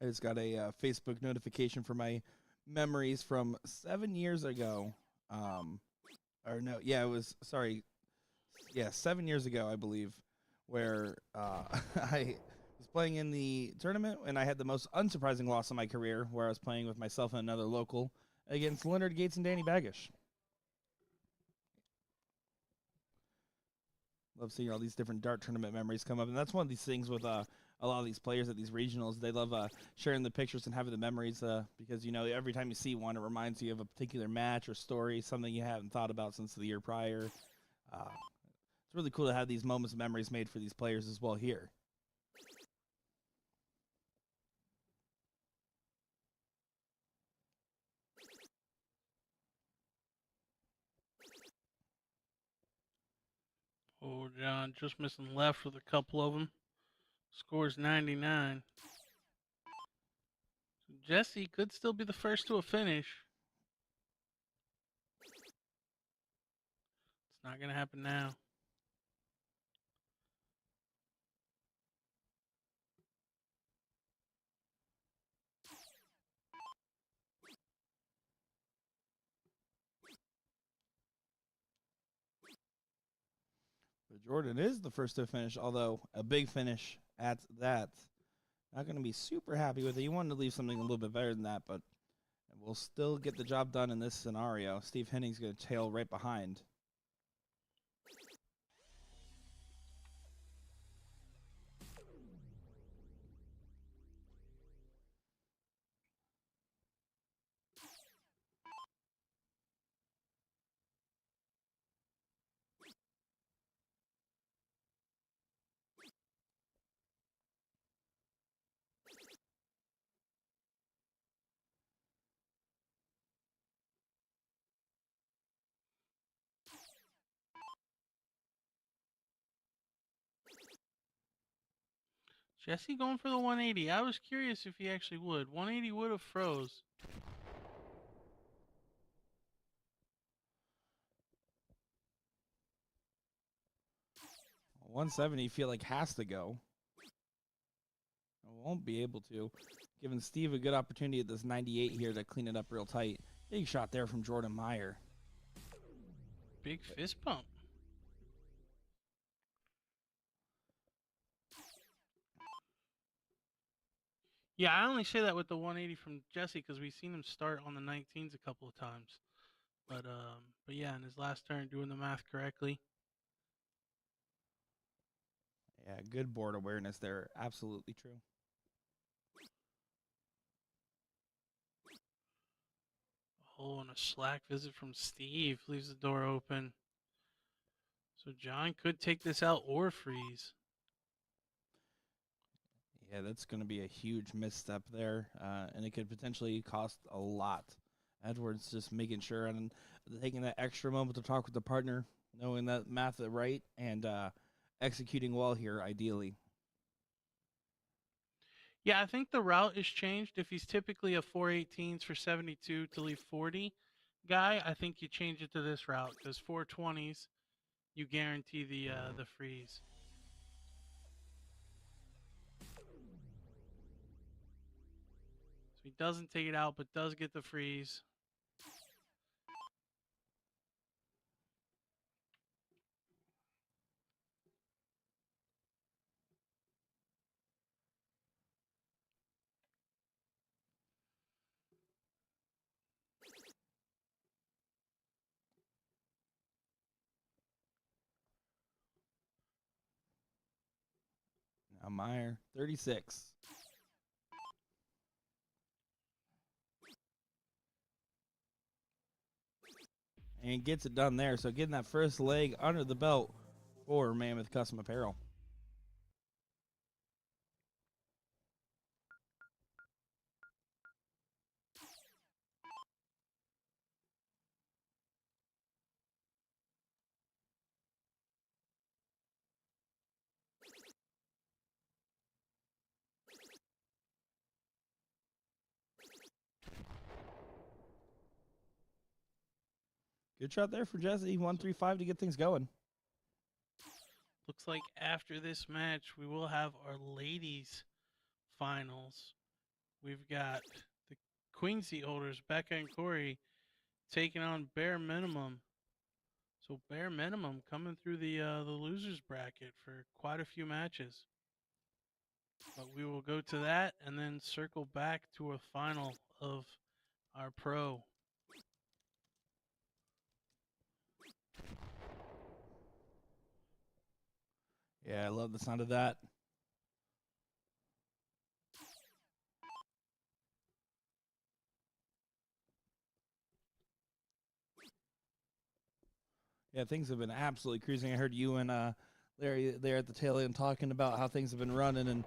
I just got a Facebook notification for my memories from 7 years ago. Or no, yeah, it was, sorry. Yeah, 7 years ago, I believe, where I was playing in the tournament and I had the most unsurprising loss of my career, where I was playing with myself and another local against Leonard Gates and Danny Baggish. Love seeing all these different dart tournament memories come up, and that's one of these things with a lot of these players at these regionals. They love sharing the pictures and having the memories because, you know, every time you see one, it reminds you of a particular match or story, something you haven't thought about since the year prior. It's really cool to have these moments of memories made for these players as well here. Oh, John just missing left with a couple of them. Scores 99. So Jesse could still be the first to a finish. It's not going to happen now. But Jordan is the first to finish, although a big finish at that. Not going to be super happy with it. You wanted to leave something a little bit better than that, but we'll still get the job done in this scenario. Steve Henning's going to tail right behind. Jesse going for the 180. I was curious if he actually would. 180 would have froze. 170 feel like has to go. Won't be able to. Giving Steve a good opportunity at this 98 here to clean it up real tight. Big shot there from Jordan Meyer. Big fist pump. Yeah, I only say that with the 180 from Jesse because we've seen him start on the 19s a couple of times. But yeah, in his last turn, doing the math correctly. Yeah, good board awareness there. Absolutely true. Oh, and a slack visit from Steve leaves the door open. So John could take this out or freeze. Yeah, that's going to be a huge misstep there, and it could potentially cost a lot. Edwards just making sure and taking that extra moment to talk with the partner, knowing that math is right, and executing well here, ideally. Yeah, I think the route is changed. If he's typically a 418s for 72 to leave 40 guy, I think you change it to this route because 420s, you guarantee the freeze. So he doesn't take it out, but does get the freeze. Now Meyer, 36. And gets it done there. So getting that first leg under the belt for Mammoth Custom Apparel. Good shot there for Jesse. 135 to get things going. Looks like after this match, we will have our ladies' finals. We've got the Queen seat holders, Becca and Corey, taking on Bare Minimum. So Bare Minimum coming through the losers bracket for quite a few matches. But we will go to that and then circle back to a final of our pro. Yeah, I love the sound of that. Yeah, things have been absolutely cruising. I heard you and Larry there at the tail end talking about how things have been running, and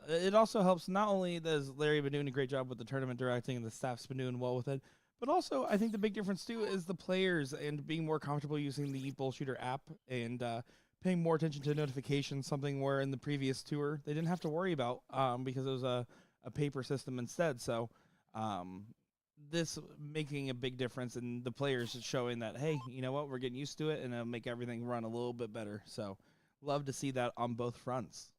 it also helps. Not only does Larry been doing a great job with the tournament directing, and the staff's been doing well with it, but also I think the big difference too is the players and being more comfortable using the BullShooter app and paying more attention to notifications. Something where in the previous tour they didn't have to worry about because it was a paper system instead. So. This making a big difference in the players showing that, hey, you know what, we're getting used to it and it'll make everything run a little bit better. So love to see that on both fronts.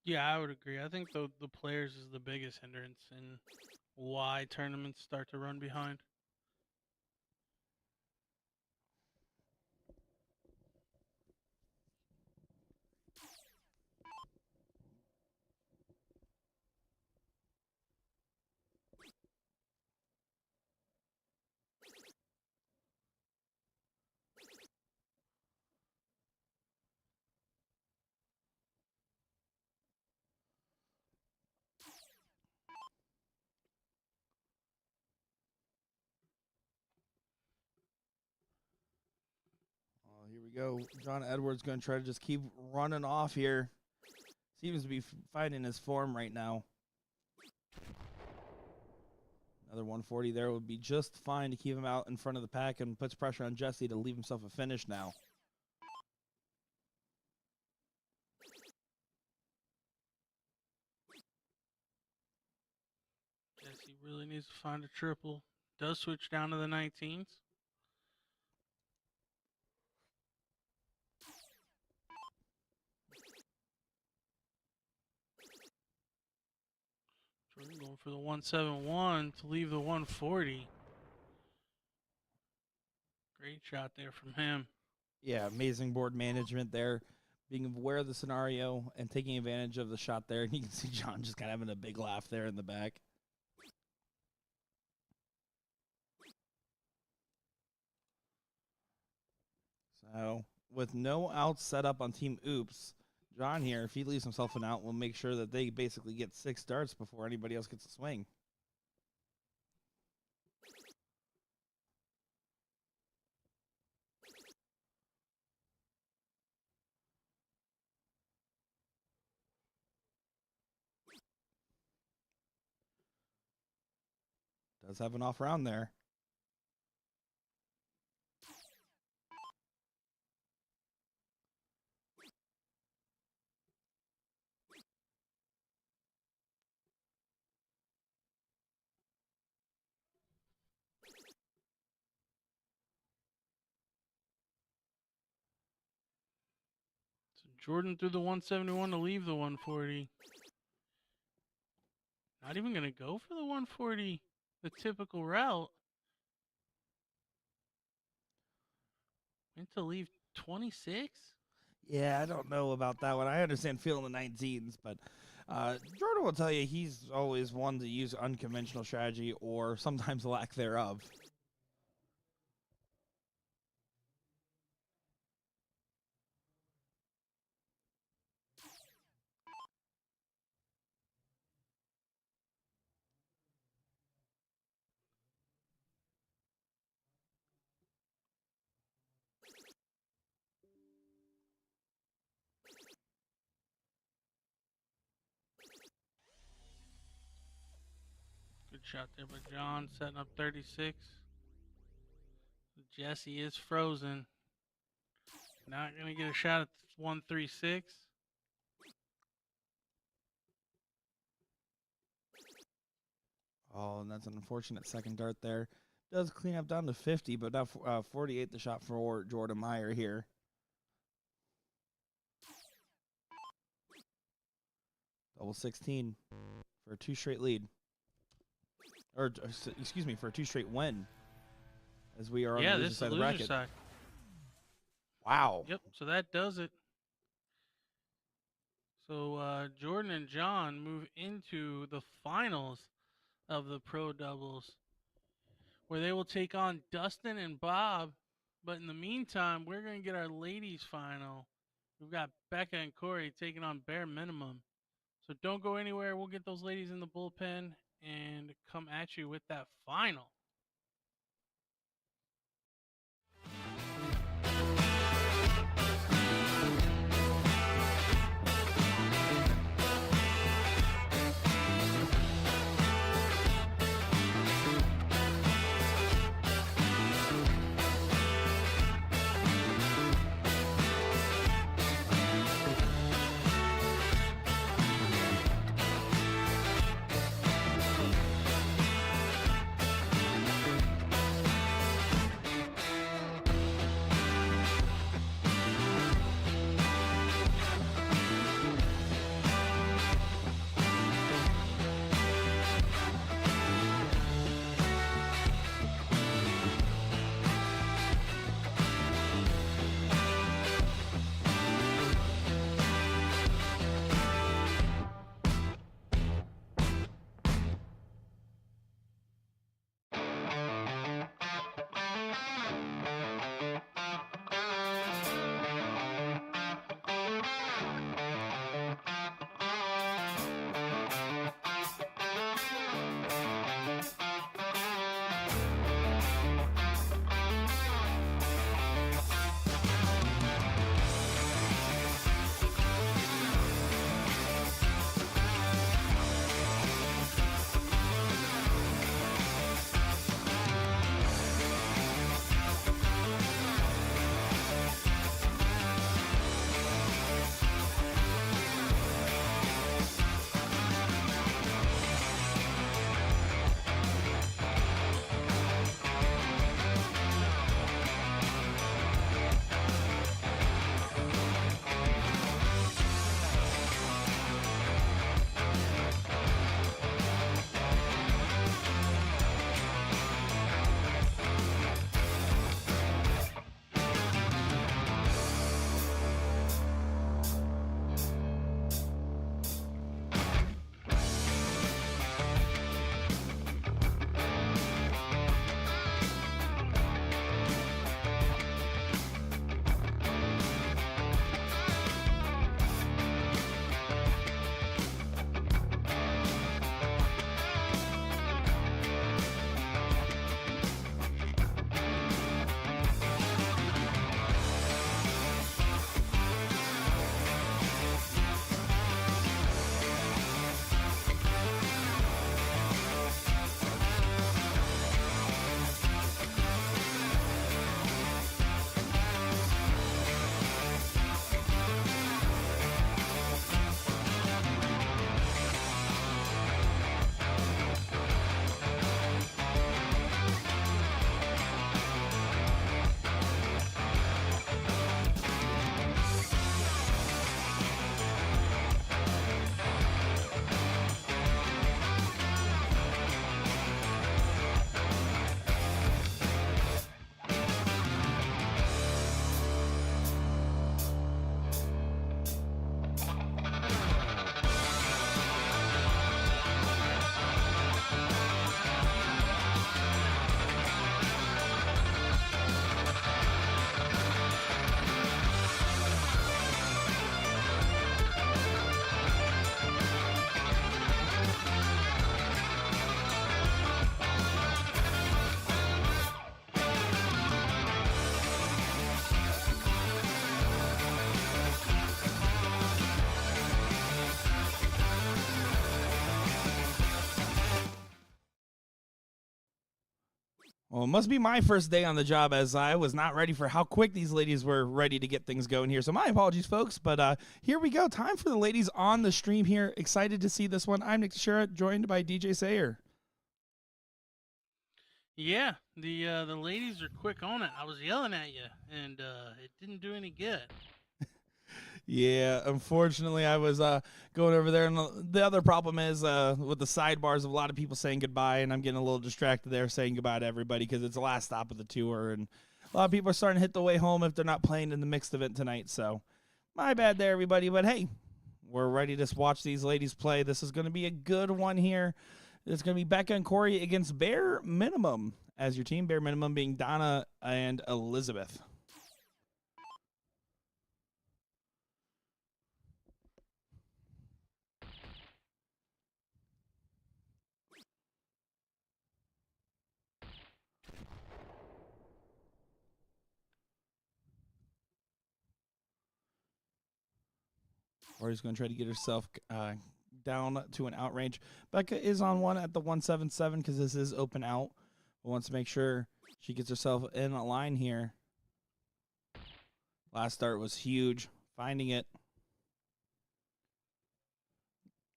Yeah, I would agree. I think the players is the biggest hindrance in why tournaments start to run behind. Here we go. John Edwards going to try to just keep running off here. Seems to be finding his form right now. Another 140 there would be just fine to keep him out in front of the pack and puts pressure on Jesse to leave himself a finish now. He really needs to find a triple. Does switch down to the 19s. Jordan going for the 171 to leave the 140. Great shot there from him. Yeah, amazing board management there, being aware of the scenario and taking advantage of the shot there. And you can see John just kind of having a big laugh there in the back. So, with no outs set up on Team Oops, John here, if he leaves himself an out, will make sure that they basically get 6 starts before anybody else gets a swing. Does have an off round there. So Jordan threw the 171 to leave the 140. Not even going to go for the 140, the typical route. Went to leave 26? Yeah, I don't know about that one. I understand feeling the 19s, but Jordan will tell you he's always one to use unconventional strategy or sometimes lack thereof. Good shot there by John, setting up 36. Jesse is frozen. Not going to get a shot at 136. Oh, and that's an unfortunate second dart there. Does clean up down to 50, but now 48 the shot for Jordan Meyer here. Double 16 for a 2 straight lead. Or, excuse me, for a 2 straight win. As we are on the loser side of the bracket. Side. Wow. Yep, so that does it. So Jordan and John move into the finals of the Pro Doubles, where they will take on Dustin and Bob. But in the meantime, we're going to get our ladies final. We've got Becca and Corey taking on Bare Minimum. So don't go anywhere. We'll get those ladies in the bullpen and come at you with that final. Well, it must be my first day on the job, as I was not ready for how quick these ladies were ready to get things going here. So my apologies, folks. But here we go. Time for the ladies on the stream here. Excited to see this one. I'm Nick Teixeira, joined by DJ Sayer. Yeah, the ladies are quick on it. I was yelling at you, and it didn't do any good. Yeah, unfortunately, I was going over there, and the other problem is with the sidebars of a lot of people saying goodbye, and I'm getting a little distracted there saying goodbye to everybody because it's the last stop of the tour, and a lot of people are starting to hit the way home if they're not playing in the mixed event tonight. So my bad there, everybody. But hey, we're ready to watch these ladies play. This is going to be a good one here. It's going to be Becca and Corey against Bare Minimum as your team. Bare Minimum being Donna and Elizabeth. Corey's going to try to get herself down to an outrange. Becca is on one at the 177 because this is open out. But wants to make sure she gets herself in a line here. Last start was huge. Finding it.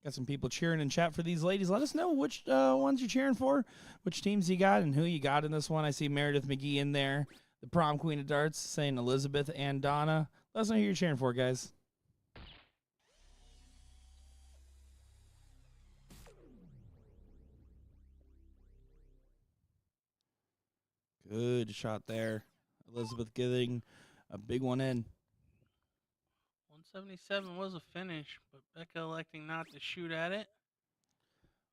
Got some people cheering in chat for these ladies. Let us know which ones you're cheering for, which teams you got, and who you got in this one. I see Meredith McGee in there, the prom queen of darts, saying Elizabeth and Donna. Let us know who you're cheering for, guys. Good shot there. Elizabeth getting a big one in. 177 was a finish, but Becca electing not to shoot at it.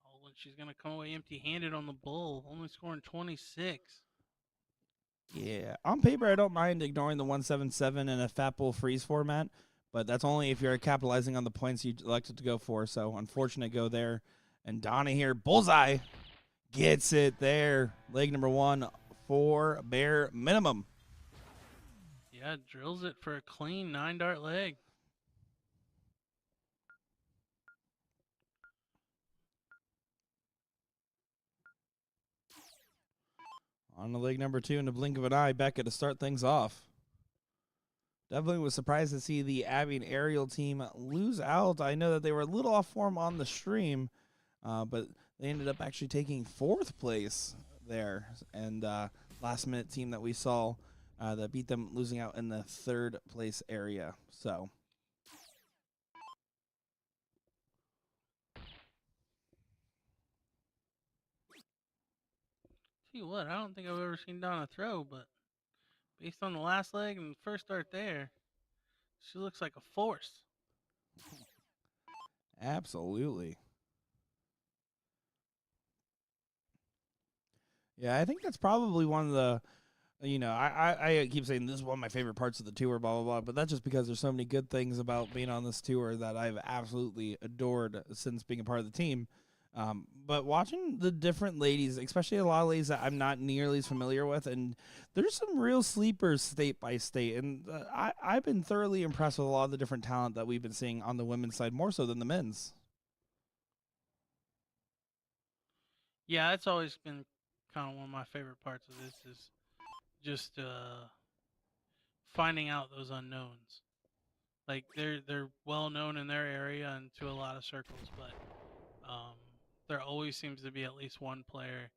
Oh, and she's going to come away empty-handed on the bull, only scoring 26. Yeah, on paper, I don't mind ignoring the 177 in a fat bull freeze format, but that's only if you're capitalizing on the points you elected to go for. So unfortunate go there. And Donna here, bullseye, gets it there. Leg number one for Bare Minimum. Yeah, drills it for a clean 9-dart leg. On the leg number two in the blink of an eye, Becca to start things off. Definitely was surprised to see the Abby and Ariel team lose out. I know that they were a little off form on the stream, but they ended up actually taking fourth place there. And last minute team that we saw that beat them, losing out in the third place area. So Tell you what, I don't think I've ever seen Donna throw, but based on the last leg and the first start there, she looks like a force. absolutely. Yeah, I think that's probably one of the, I keep saying this is one of my favorite parts of the tour, blah, blah, blah, but that's just because there's so many good things about being on this tour that I've absolutely adored since being a part of the team. But watching the different ladies, especially a lot of ladies that I'm not nearly as familiar with, and there's some real sleepers state by state, and I've been thoroughly impressed with a lot of the different talent that we've been seeing on the women's side, more so than the men's. Yeah, it's always been kind of one of my favorite parts of this is just finding out those unknowns. Like they're well known in their area and to a lot of circles, but there always seems to be at least one player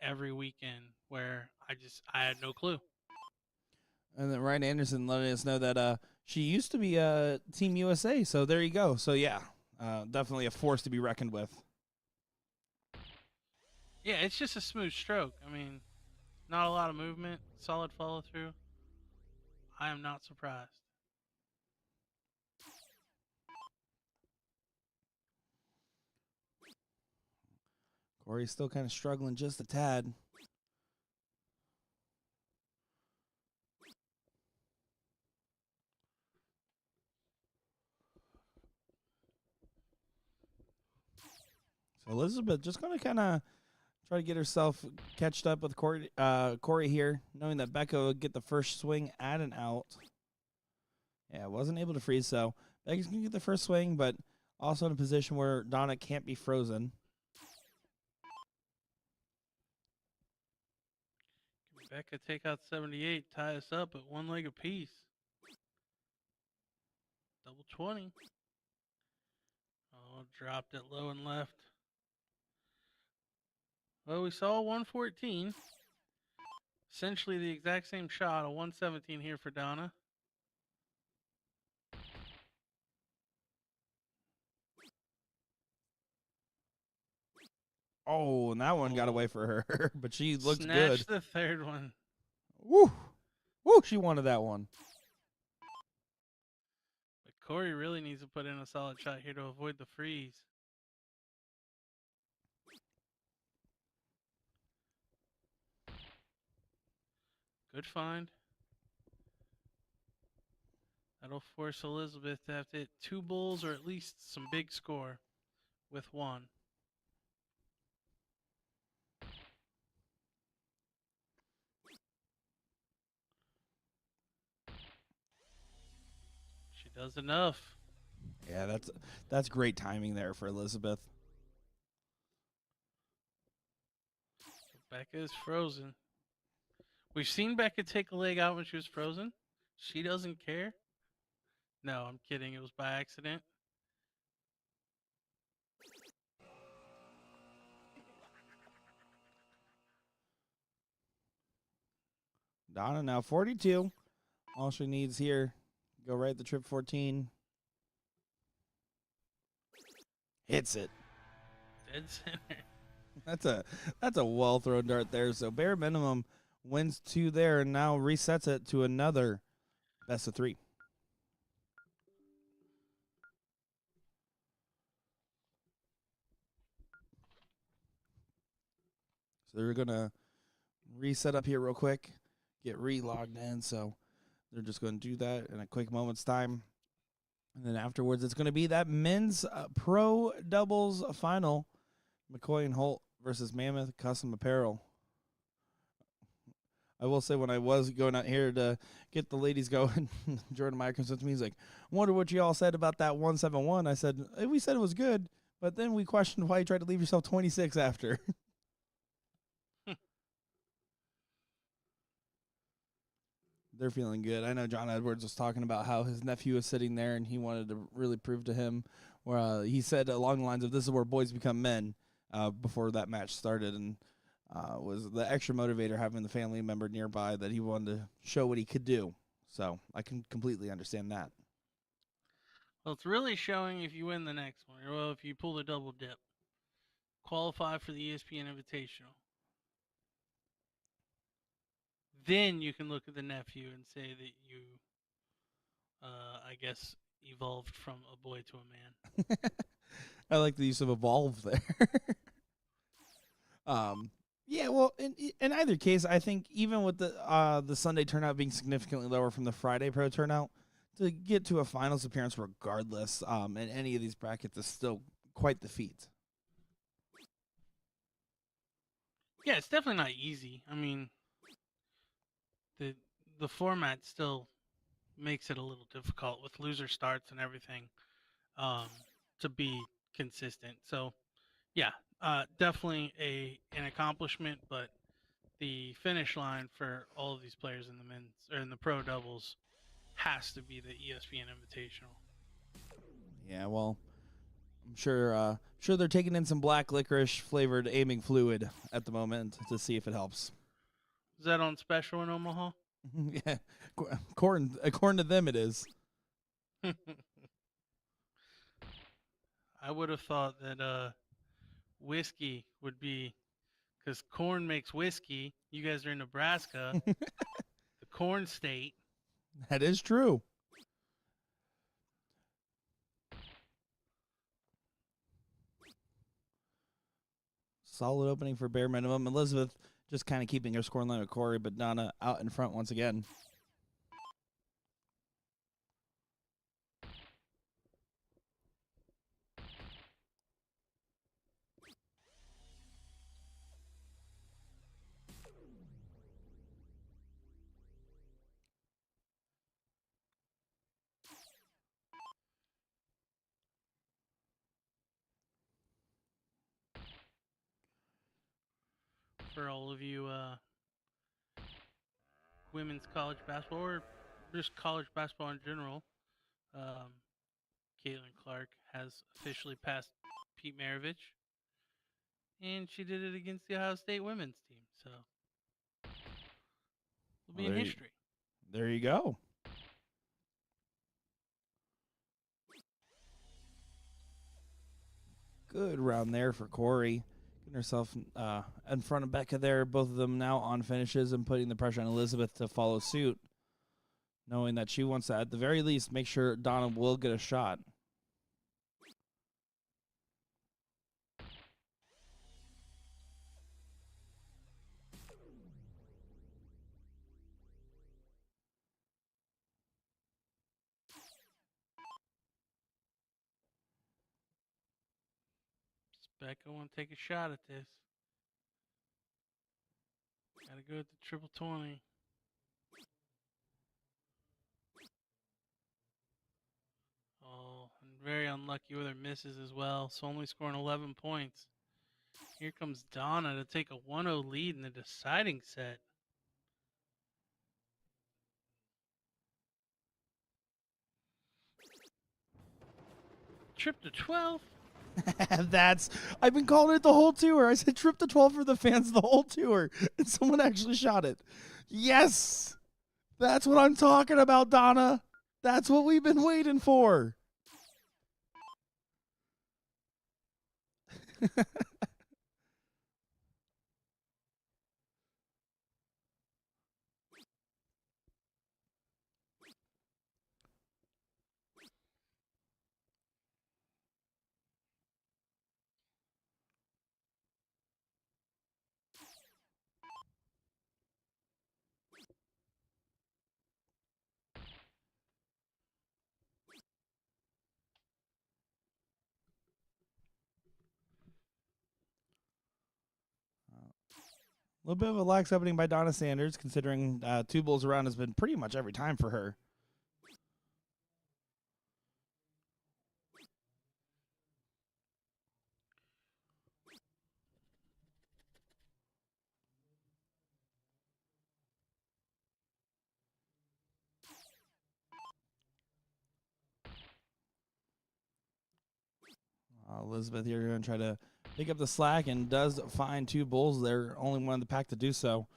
every weekend where I had no clue. And then Ryan Anderson letting us know that she used to be Team USA, so there you go. So yeah, definitely a force to be reckoned with. Yeah, it's just a smooth stroke. I mean, not a lot of movement, solid follow through. I am not surprised. Corey's still kind of struggling just a tad. So Elizabeth just going to kind of try to get herself catched up with Corey here, knowing that Becca would get the first swing at and out. Yeah, wasn't able to freeze, so Becca's going to get the first swing, but also in a position where Donna can't be frozen. Becca take out 78, tie us up at 1 leg apiece. Double 20. Oh, dropped it low and left. Well, we saw 114. Essentially the exact same shot, a 117 here for Donna. Oh, and that one got away for her, but she looks good. Snatched the third one. Woo! Woo! She wanted that one. But Corey really needs to put in a solid shot here to avoid the freeze. Good find. That'll force Elizabeth to have to hit 2 bulls or at least some big score with 1. She does enough. Yeah, that's great timing there for Elizabeth. Becca is frozen. We've seen Becca take a leg out when she was frozen. She doesn't care. No, I'm kidding. It was by accident. Donna now 42. All she needs here, go right at the trip 14. Hits it. Dead center. That's a well thrown dart there. So bare minimum wins 2 there and now resets it to another best of 3. So they're gonna reset up here real quick, get re-logged in. So they're just going to do that in a quick moment's time. And then afterwards, it's going to be that men's pro doubles final. McCoy and Holt versus Mammoth Custom Apparel. I will say when I was going out here to get the ladies going, Jordan Meyer comes up to me. He's like, I wonder what you all said about that 171. I said, we said it was good, but then we questioned why you tried to leave yourself 26 after. They're feeling good. I know John Edwards was talking about how his nephew was sitting there and he wanted to really prove to him where he said along the lines of this is where boys become men before that match started, and was the extra motivator having the family member nearby that he wanted to show what he could do. So I can completely understand that. Well, it's really showing if you win the next one. Well, if you pull the double dip. Qualify for the ESPN Invitational. Then you can look at the nephew and say that you, I guess, evolved from a boy to a man. I like the use of evolve there. Yeah, well, in either case, I think even with the Sunday turnout being significantly lower from the Friday pro turnout, to get to a finals appearance regardless in any of these brackets is still quite the feat. Yeah, it's definitely not easy. I mean, the format still makes it a little difficult with loser starts and everything to be consistent. So, yeah, definitely an accomplishment, but the finish line for all of these players in the men's or in the pro doubles has to be the ESPN Invitational. Yeah, well, I'm sure they're taking in some black licorice flavored aiming fluid at the moment to see if it helps. Is that on special in Omaha? Yeah, according to them, it is. I would have thought that whiskey would be because corn makes whiskey. You guys are in Nebraska, the corn state. That is true. Solid opening for bare minimum. Elizabeth just kind of keeping her score line with Corey, but Donna out in front once again. For all of you women's college basketball or just college basketball in general. Caitlin Clark has officially passed Pete Maravich, and she did it against the Ohio State women's team. So it'll be in history. There you go. Good round there for Corey. Getting herself in front of Becca there. Both of them now on finishes and putting the pressure on Elizabeth to follow suit, knowing that she wants to, at the very least, make sure Donna will get a shot. Becca want to take a shot at this. Gotta go with the triple 20. Oh, and very unlucky with her misses as well. So only scoring 11 points. Here comes Donna to take a 1-0 lead in the deciding set. Trip to 12. I've been calling it the whole tour. I said trip to 12 for the fans the whole tour, and someone actually shot it. Yes, that's what I'm talking about, Donna. That's what we've been waiting for. A little bit of a lax opening by Donna Sanders, considering two bulls around has been pretty much every time for her. Elizabeth here going to try to pick up the slack and does find two bulls there, only one in the pack to do so.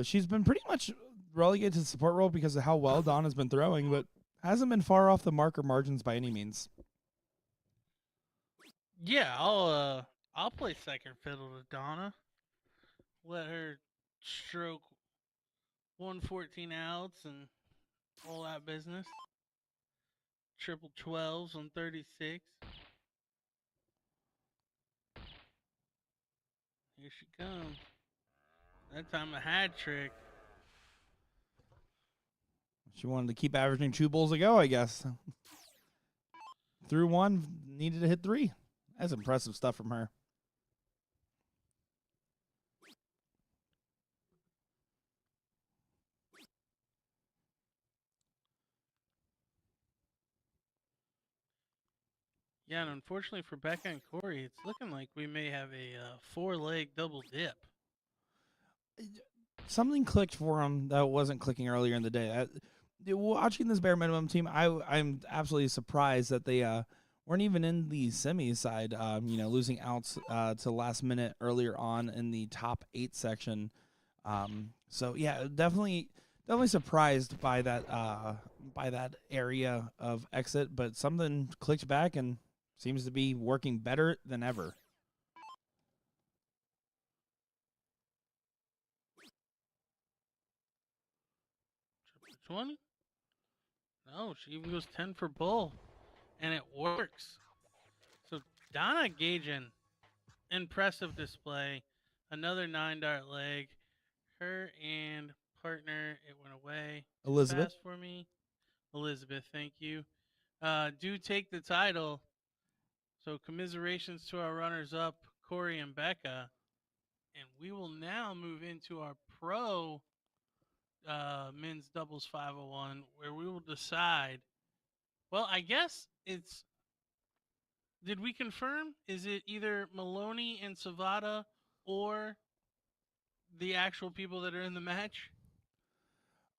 She's been pretty much relegated to the support role because of how well Donna's been throwing, but hasn't been far off the marker margins by any means. Yeah, I'll play second fiddle to Donna. Let her stroke 114 outs and all that business. Triple 12s on 36. Here she comes. That time a hat trick. She wanted to keep averaging two bulls a go, I guess. Threw one, needed to hit three. That's impressive stuff from her. Yeah, and unfortunately for Becca and Corey, it's looking like we may have a four-leg double dip. Something clicked for them that wasn't clicking earlier in the day. Watching this bare minimum team, I'm absolutely surprised that they weren't even in the semis side. Losing outs to last minute earlier on in the top 8 section. So yeah, definitely surprised by that area of exit, but something clicked back and seems to be working better than ever. Triple 20? No, she even goes 10 for bull, and it works. So Donna Gajan, impressive display. Another 9-dart leg. Her and partner, it went away. Elizabeth. Fast for me. Elizabeth, thank you. Do take the title. So commiserations to our runners-up, Corey and Becca. And we will now move into our pro men's doubles 501, where we will decide. Well, I guess it's. Did we confirm? Is it either Maloney and Savada or the actual people that are in the match?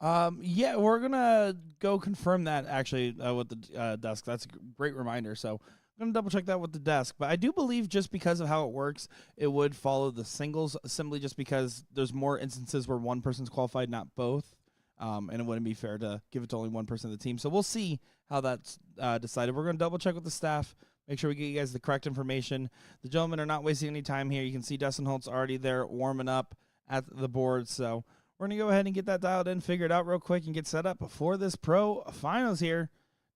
Yeah, we're gonna go confirm that actually with the desk. That's a great reminder. So I'm gonna double check that with the desk. But I do believe just because of how it works, it would follow the singles simply just because there's more instances where one person's qualified, not both. And it wouldn't be fair to give it to only one person of the team. So we'll see how that's decided. We're gonna double check with the staff. Make sure we get you guys the correct information. The gentlemen are not wasting any time here. You can see Dustin Holtz already there warming up at the board. So we're going to go ahead and get that dialed in, figure it out real quick, and get set up for this pro finals here.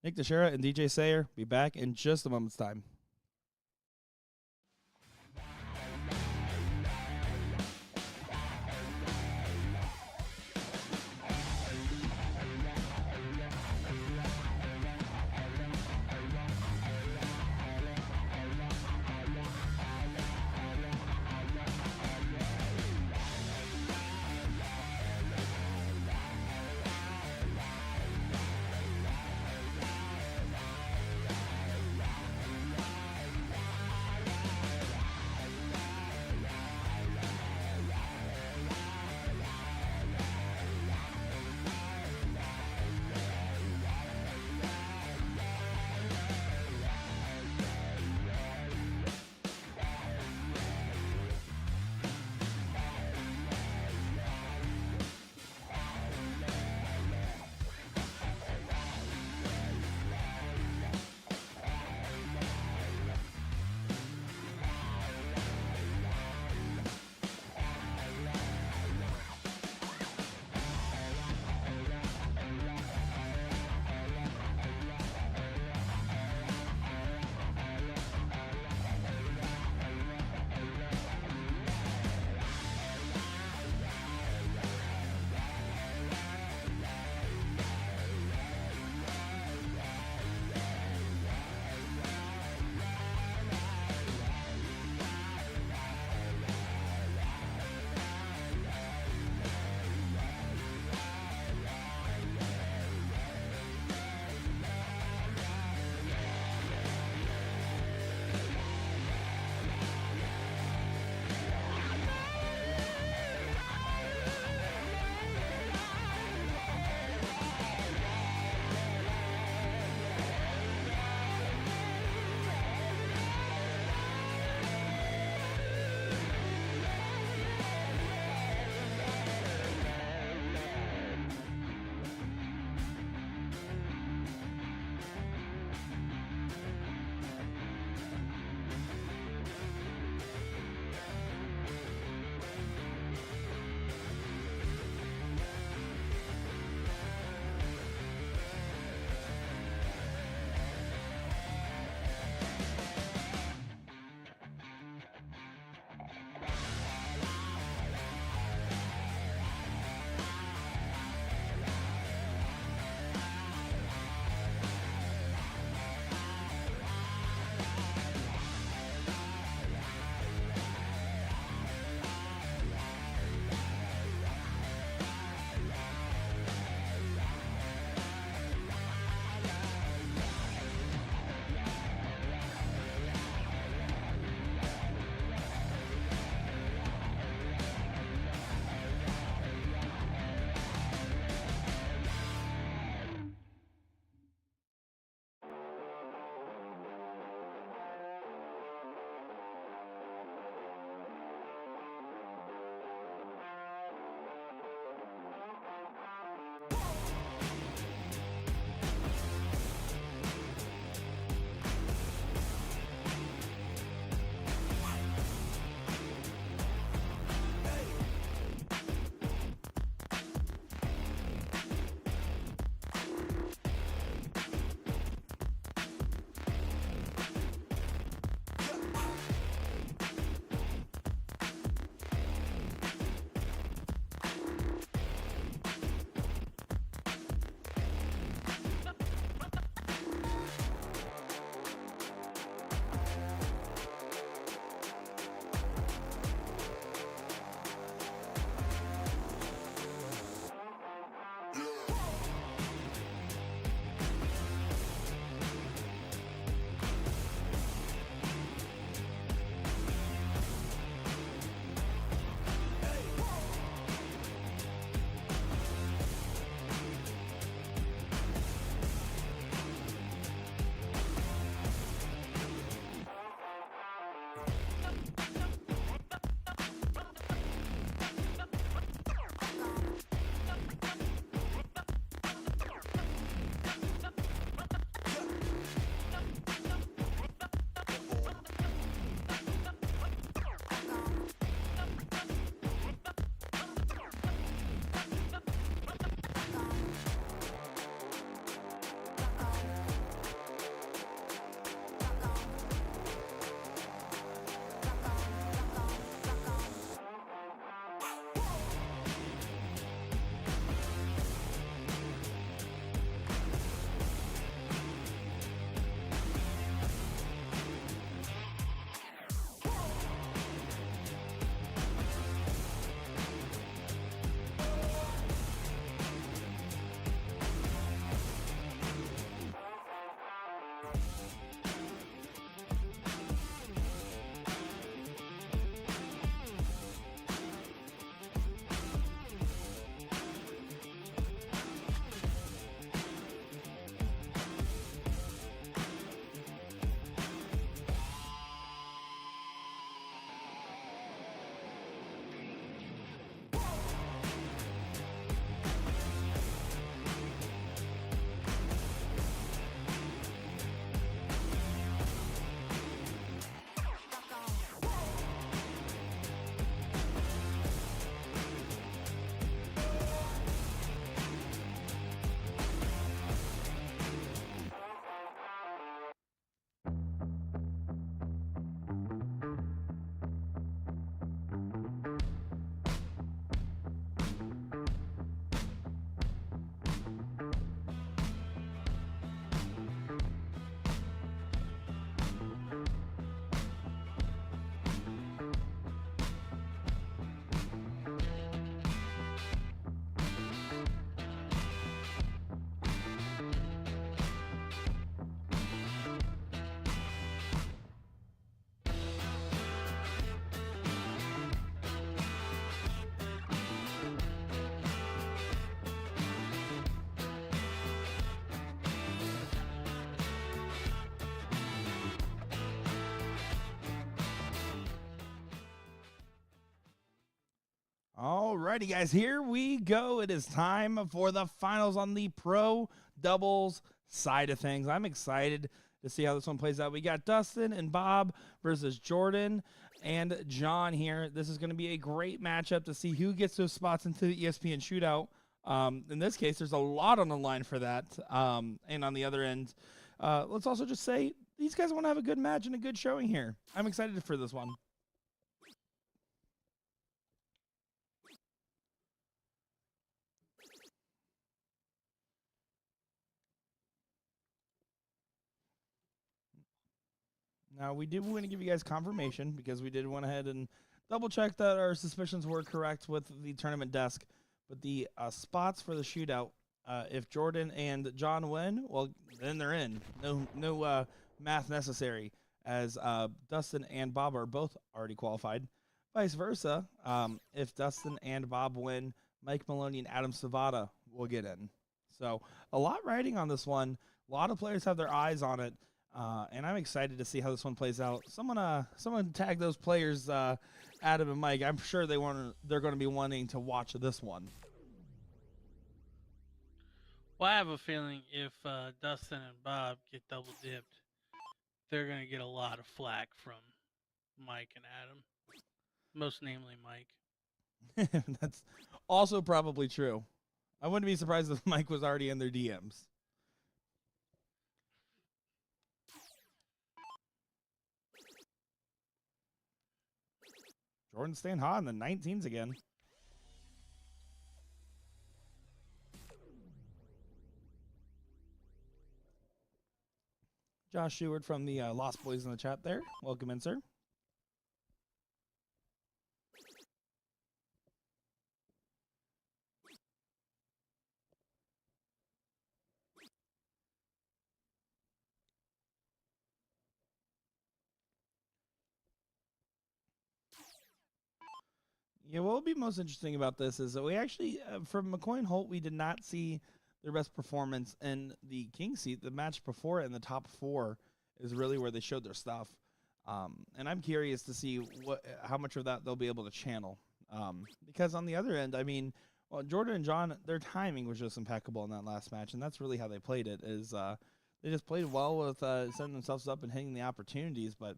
Nick Teixeira and DJ Sayer be back in just a moment's time. Alrighty, guys, here we go. It is time for the finals on the pro doubles side of things. I'm excited to see how this one plays out. We got Dustin and Bob versus Jordan and John here. This is going to be a great matchup to see who gets those spots into the ESPN shootout. In this case, there's a lot on the line for that. And on the other end, let's also just say these guys want to have a good match and a good showing here. I'm excited for this one. Now, we did want to give you guys confirmation because we did went ahead and double check that our suspicions were correct with the tournament desk. But the spots for the shootout, if Jordan and John win, well, then they're in. No math necessary, as Dustin and Bob are both already qualified. Vice versa, if Dustin and Bob win, Mike Maloney and Adam Savada will get in. So a lot riding on this one. A lot of players have their eyes on it. And I'm excited to see how this one plays out. Someone tag those players, Adam and Mike. I'm sure they're going to be wanting to watch this one. Well, I have a feeling if Dustin and Bob get double dipped, they're going to get a lot of flack from Mike and Adam. Most namely Mike. That's also probably true. I wouldn't be surprised if Mike was already in their DMs. Jordan staying hot in the 19s again. Josh Stewart from the Lost Boys in the chat there. Welcome in, sir. Yeah, what will be most interesting about this is that we actually, from McCoy and Holt, we did not see their best performance in the King seat. The match before it in the top four is really where they showed their stuff. And I'm curious to see how much of that they'll be able to channel. Because on the other end, I mean, well, Jordan and John, their timing was just impeccable in that last match, and that's really how they played it. They just played well with setting themselves up and hitting the opportunities, but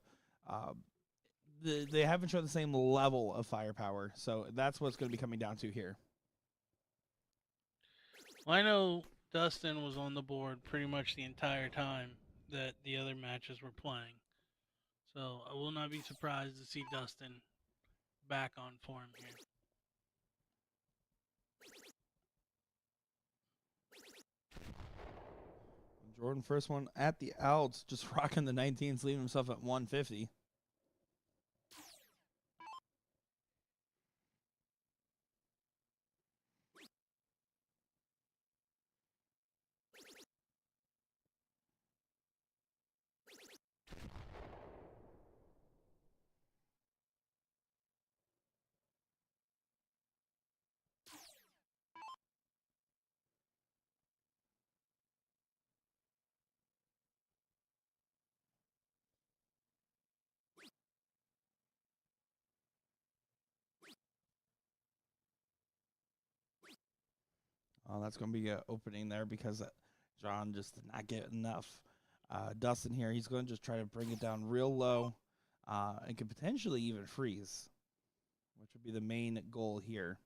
they haven't shown the same level of firepower. So that's what's going to be coming down to here. Well, I know Dustin was on the board pretty much the entire time that the other matches were playing. So I will not be surprised to see Dustin back on form here. Jordan, first one at the outs, just rocking the 19s, leaving himself at 150. Oh, that's going to be an opening there because John just did not get enough. Dustin here, he's going to just try to bring it down real low and could potentially even freeze, which would be the main goal here.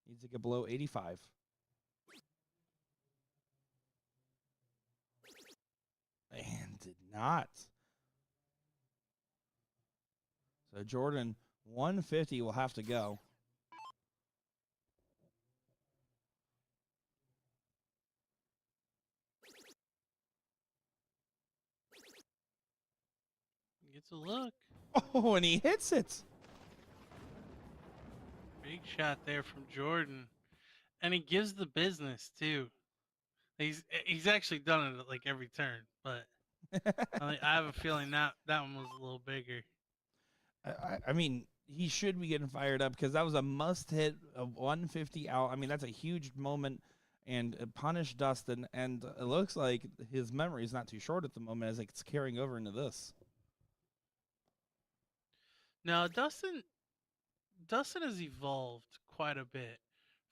Needs to get below 85. And did not. So Jordan, 150 will have to go. Gets a look. Oh, and he hits it. Big shot there from Jordan. And he gives the business too. He's actually done it at like every turn, but I have a feeling that one was a little bigger. I mean, he should be getting fired up because that was a must hit of 150 out. I mean, that's a huge moment and punish Dustin. And it looks like his memory is not too short at the moment as it's carrying over into this. Now, Dustin Dustin has evolved quite a bit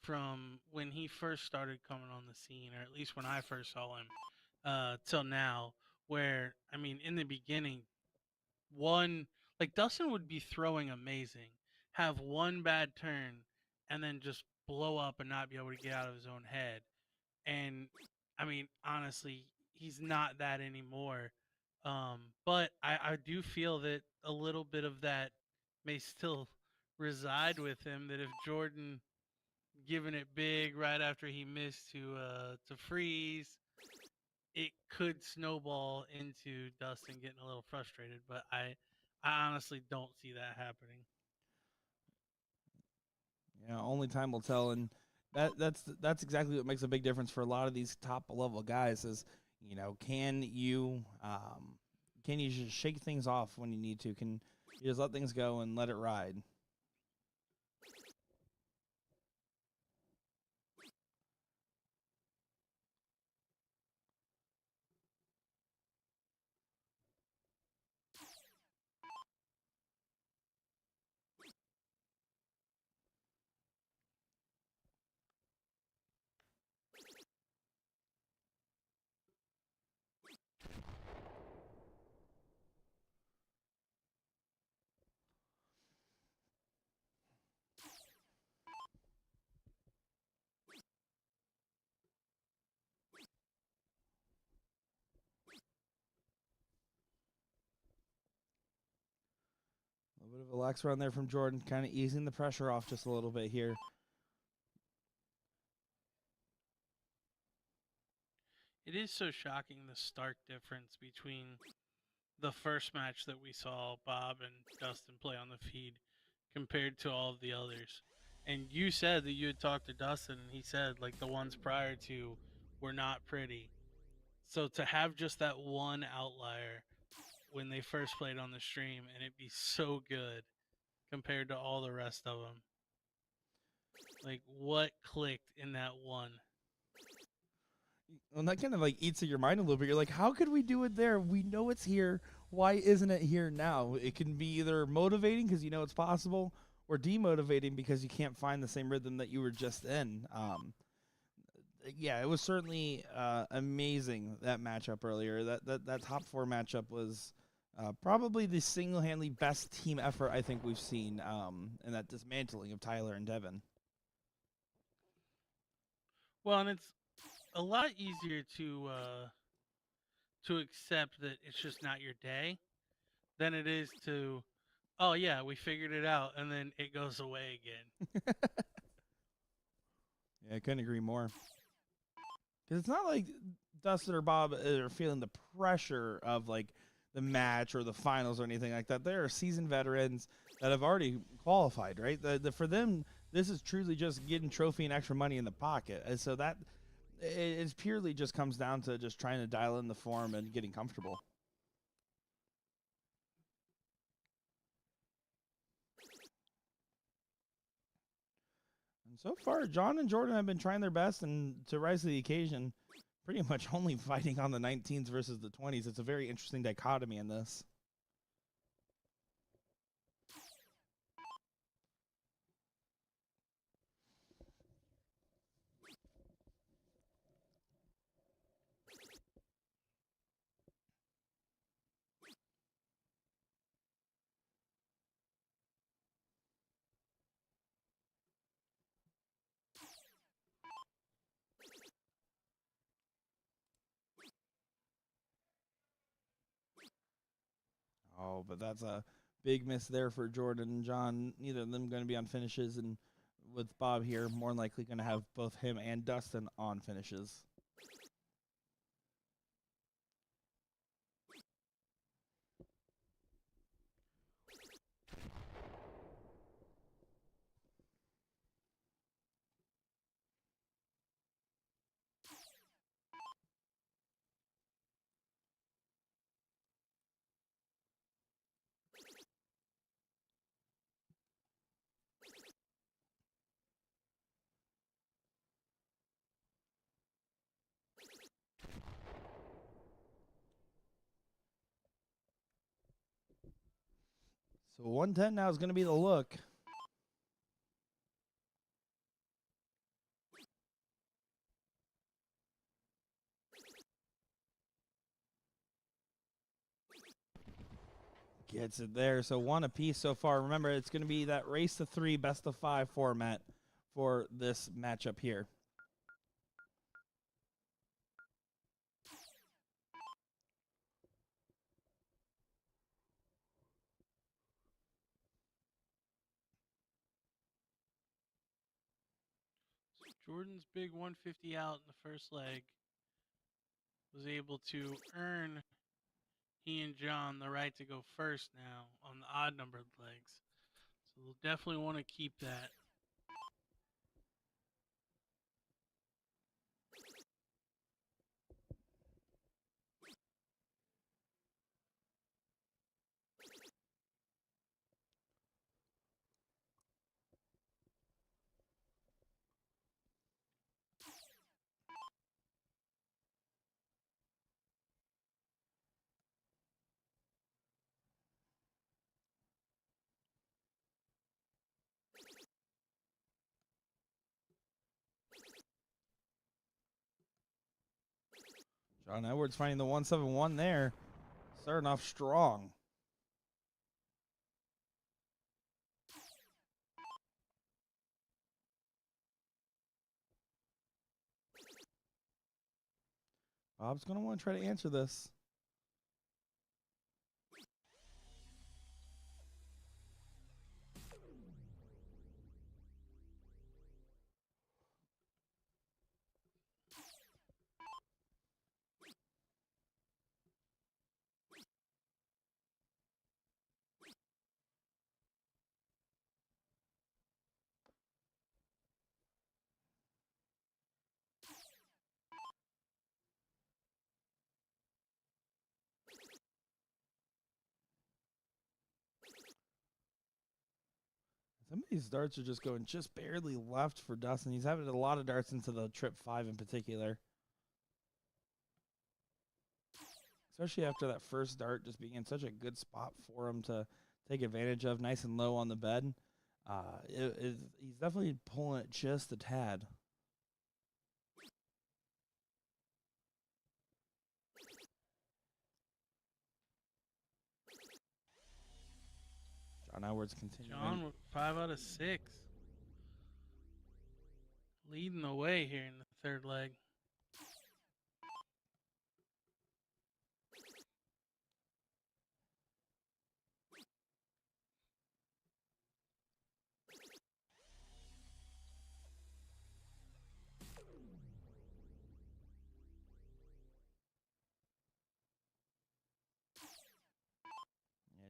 from when he first started coming on the scene, or at least when I first saw him, till now. Where I mean, in the beginning, one like Dustin would be throwing amazing, have one bad turn, and then just blow up and not be able to get out of his own head. And I mean, honestly, he's not that anymore. But I do feel that a little bit of that may still reside with him. That if Jordan giving it big right after he missed to freeze, it could snowball into Dustin getting a little frustrated. But I honestly don't see that happening. Yeah, only time will tell, and that's exactly what makes a big difference for a lot of these top level guys. Is can you just shake things off when you need to? Can you just let things go and let it ride? A little bit of a lax run there from Jordan, kind of easing the pressure off just a little bit here. It is so shocking the stark difference between the first match that we saw Bob and Dustin play on the feed compared to all of the others. And you said that you had talked to Dustin, and he said like the ones prior to were not pretty. So to have just that one outlier when they first played on the stream and it be so good compared to all the rest of them, like what clicked in that one? And that kind of like eats at your mind a little bit. You're like, how could we do it there? We know it's here. Why isn't it here now? It can be either motivating because you know it's possible, or demotivating because you can't find the same rhythm that you were just in. Yeah, it was certainly amazing, that matchup earlier. That top four matchup was probably the single-handedly best team effort I think we've seen in that dismantling of Tyler and Devin. Well, and it's a lot easier to accept that it's just not your day than it is to, oh yeah, we figured it out, and then it goes away again. Yeah, I couldn't agree more. Because it's not like Dustin or Bob are feeling the pressure of like the match or the finals or anything like that. They are seasoned veterans that have already qualified, right? For them, this is truly just getting trophy and extra money in the pocket. And so that it purely just comes down to just trying to dial in the form and getting comfortable. And so far, John and Jordan have been trying their best and to rise to the occasion, pretty much only fighting on the 19s versus the 20s. It's a very interesting dichotomy in this. Oh, but that's a big miss there for Jordan and John. Neither of them going to be on finishes, and with Bob here, more than likely going to have both him and Dustin on finishes. So 110 now is going to be the look. Gets it there. So 1 apiece so far. Remember, it's going to be that race to 3 best of 5 format for this matchup here. Jordan's big 150 out in the first leg was able to earn he and John the right to go first now on the odd numbered legs. So we'll definitely want to keep that. John Edwards finding the 171 there. Starting off strong. Bob's going to want to try to answer this. Some of these darts are just going just barely left for Dustin. He's having a lot of darts into the trip 5 in particular. Especially after that first dart just being in such a good spot for him to take advantage of, nice and low on the bed. He's definitely pulling it just a tad. John Edwards continuing. John with 5 out of 6. Leading the way here in the third leg.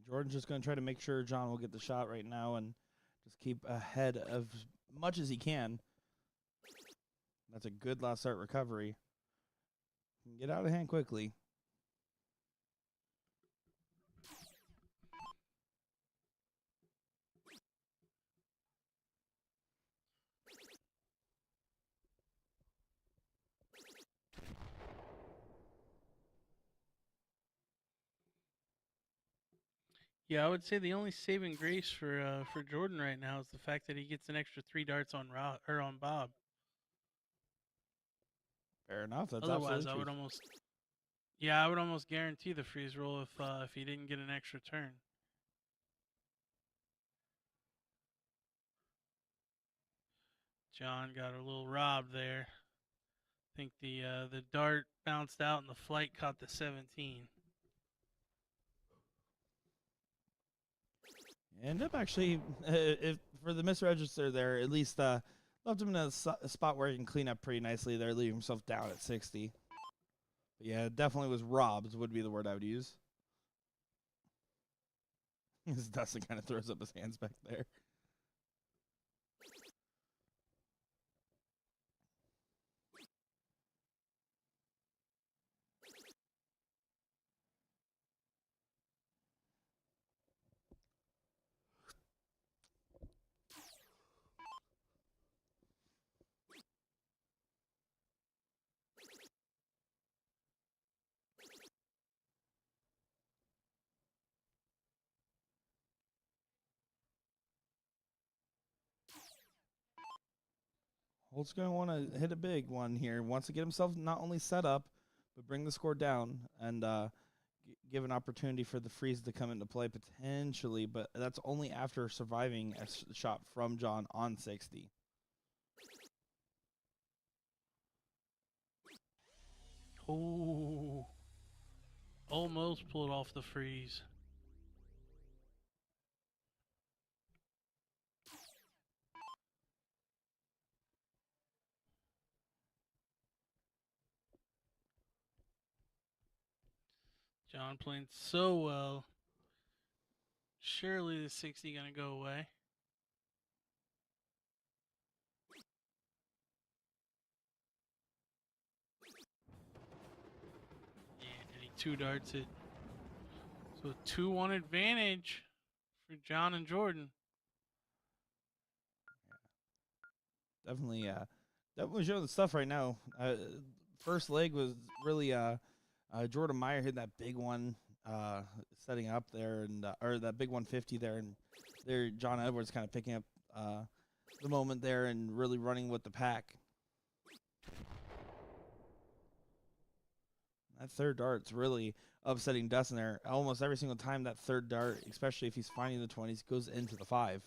Jordan's just going to try to make sure John will get the shot right now and just keep ahead of as much as he can. That's a good last start recovery. Can get out of hand quickly. Yeah, I would say the only saving grace for Jordan right now is the fact that he gets an extra 3 darts on on Bob. Fair enough. That's Otherwise, absolutely I would almost guarantee the freeze roll if he didn't get an extra turn. John got a little robbed there. I think the dart bounced out and the flight caught the 17. End up actually, if for the misregister there, at least left him in a spot where he can clean up pretty nicely there, leave himself down at 60. But yeah, definitely was robbed, would be the word I would use. As Dustin kind of throws up his hands back there. Holt's going to want to hit a big one here. Wants to get himself not only set up, but bring the score down and give an opportunity for the freeze to come into play potentially, but that's only after surviving a shot from John on 60. Oh, almost pulled off the freeze. John playing so well. Surely the 60 gonna go away. And he 2 darts it. So 2-1 advantage for John and Jordan. Definitely showing the stuff right now. First leg was really Jordan Meyer hit that big one, setting up there, and or that big 150 there, and there John Edwards kind of picking up the moment there and really running with the pack. That third dart's really upsetting Dustin there. Almost every single time that third dart, especially if he's finding the 20s, goes into the 5.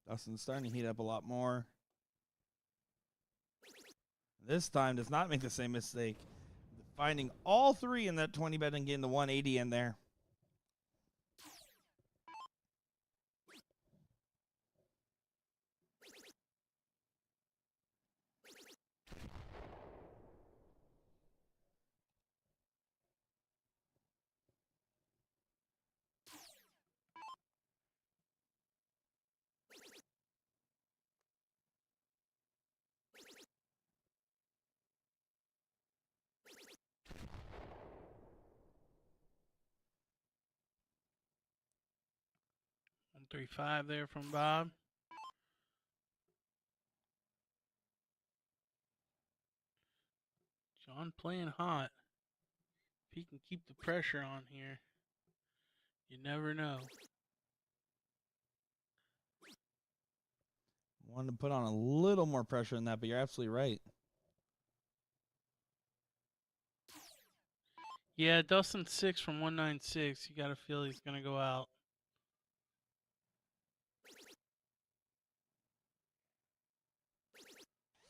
Dustin's starting to heat up a lot more. This time does not make the same mistake. Finding all 3 in that 20 bet and getting the 180 in there. One 3-5 there from Bob. John playing hot. If he can keep the pressure on here, you never know. Wanted to put on a little more pressure in that, but you're absolutely right. Yeah, Dustin 6 from 196. You got to feel he's going to go out.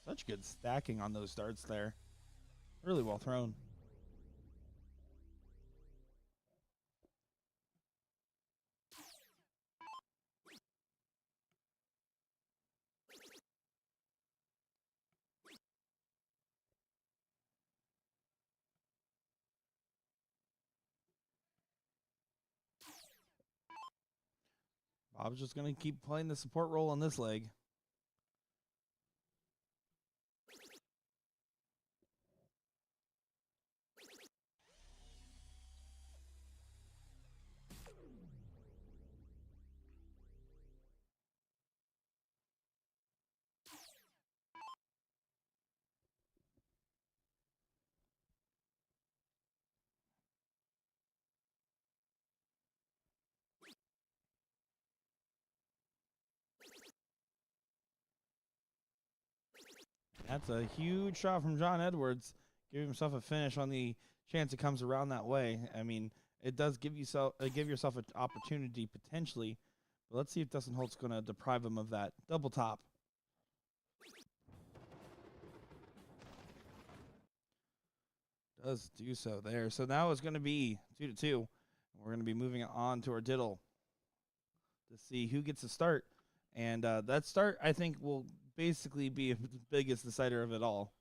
Such good stacking on those darts there. Really well thrown. Bob's just going to keep playing the support role on this leg. That's a huge shot from John Edwards. Give himself a finish on the chance it comes around that way. I mean, it does give yourself an opportunity potentially. But let's see if Dustin Holt's going to deprive him of that double top. Does do so there. So now it's going to be 2-2. We're going to be moving on to our diddle. to see who gets a start. And that start, I think, will basically be the biggest decider of it all.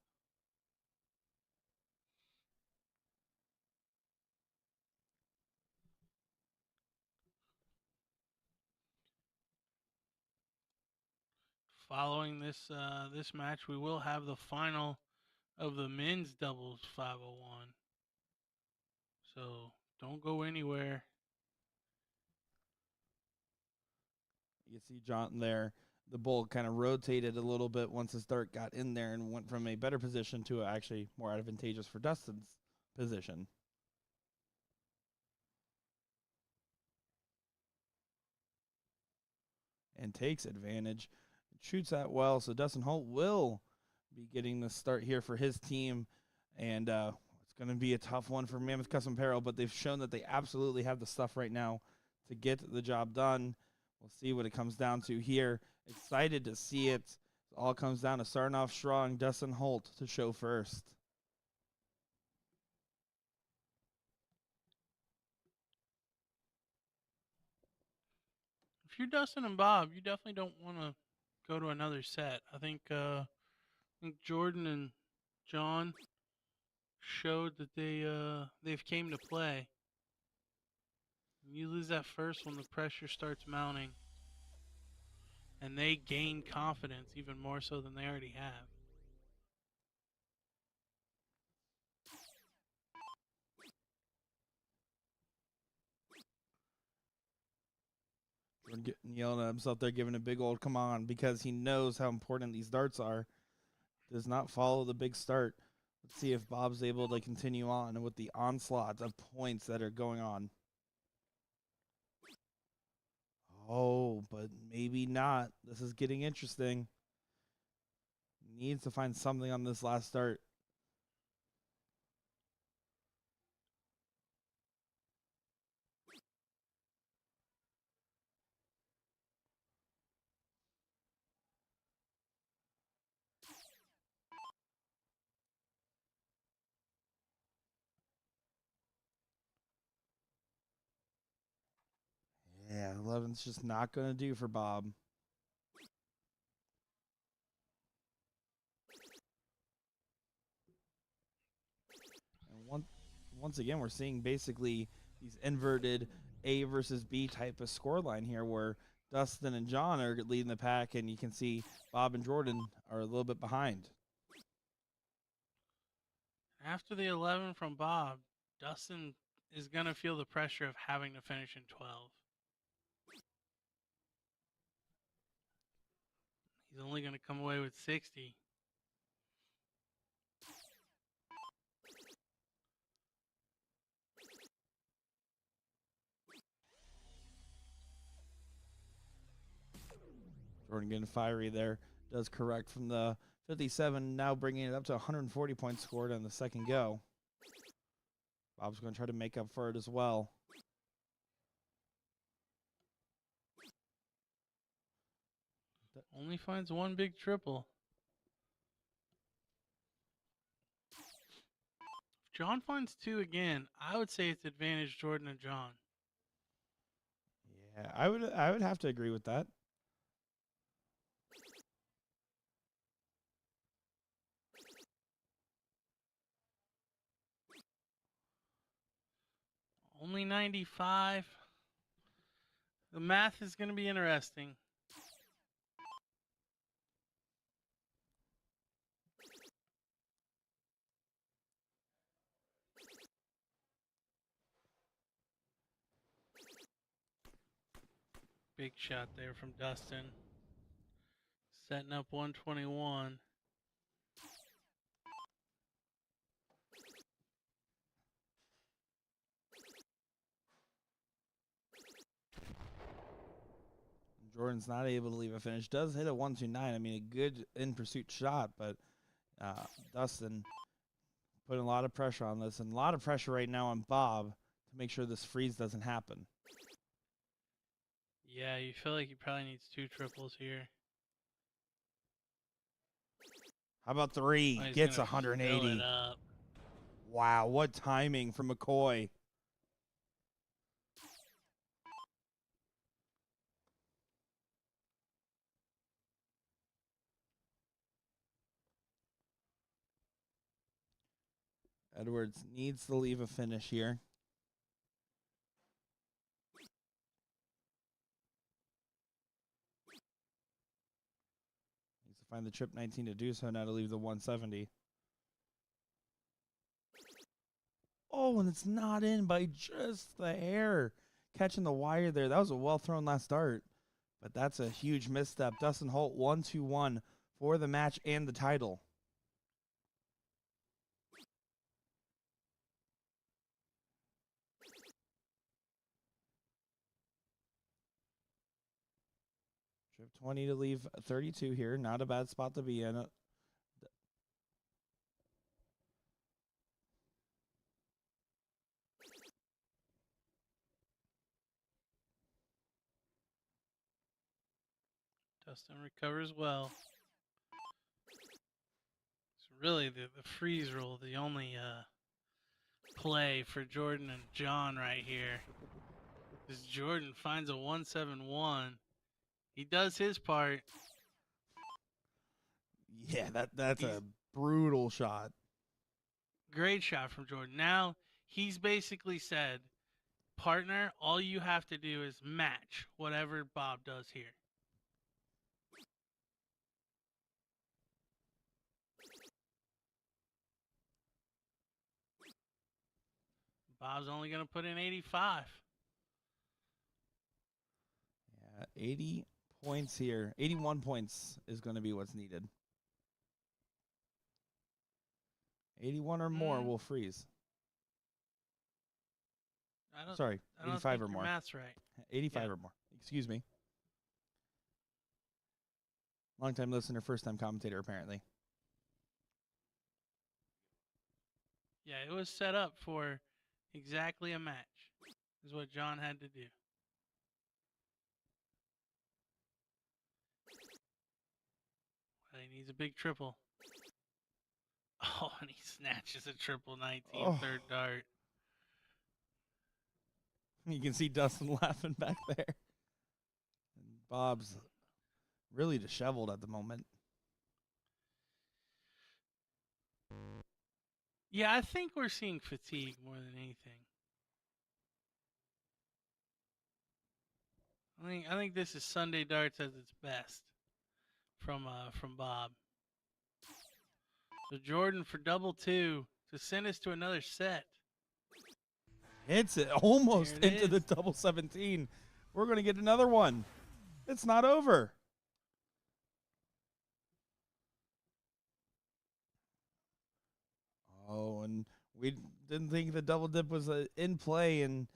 Following this this match, we will have the final of the men's doubles 501. So don't go anywhere. You can see John there. The bull kind of rotated a little bit once his dart got in there and went from a better position to actually more advantageous for Dustin's position. And takes advantage. Shoots that well, so Dustin Holt will be getting the start here for his team. And it's going to be a tough one for Mammoth Custom Apparel, but they've shown that they absolutely have the stuff right now to get the job done. We'll see what it comes down to here. Excited to see it. It all comes down to starting off strong. Dustin Holt to show first. If you're Dustin and Bob, you definitely don't want to go to another set. I think Jordan and John showed that they've came to play. You lose that first when the pressure starts mounting, and they gain confidence even more so than they already have. Jordan getting yelling at himself there, giving a big old come on because he knows how important these darts are. Does not follow the big start. Let's see if Bob's able to continue on with the onslaught of points that are going on. Oh, but maybe not. This is getting interesting. Needs to find something on this last start. Yeah, 11's just not going to do for Bob. And once again, we're seeing basically these inverted A versus B type of scoreline here where Dustin and John are leading the pack, and you can see Bob and Jordan are a little bit behind. After the 11 from Bob, Dustin is going to feel the pressure of having to finish in 12. He's only going to come away with 60. Jordan getting fiery there. Does correct from the 57, now bringing it up to 140 points scored on the second go. Bob's going to try to make up for it as well. Only finds one big triple. If John finds two again, I would say it's advantage Jordan and John. Yeah, I would have to agree with that. Only 95. The math is going to be interesting. Big shot there from Dustin. Setting up 121. Jordan's not able to leave a finish. Does hit a 129. I mean, a good in pursuit shot, but Dustin putting a lot of pressure on this, and a lot of pressure right now on Bob to make sure this freeze doesn't happen. Yeah, you feel like he probably needs two triples here. How about three? Oh, he's Gets gonna fill 180. it up. Wow, what timing from McCoy. Edwards needs to leave a finish here. Needs to find the trip 19 to do so now to leave the 170. Oh, and it's not in by just the hair. Catching the wire there. That was a well-thrown last start. But that's a huge misstep. Dustin Holt 1-2-1 for the match and the title. Trip 20 to leave 32 here. Not a bad spot to be in. Dustin recovers well. It's really the freeze rule, the only play for Jordan and John right here. As Jordan finds a 171. He does his part. Yeah, that's a brutal shot. Great shot from Jordan. Now he's basically said, partner, all you have to do is match whatever Bob does here. Bob's only going to put in 85. Yeah, 80 points here. 81 points is going to be what's needed. 81 or more will freeze. Sorry, I don't 85 think or your more. math's right. 85 or more. Excuse me. Long-time listener, first-time commentator, apparently. Yeah, it was set up for exactly a match, is what John had to do. Well, he needs a big triple. Oh, and he snatches a triple 19 third dart. You can see Dustin laughing back there. And Bob's really disheveled at the moment. Yeah, I think we're seeing fatigue more than anything. I think this is Sunday darts at its best from Bob. So Jordan for double two to send us to another set. Hits it almost into the double 17. We're going to get another one. It's not over. Oh, and we didn't think the double dip was in play. And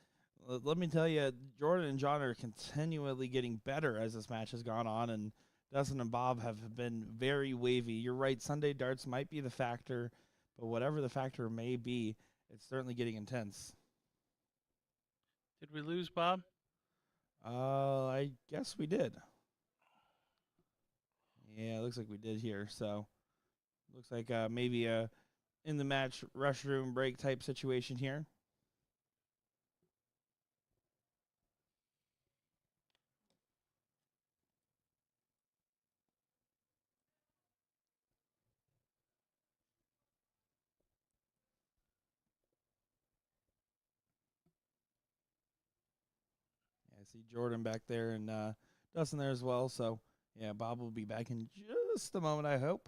let me tell you, Jordan and John are continually getting better as this match has gone on. And Dustin and Bob have been very wavy. You're right, Sunday darts might be the factor. But whatever the factor may be, it's certainly getting intense. Did we lose Bob? I guess we did. Yeah, it looks like we did here. So, looks like maybe a in the match restroom break type situation here. I see Jordan back there and Dustin there as well. So, yeah, Bob will be back in just a moment, I hope.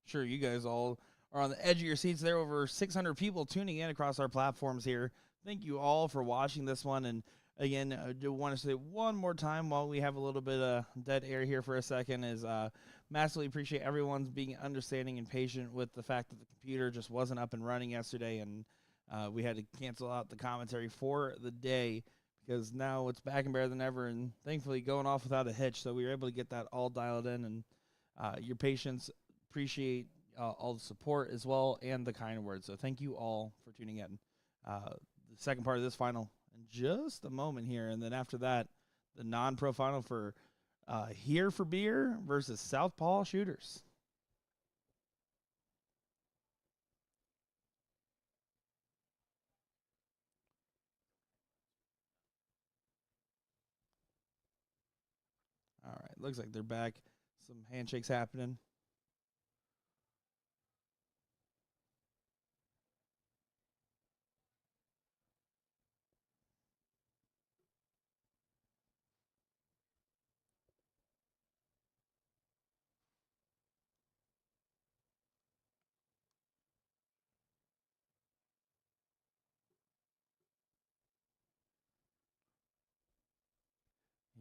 Sure, you guys all are on the edge of your seats. There are over 600 people tuning in across our platforms here. Thank you all for watching this one. And again, I do want to say one more time while we have a little bit of dead air here for a second is massively appreciate everyone's being understanding and patient with the fact that the computer just wasn't up and running yesterday. And we had to cancel out the commentary for the day, because now it's back and better than ever, and thankfully going off without a hitch. So we were able to get that all dialed in, and your patience, appreciate all the support as well and the kind words. So thank you all for tuning in. The second part of this final in just a moment here, and then after that, the non-pro final for Here for Beer versus Southpaw Shooters. All right, looks like they're back. Some handshakes happening.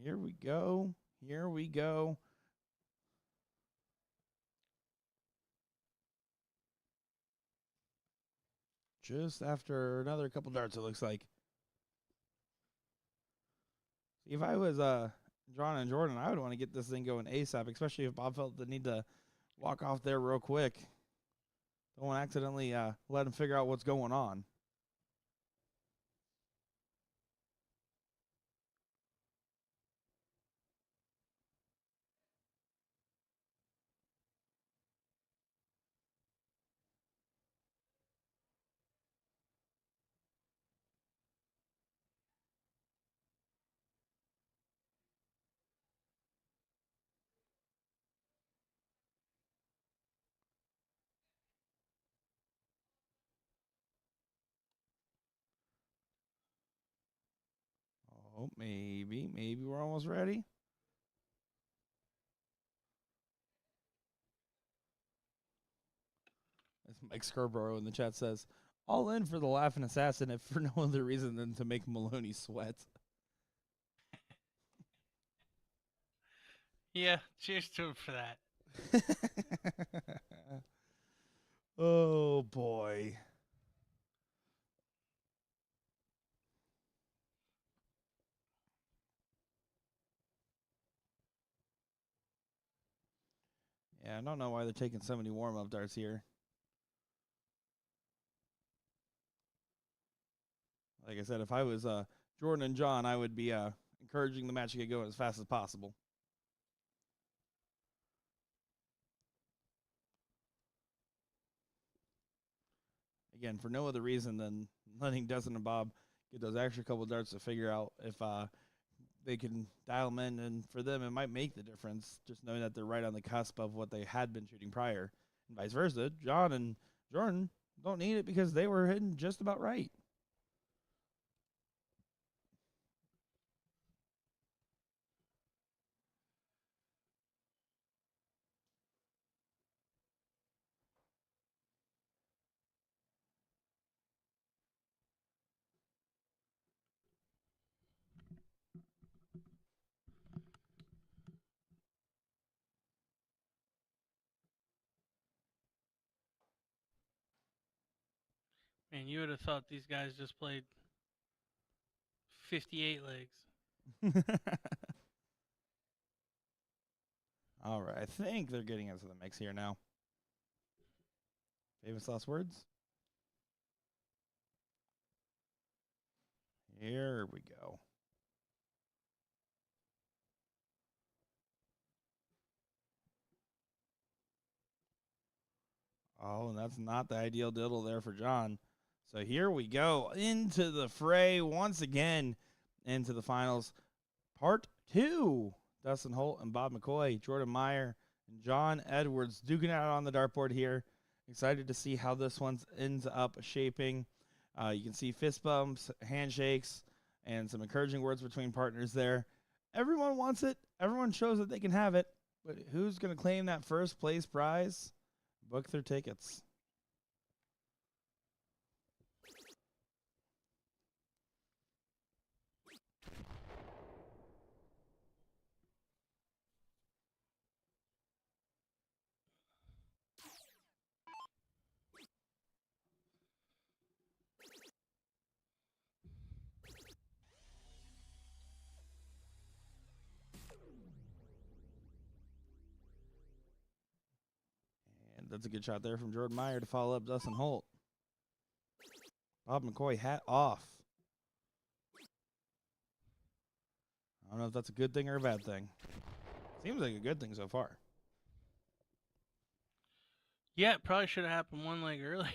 Here we go. Here we go. Just after another couple darts, it looks like. If I was John and Jordan, I would want to get this thing going ASAP, especially if Bob felt the need to walk off there real quick. Don't want to accidentally let him figure out what's going on. Oh, maybe we're almost ready. As Mike Scarborough in the chat says, all in for the laughing assassin if for no other reason than to make Maloney sweat. Yeah, cheers to him for that. Oh, boy. Yeah, I don't know why they're taking so many warm-up darts here. Like I said, if I was Jordan and John, I would be encouraging the match to get going as fast as possible. Again, for no other reason than letting Dustin and Bob get those extra couple darts to figure out if they can dial them in. And for them, it might make the difference, just knowing that they're right on the cusp of what they had been shooting prior. And vice versa, John and Jordan don't need it because they were hitting just about right. Man, you would have thought these guys just played 58 legs. All right, I think they're getting into the mix here now. Famous last words? Here we go. Oh, and that's not the ideal diddle there for John. So here we go into the fray once again into the finals. Part 2. Dustin Holt and Bob McCoy, Jordan Meyer, and John Edwards duking out on the dartboard here. Excited to see how this one ends up shaping. You can see fist bumps, handshakes, and some encouraging words between partners there. Everyone wants it. Everyone shows that they can have it. But who's going to claim that first place prize? Book their tickets. And that's a good shot there from Jordan Meyer to follow up Dustin Holt. Bob McCoy, hat off. I don't know if that's a good thing or a bad thing. Seems like a good thing so far. Yeah, it probably should have happened one leg earlier.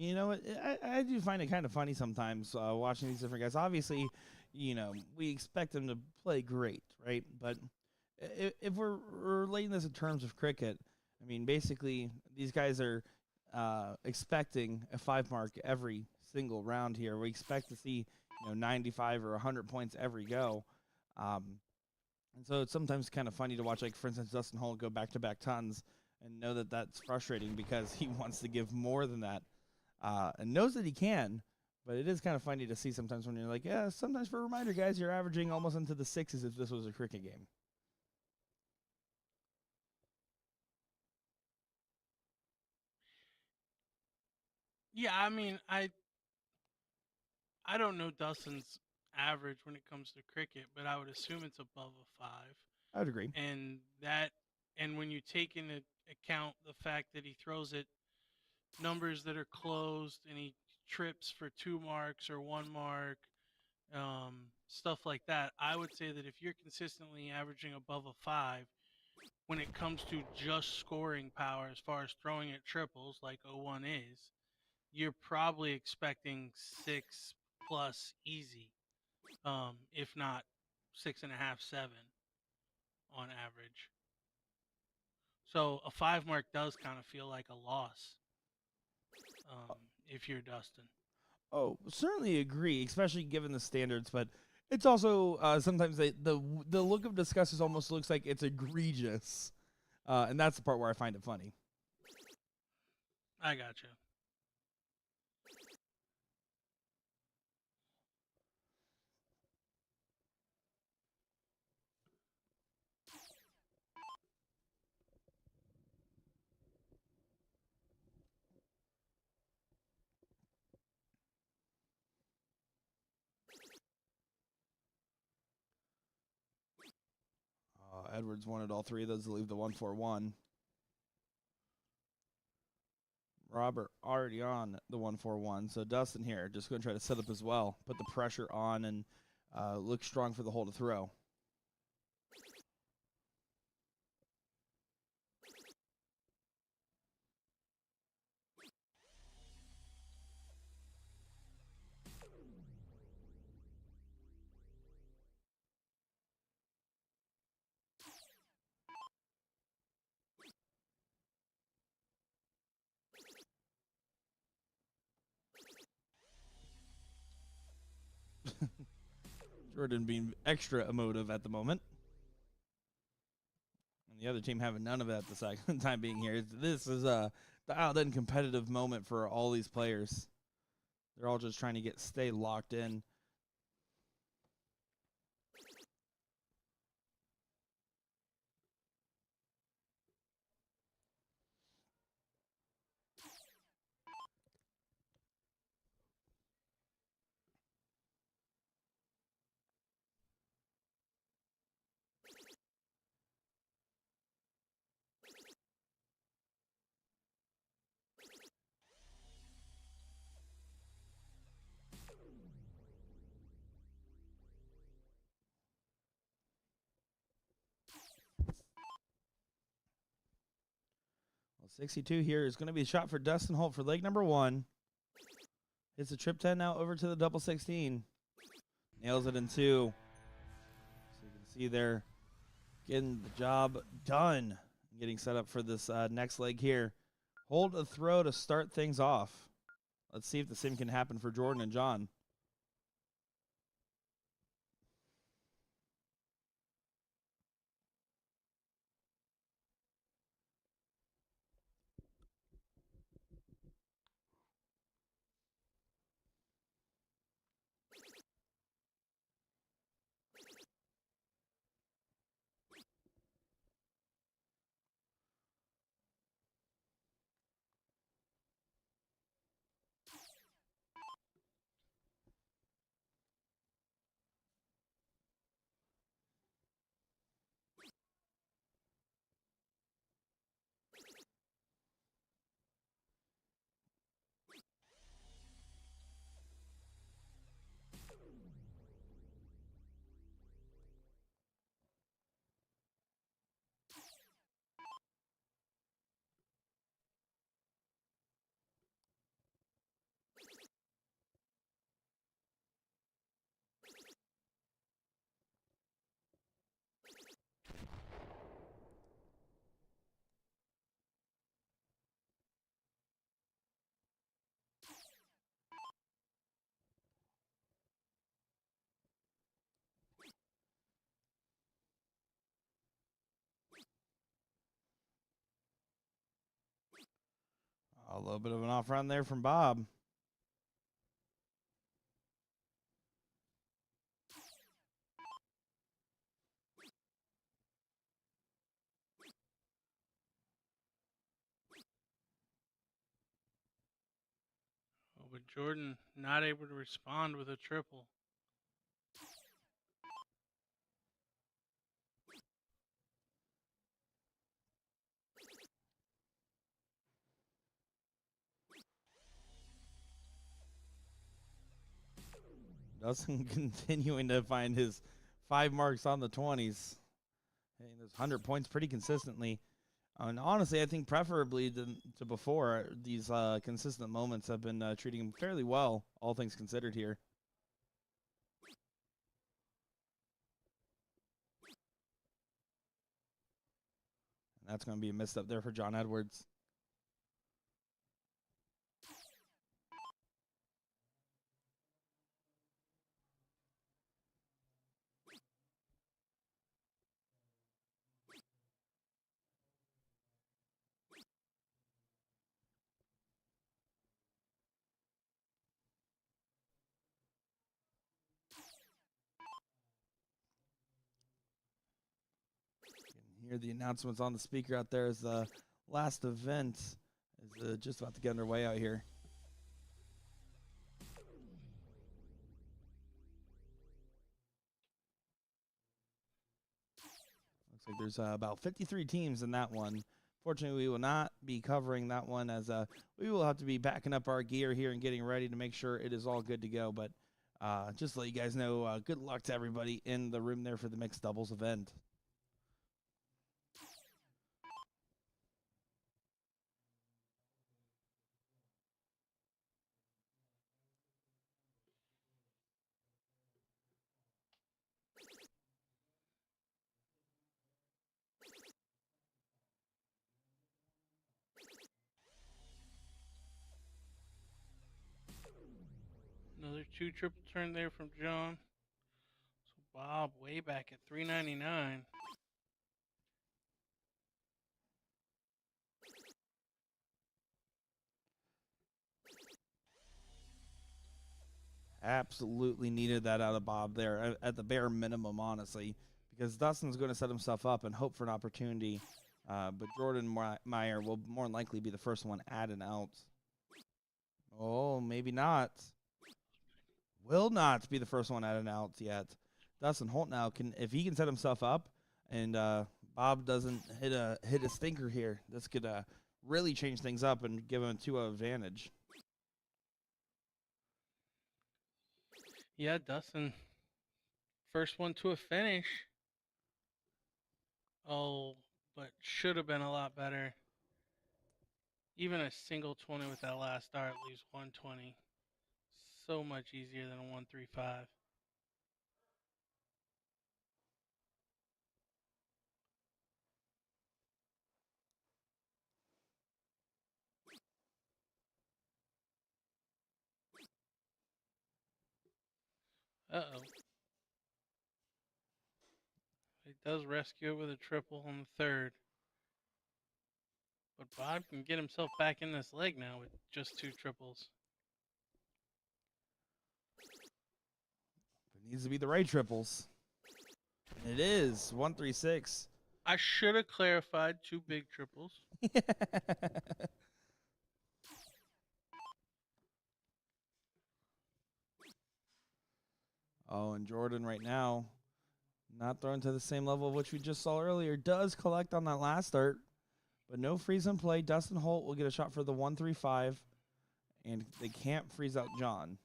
You know, I do find it kind of funny sometimes watching these different guys. Obviously, we expect them to play great, right? But if we're relating this in terms of cricket, I mean, basically, these guys are expecting a 5 mark every single round here. We expect to see, 95 or 100 points every go. And so it's sometimes kind of funny to watch, like, for instance, Dustin Holt go back-to-back tons and know that that's frustrating because he wants to give more than that and knows that he can. But it is kind of funny to see sometimes when you're like, yeah, sometimes for a reminder, guys, you're averaging almost into the 6s if this was a cricket game. Yeah, I mean, I don't know Dustin's average when it comes to cricket, but I would assume it's above a 5. I would agree. And when you take into account the fact that he throws it numbers that are closed and he trips for 2 marks or 1 mark, stuff like that, I would say that if you're consistently averaging above a 5, when it comes to just scoring power as far as throwing at triples like O1 is, you're probably expecting 6 plus easy, if not 6.5, 7 on average. So a 5 mark does kind of feel like a loss if you're Dustin. Oh, certainly agree, especially given the standards. But it's also sometimes the look of disgust almost looks like it's egregious, and that's the part where I find it funny. I gotcha. Edwards wanted all 3 of those to leave the 1-4-1. Robert already on the 1-4-1, so Dustin here just going to try to set up as well, put the pressure on, and look strong for the hole to throw. Jordan being extra emotive at the moment. And the other team having none of that the second time being here. This is a dialed-in competitive moment for all these players. They're all just trying to stay locked in. Well, 62 here is going to be a shot for Dustin Holt for leg number 1. Hits the trip 10 now over to the double 16. Nails it in 2. So you can see there getting the job done. Getting set up for this next leg here. Hold a throw to start things off. Let's see if the same can happen for Jordan and John. little bit of an off run there from Bob. Oh, but Jordan not able to respond with a triple. Dustin continuing to find his 5 marks on the 20s. Hitting those 100 points pretty consistently. And honestly, I think preferably to before, these consistent moments have been treating him fairly well, all things considered here. And that's going to be a missed up there for John Edwards. Hear the announcements on the speaker out there as the last event is just about to get underway out here. Looks like there's about 53 teams in that one. Fortunately, we will not be covering that one as we will have to be backing up our gear here and getting ready to make sure it is all good to go. But just to let you guys know, good luck to everybody in the room there for the mixed doubles event. Another 2 triple turn there from John. So Bob way back at 399. Absolutely needed that out of Bob there at the bare minimum, honestly, because Dustin's going to set himself up and hope for an opportunity. But Jordan Meyer will more than likely be the first one added out. Oh, maybe not. Will not be the first one added out yet. Dustin Holt now can, if he can set himself up, and Bob doesn't hit a stinker here, this could really change things up and give him a 2-0 advantage. Yeah, Dustin. First one to a finish. Oh, but should have been a lot better. Even a single 20 with that last start leaves 120. So much easier than a 135. Uh-oh. He does rescue it with a triple on the third. But Bob can get himself back in this leg now with just 2 triples. It needs to be the right triples. And it is 136. I should have clarified 2 big triples. Oh, and Jordan right now, not thrown to the same level of which we just saw earlier, does collect on that last start, but no freeze in play. Dustin Holt will get a shot for the 135, and they can't freeze out John.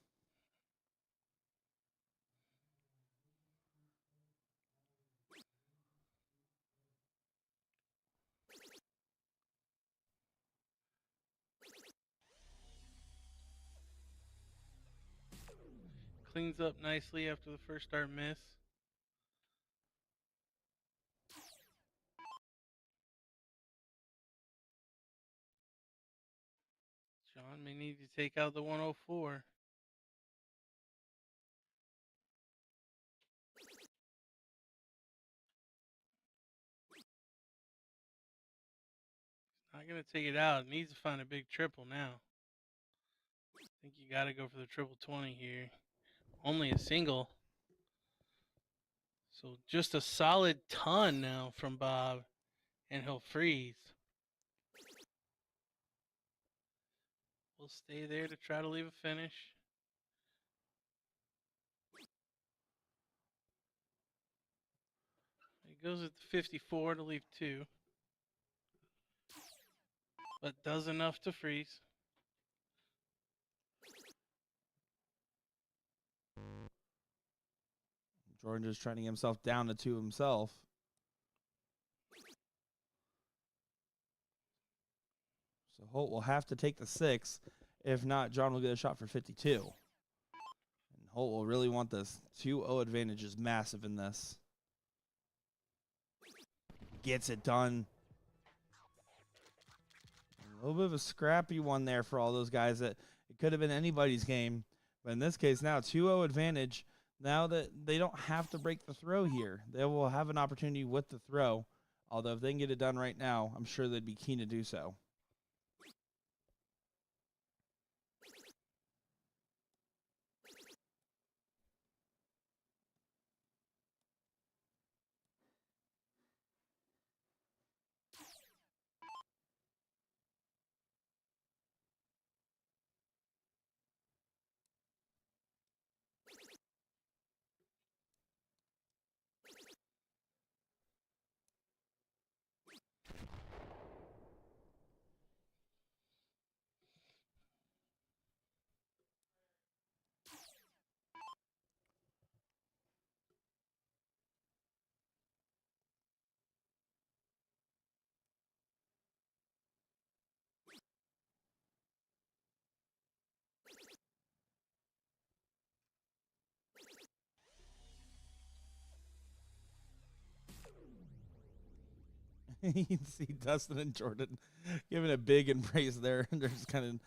Cleans up nicely after the first start miss. John may need to take out the 104. Not going to take it out. It needs to find a big triple now. I think you got to go for the triple 20 here. Only a single. So just a solid ton now from Bob, and he'll freeze. We'll stay there to try to leave a finish. He goes at the 54 to leave 2. But does enough to freeze. Jordan just trying to get himself down to 2 himself. So Holt will have to take the 6. If not, John will get a shot for 52. And Holt will really want this. 2-0 advantage is massive in this. Gets it done. A little bit of a scrappy one there for all those guys. That it could have been anybody's game. But in this case now, 2-0 advantage. Now that they don't have to break the throw here. They will have an opportunity with the throw. Although if they can get it done right now, I'm sure they'd be keen to do so. You can see Dustin and Jordan giving a big embrace there. They're just kind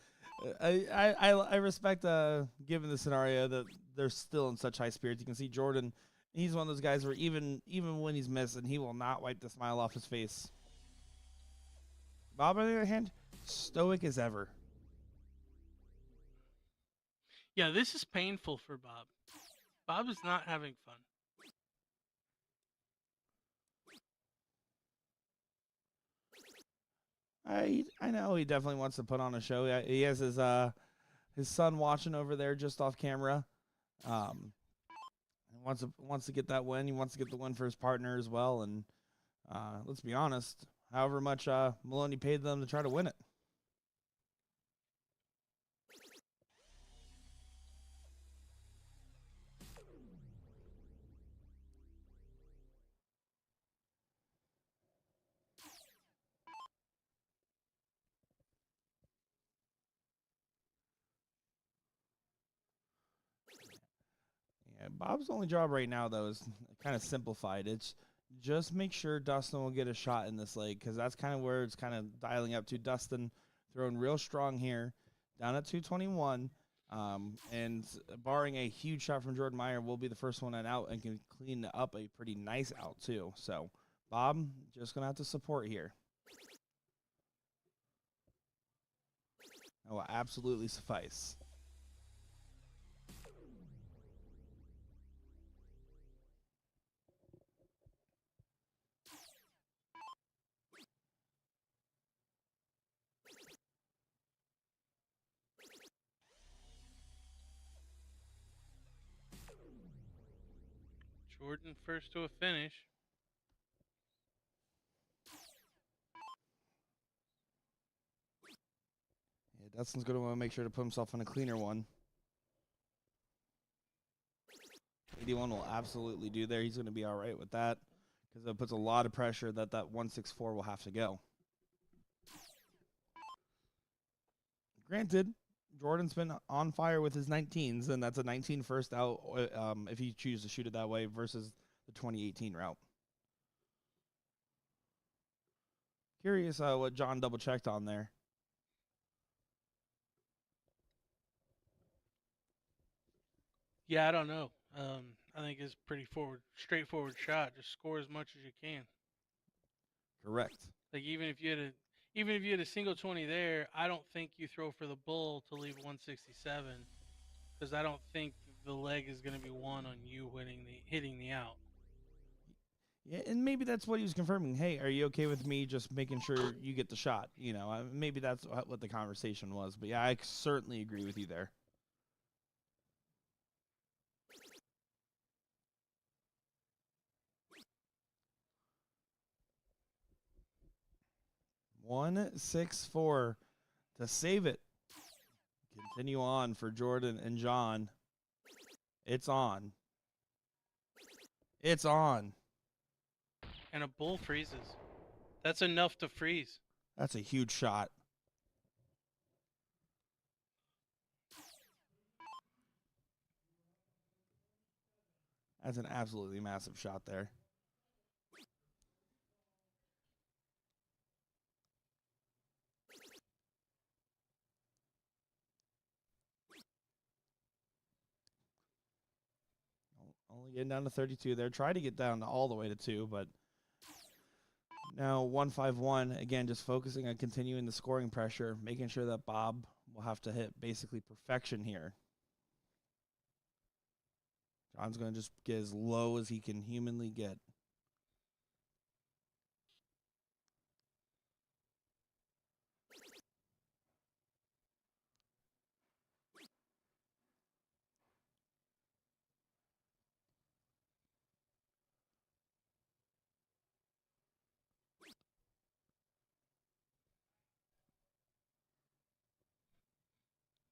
of, I respect, given the scenario, that they're still in such high spirits. You can see Jordan, he's one of those guys where even when he's missing, he will not wipe the smile off his face. Bob, on the other hand, stoic as ever. Yeah, this is painful for Bob. Bob is not having fun. I know he definitely wants to put on a show. He has his son watching over there just off camera. Wants to get that win. He wants to get the win for his partner as well. And let's be honest, however much Maloney paid them to try to win it. Yeah, Bob's only job right now, though, is kind of simplified. It's just make sure Dustin will get a shot in this leg, because that's kind of where it's kind of dialing up to. Dustin throwing real strong here, down at 221. And barring a huge shot from Jordan Meyer, will be the first one out and can clean up a pretty nice out, too. So, Bob, just going to have to support here. That will absolutely suffice. Jordan first to a finish. Yeah, Dustin's going to want to make sure to put himself on a cleaner one. 81 will absolutely do there. He's going to be all right with that, because it puts a lot of pressure that 164 will have to go. Granted, Jordan's been on fire with his 19s, and that's a 19 first out if he chooses to shoot it that way versus the 2018 route. Curious what John double-checked on there. Yeah, I don't know. I think it's pretty straightforward shot. Just score as much as you can. Correct. Like even if you had even if you had a single 20 there, I don't think you throw for the bull to leave 167 because I don't think the leg is going to be won on you hitting the out. Yeah, and maybe that's what he was confirming. Hey, are you okay with me just making sure you get the shot? You know, maybe that's what the conversation was. But yeah, I certainly agree with you there. One 6-4 to save it. Continue on for Jordan and John. It's on. It's on. And a bull freezes. That's enough to freeze. That's a huge shot. That's an absolutely massive shot there. Only getting down to 32 there. Try to get down all the way to 2, but now 1-5-1. Again, just focusing on continuing the scoring pressure, making sure that Bob will have to hit basically perfection here. John's going to just get as low as he can humanly get.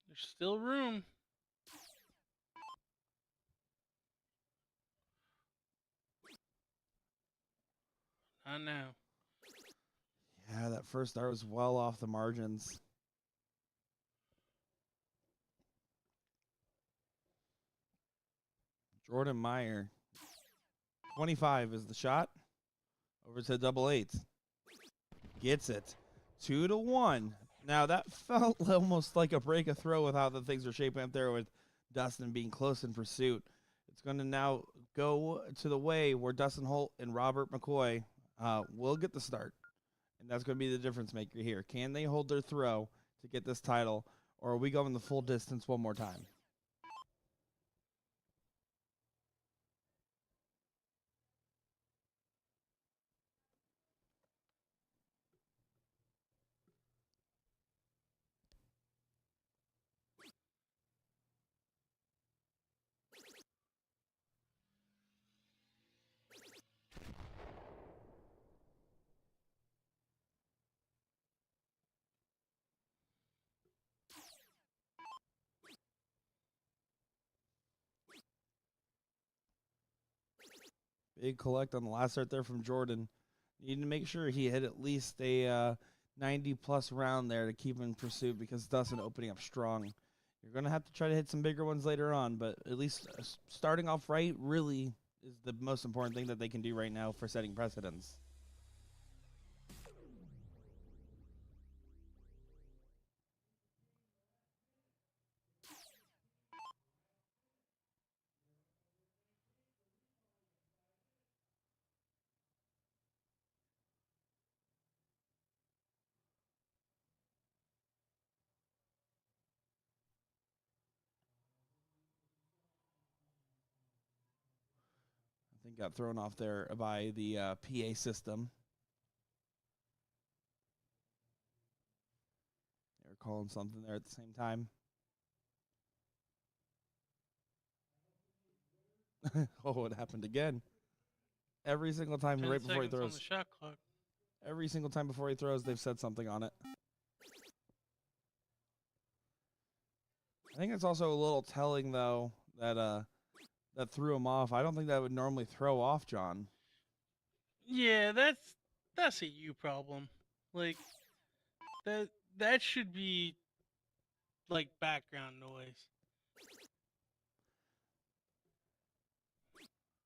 There's still room. Not now. Yeah, that first dart was well off the margins. Jordan Meyer. 25 is the shot. Over to double eight. Gets it. 2-1. Now that felt almost like a break of throw with how the things are shaping up there with Dustin being close in pursuit. It's going to now go to the way where Dustin Holt and Robert McCoy will get the start. And that's going to be the difference maker here. Can they hold their throw to get this title, or are we going the full distance one more time? Big collect on the last start there from Jordan. Need to make sure he hit at least a 90-plus round there to keep in pursuit because Dustin opening up strong. You're going to have to try to hit some bigger ones later on, but at least starting off right really is the most important thing that they can do right now for setting precedents. I think got thrown off there by the PA system. They were calling something there at the same time. Oh, it happened again. Every single time, 10 right before he seconds on the throws. shot clock. Every single time before he throws, they've said something on it. I think it's also a little telling, though, that that threw him off. I don't think that would normally throw off John. Yeah, that's a you problem. Like that should be like background noise.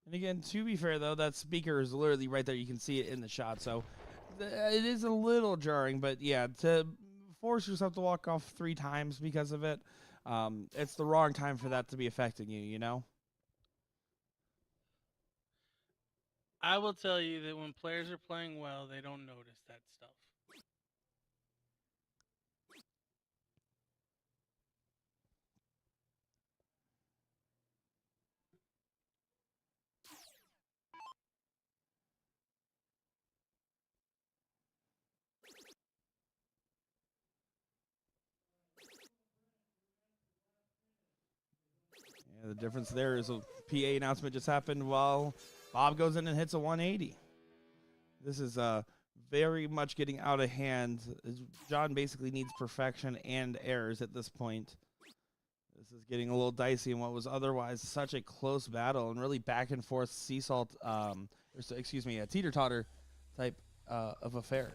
And again, to be fair, though, that speaker is literally right there. You can see it in the shot. So it is a little jarring. But, yeah, to force yourself to walk off 3 times because of it, it's the wrong time for that to be affecting you, you know? I will tell you that when players are playing well, they don't notice that stuff. Yeah, the difference there is a PA announcement just happened while Bob goes in and hits a 180. This is very much getting out of hand. John basically needs perfection and errors at this point. This is getting a little dicey in what was otherwise such a close battle and really back and forth a teeter-totter type of affair.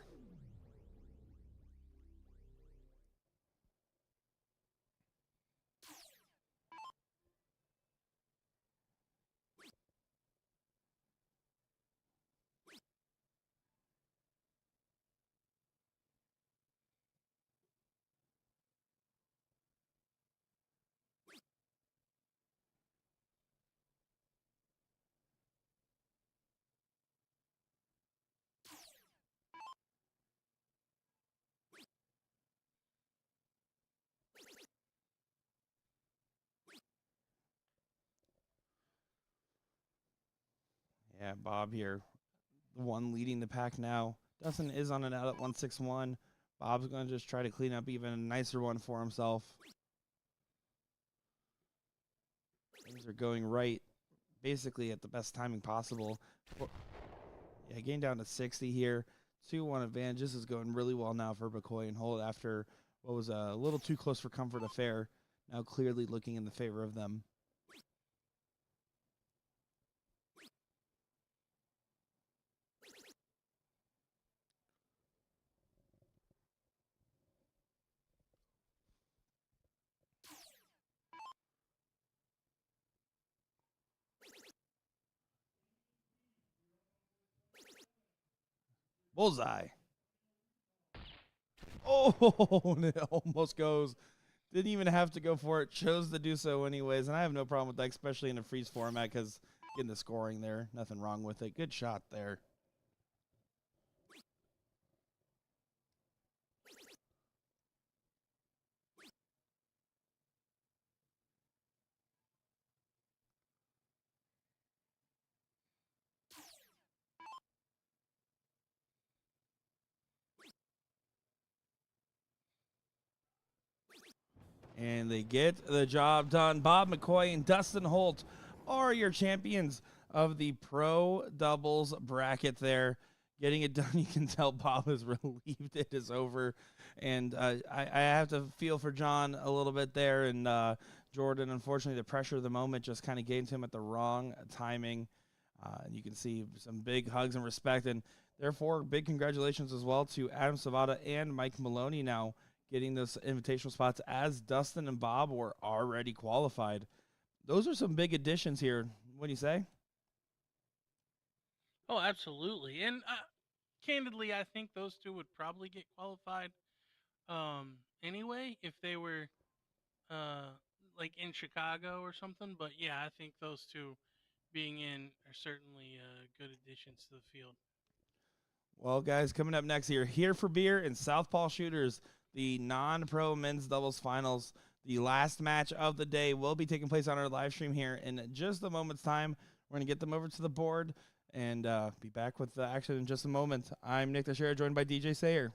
Yeah, Bob here, the one leading the pack now. Dustin is on it out at 161. Bob's going to just try to clean up even a nicer one for himself. Things are going right, basically at the best timing possible. Yeah, getting down to 60 here. 2-1 advantage. This is going really well now for McCoy and Holt after what was a little too close for comfort affair. Now clearly looking in the favor of them. Bullseye. Oh, and it almost goes. Didn't even have to go for it. Chose to do so anyways. And I have no problem with that, especially in a freeze format, because getting the scoring there, nothing wrong with it. Good shot there. And they get the job done. Bob McCoy and Dustin Holt are your champions of the pro doubles bracket there. Getting it done, you can tell Bob is relieved it is over. And I have to feel for John a little bit there. And Jordan, unfortunately, the pressure of the moment just kind of gained him at the wrong timing. And you can see some big hugs and respect. And therefore, big congratulations as well to Adam Savada and Mike Maloney now getting those invitational spots as Dustin and Bob were already qualified. Those are some big additions here. What do you say? Oh, absolutely. And candidly, I think those two would probably get qualified anyway if they were uh, like in Chicago or something. But yeah, I think those two being in are certainly good additions to the field. Well, guys, coming up next here for beer and Southpaw Shooters, the non-pro men's doubles finals. The last match of the day will be taking place on our live stream here in just a moment's time. We're going to get them over to the board and be back with the action in just a moment. I'm Nick Teixeira, joined by DJ Sayer.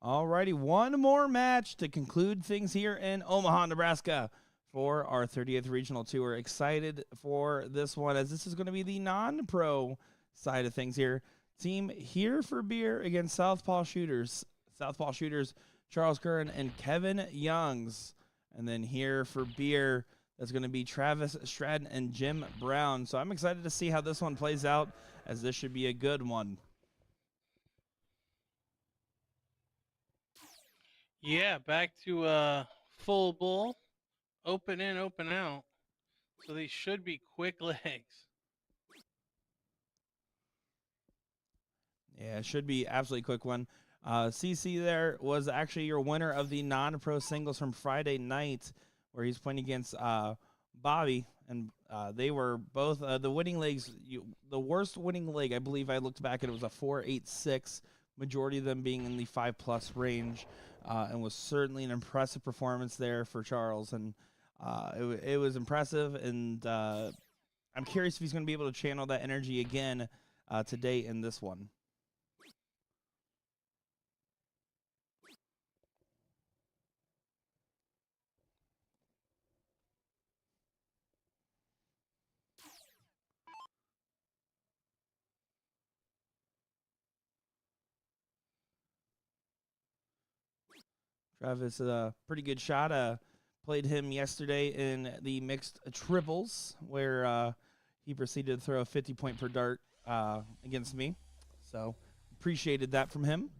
Alrighty, one more match to conclude things here in Omaha, Nebraska for our 30th Regional Tour. Excited for this one, as this is going to be the non-pro side of things here. Team Here for Beer against Southpaw Shooters. Southpaw Shooters, Charles Curran and Kevin Youngs. And then Here for Beer, that's going to be Travis Stratton and Jim Brown. So I'm excited to see how this one plays out, as this should be a good one. Yeah, back to full bull, open in, open out. So these should be quick legs. Yeah, it should be absolutely quick one. CC there was actually your winner of the non-pro singles from Friday night, where he's playing against Bobby, and they were both the winning legs. The worst winning leg, I believe I looked back at, it was a 4.86, majority of them being in the 5+ range, and was certainly an impressive performance there for Charles, and it was impressive, and I'm curious if he's going to be able to channel that energy again today in this one. Travis, a pretty good shot. Played him yesterday in the mixed triples, where he proceeded to throw a 50-point per dart against me. So appreciated that from him.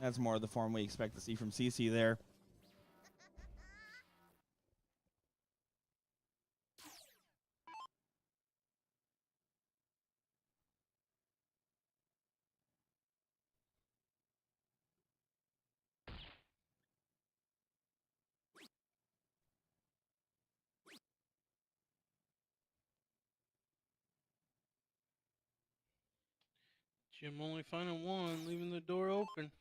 That's more of the form we expect to see from CC there. Jim only finding one, leaving the door open.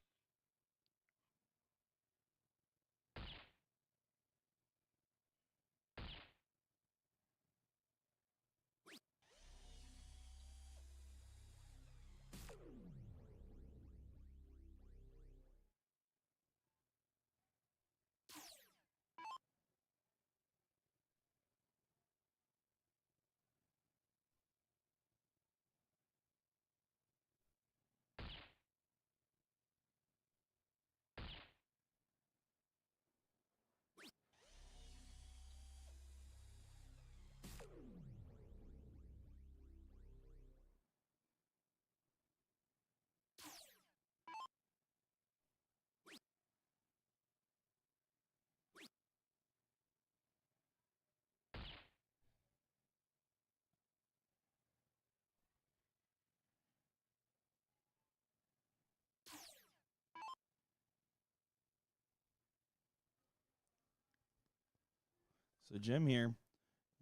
So Jim here,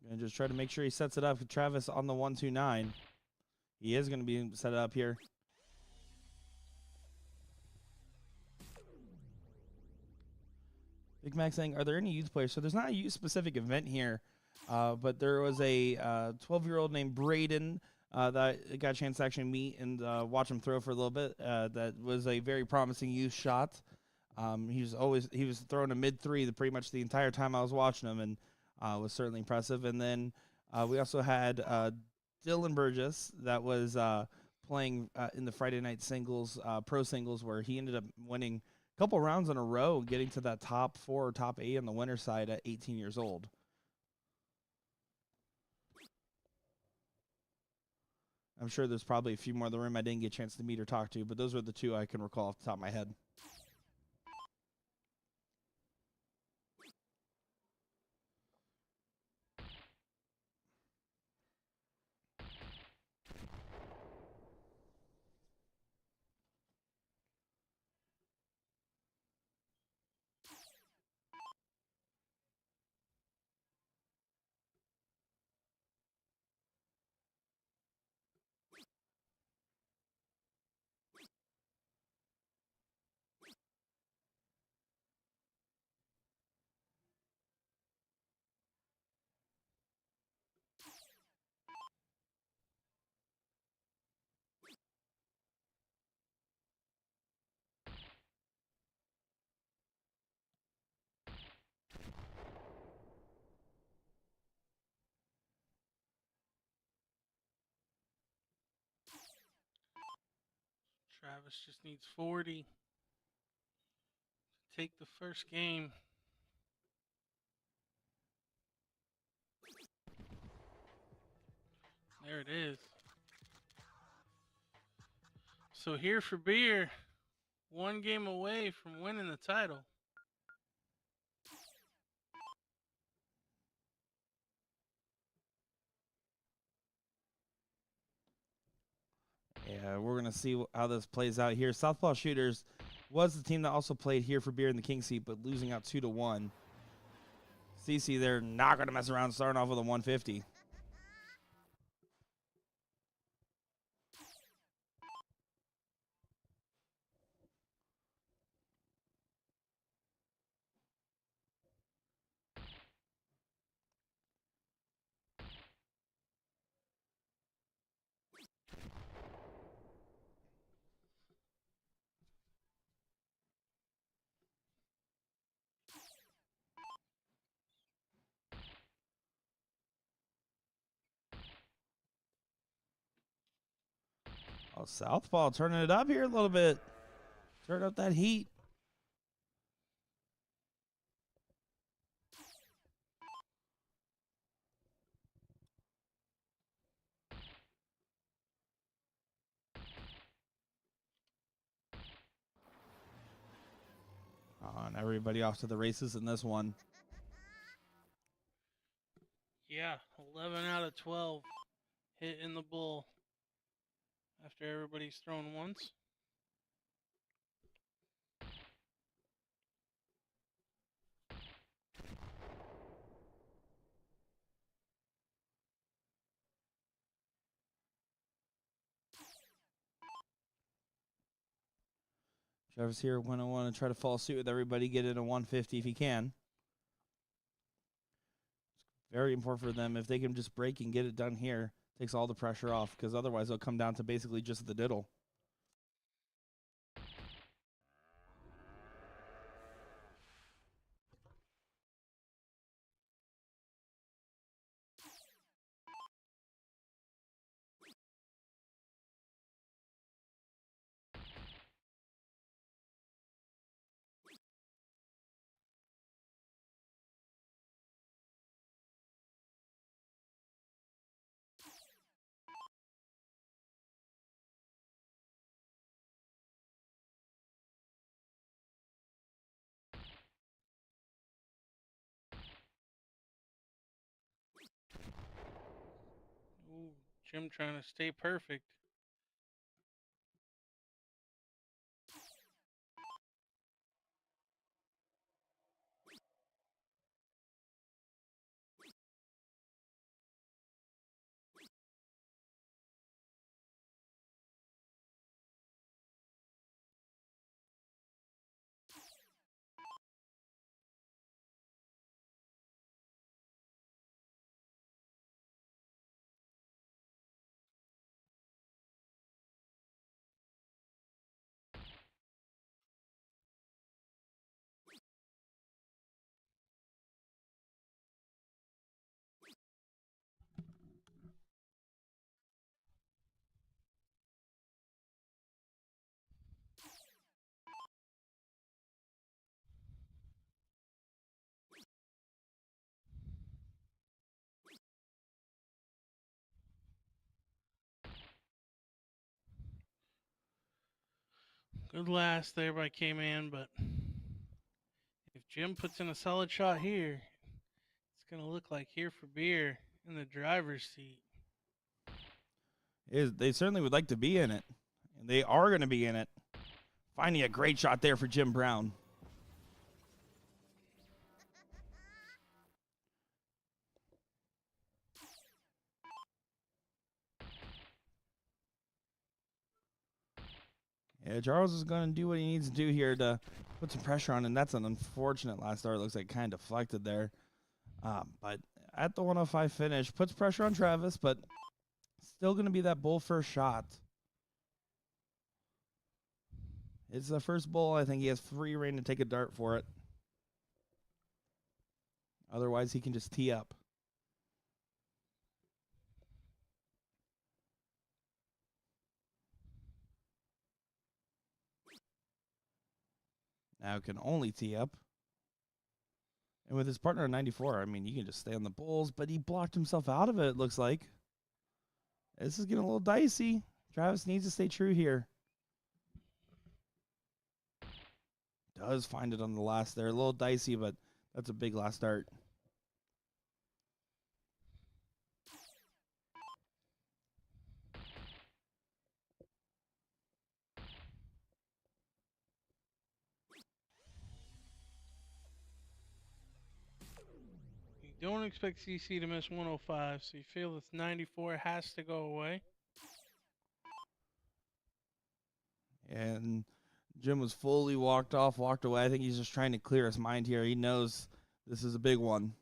going to just try to make sure he sets it up with Travis on the 1-2-9. He is going to be set up here. Big Mac saying, are there any youth players? So there's not a youth-specific event here, but there was a 12-year-old named Braden that I got a chance to actually meet and watch him throw for a little bit. That was a very promising youth shot. He was throwing a mid-3 pretty much the entire time I was watching him, and was certainly impressive. And then we also had Dylan Burgess that was playing in the Friday night singles, pro singles, where he ended up winning couple rounds in a row, getting to that top 4 or top 8 on the winner's side at 18 years old. I'm sure there's probably a few more in the room I didn't get a chance to meet or talk to, but those are the two I can recall off the top of my head. Travis just needs 40 to take the first game. There it is. So Here for Beer, one game away from winning the title. Yeah, we're going to see how this plays out here. Southpaw Shooters was the team that also played Here for Beer in the King seat, but losing out 2-1. CC, they're not going to mess around, starting off with a 150. Oh, Southpaw turning it up here a little bit. Turn up that heat. And everybody off to the races in this one. Yeah, 11 out of 12 hit in the bull after everybody's thrown once. Travis here going to want to try to follow suit with everybody, get it a 150 if he can. It's very important for them if they can just break and get it done here. Takes all the pressure off, because otherwise it'll come down to basically just the diddle. Ooh, Jim trying to stay perfect. Good last there by K-Man, but if Jim puts in a solid shot here, it's going to look like Here for Beer in the driver's seat. They certainly would like to be in it, and they are going to be in it. Finding a great shot there for Jim Brown. Yeah, Charles is going to do what he needs to do here to put some pressure on, and that's an unfortunate last start. It looks like kind of deflected there. But at the 105 finish, puts pressure on Travis, but still going to be that bull first shot. It's the first bull. I think he has free reign to take a dart for it. Otherwise, he can just tee up. Now can only tee up. And with his partner at 94, I mean, you can just stay on the bulls, but he blocked himself out of it, looks like. This is getting a little dicey. Travis needs to stay true here. Does find it on the last there. A little dicey, but that's a big last start. You don't expect CC to miss 105, so you feel this 94 has to go away. And Jim was fully walked away. I think he's just trying to clear his mind here. He knows this is a big one.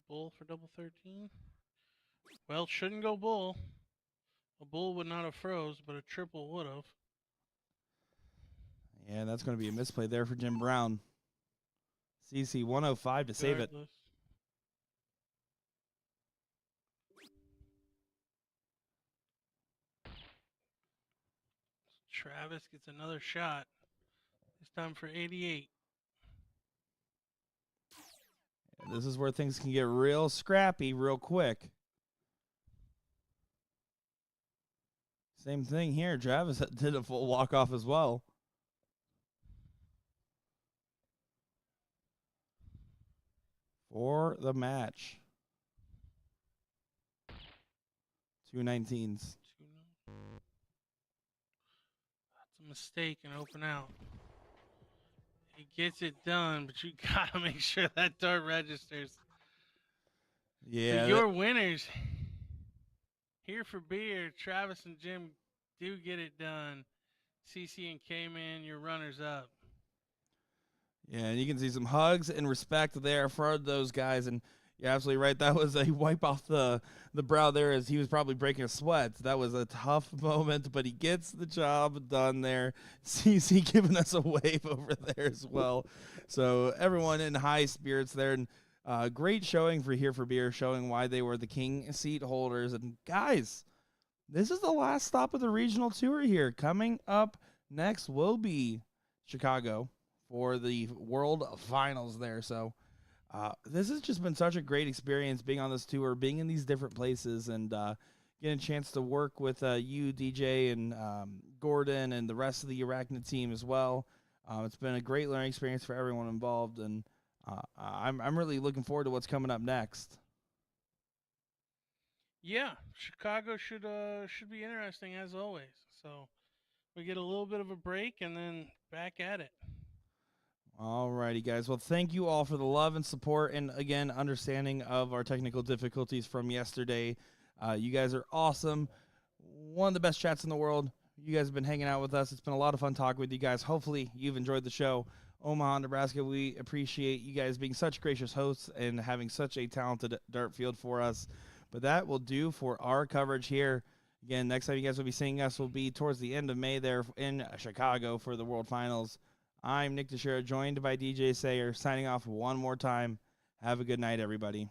Bull for double 13. Well, shouldn't go bull. A bull would not have froze, but a triple would have. Yeah, that's going to be a misplay there for Jim Brown. CC 105 to save it. Travis gets another shot. This time for 88. This is where things can get real scrappy real quick. Same thing here. Travis did a full walk-off as well. For the match. 219s. That's a mistake and open out. He gets it done, but you gotta make sure that dart registers. Yeah. So your winners here for beer, Travis and Jim do get it done. CC and K-Man, your runners up. Yeah, and you can see some hugs and respect there for those guys. And you're absolutely right. That was a wipe off the brow there as he was probably breaking a sweat. That was a tough moment, but he gets the job done there. CC giving us a wave over there as well. So everyone in high spirits there. And great showing for Here for Beer, showing why they were the king seat holders. And guys, this is the last stop of the regional tour here. Coming up next will be Chicago for the World Finals there. So this has just been such a great experience being on this tour, being in these different places, and getting a chance to work with you, DJ, and Gordon, and the rest of the Arachnid team as well. It's been a great learning experience for everyone involved, and I'm really looking forward to what's coming up next. Yeah, Chicago should be interesting as always. So we get a little bit of a break and then back at it. All righty, guys. Well, thank you all for the love and support, and again, understanding of our technical difficulties from yesterday. You guys are awesome. One of the best chats in the world. You guys have been hanging out with us. It's been a lot of fun talking with you guys. Hopefully, you've enjoyed the show. Omaha, Nebraska, we appreciate you guys being such gracious hosts and having such a talented dart field for us. But that will do for our coverage here. Again, next time you guys will be seeing us will be towards the end of May there in Chicago for the World Finals. I'm Nick Teixeira, joined by DJ Sayer, signing off one more time. Have a good night, everybody.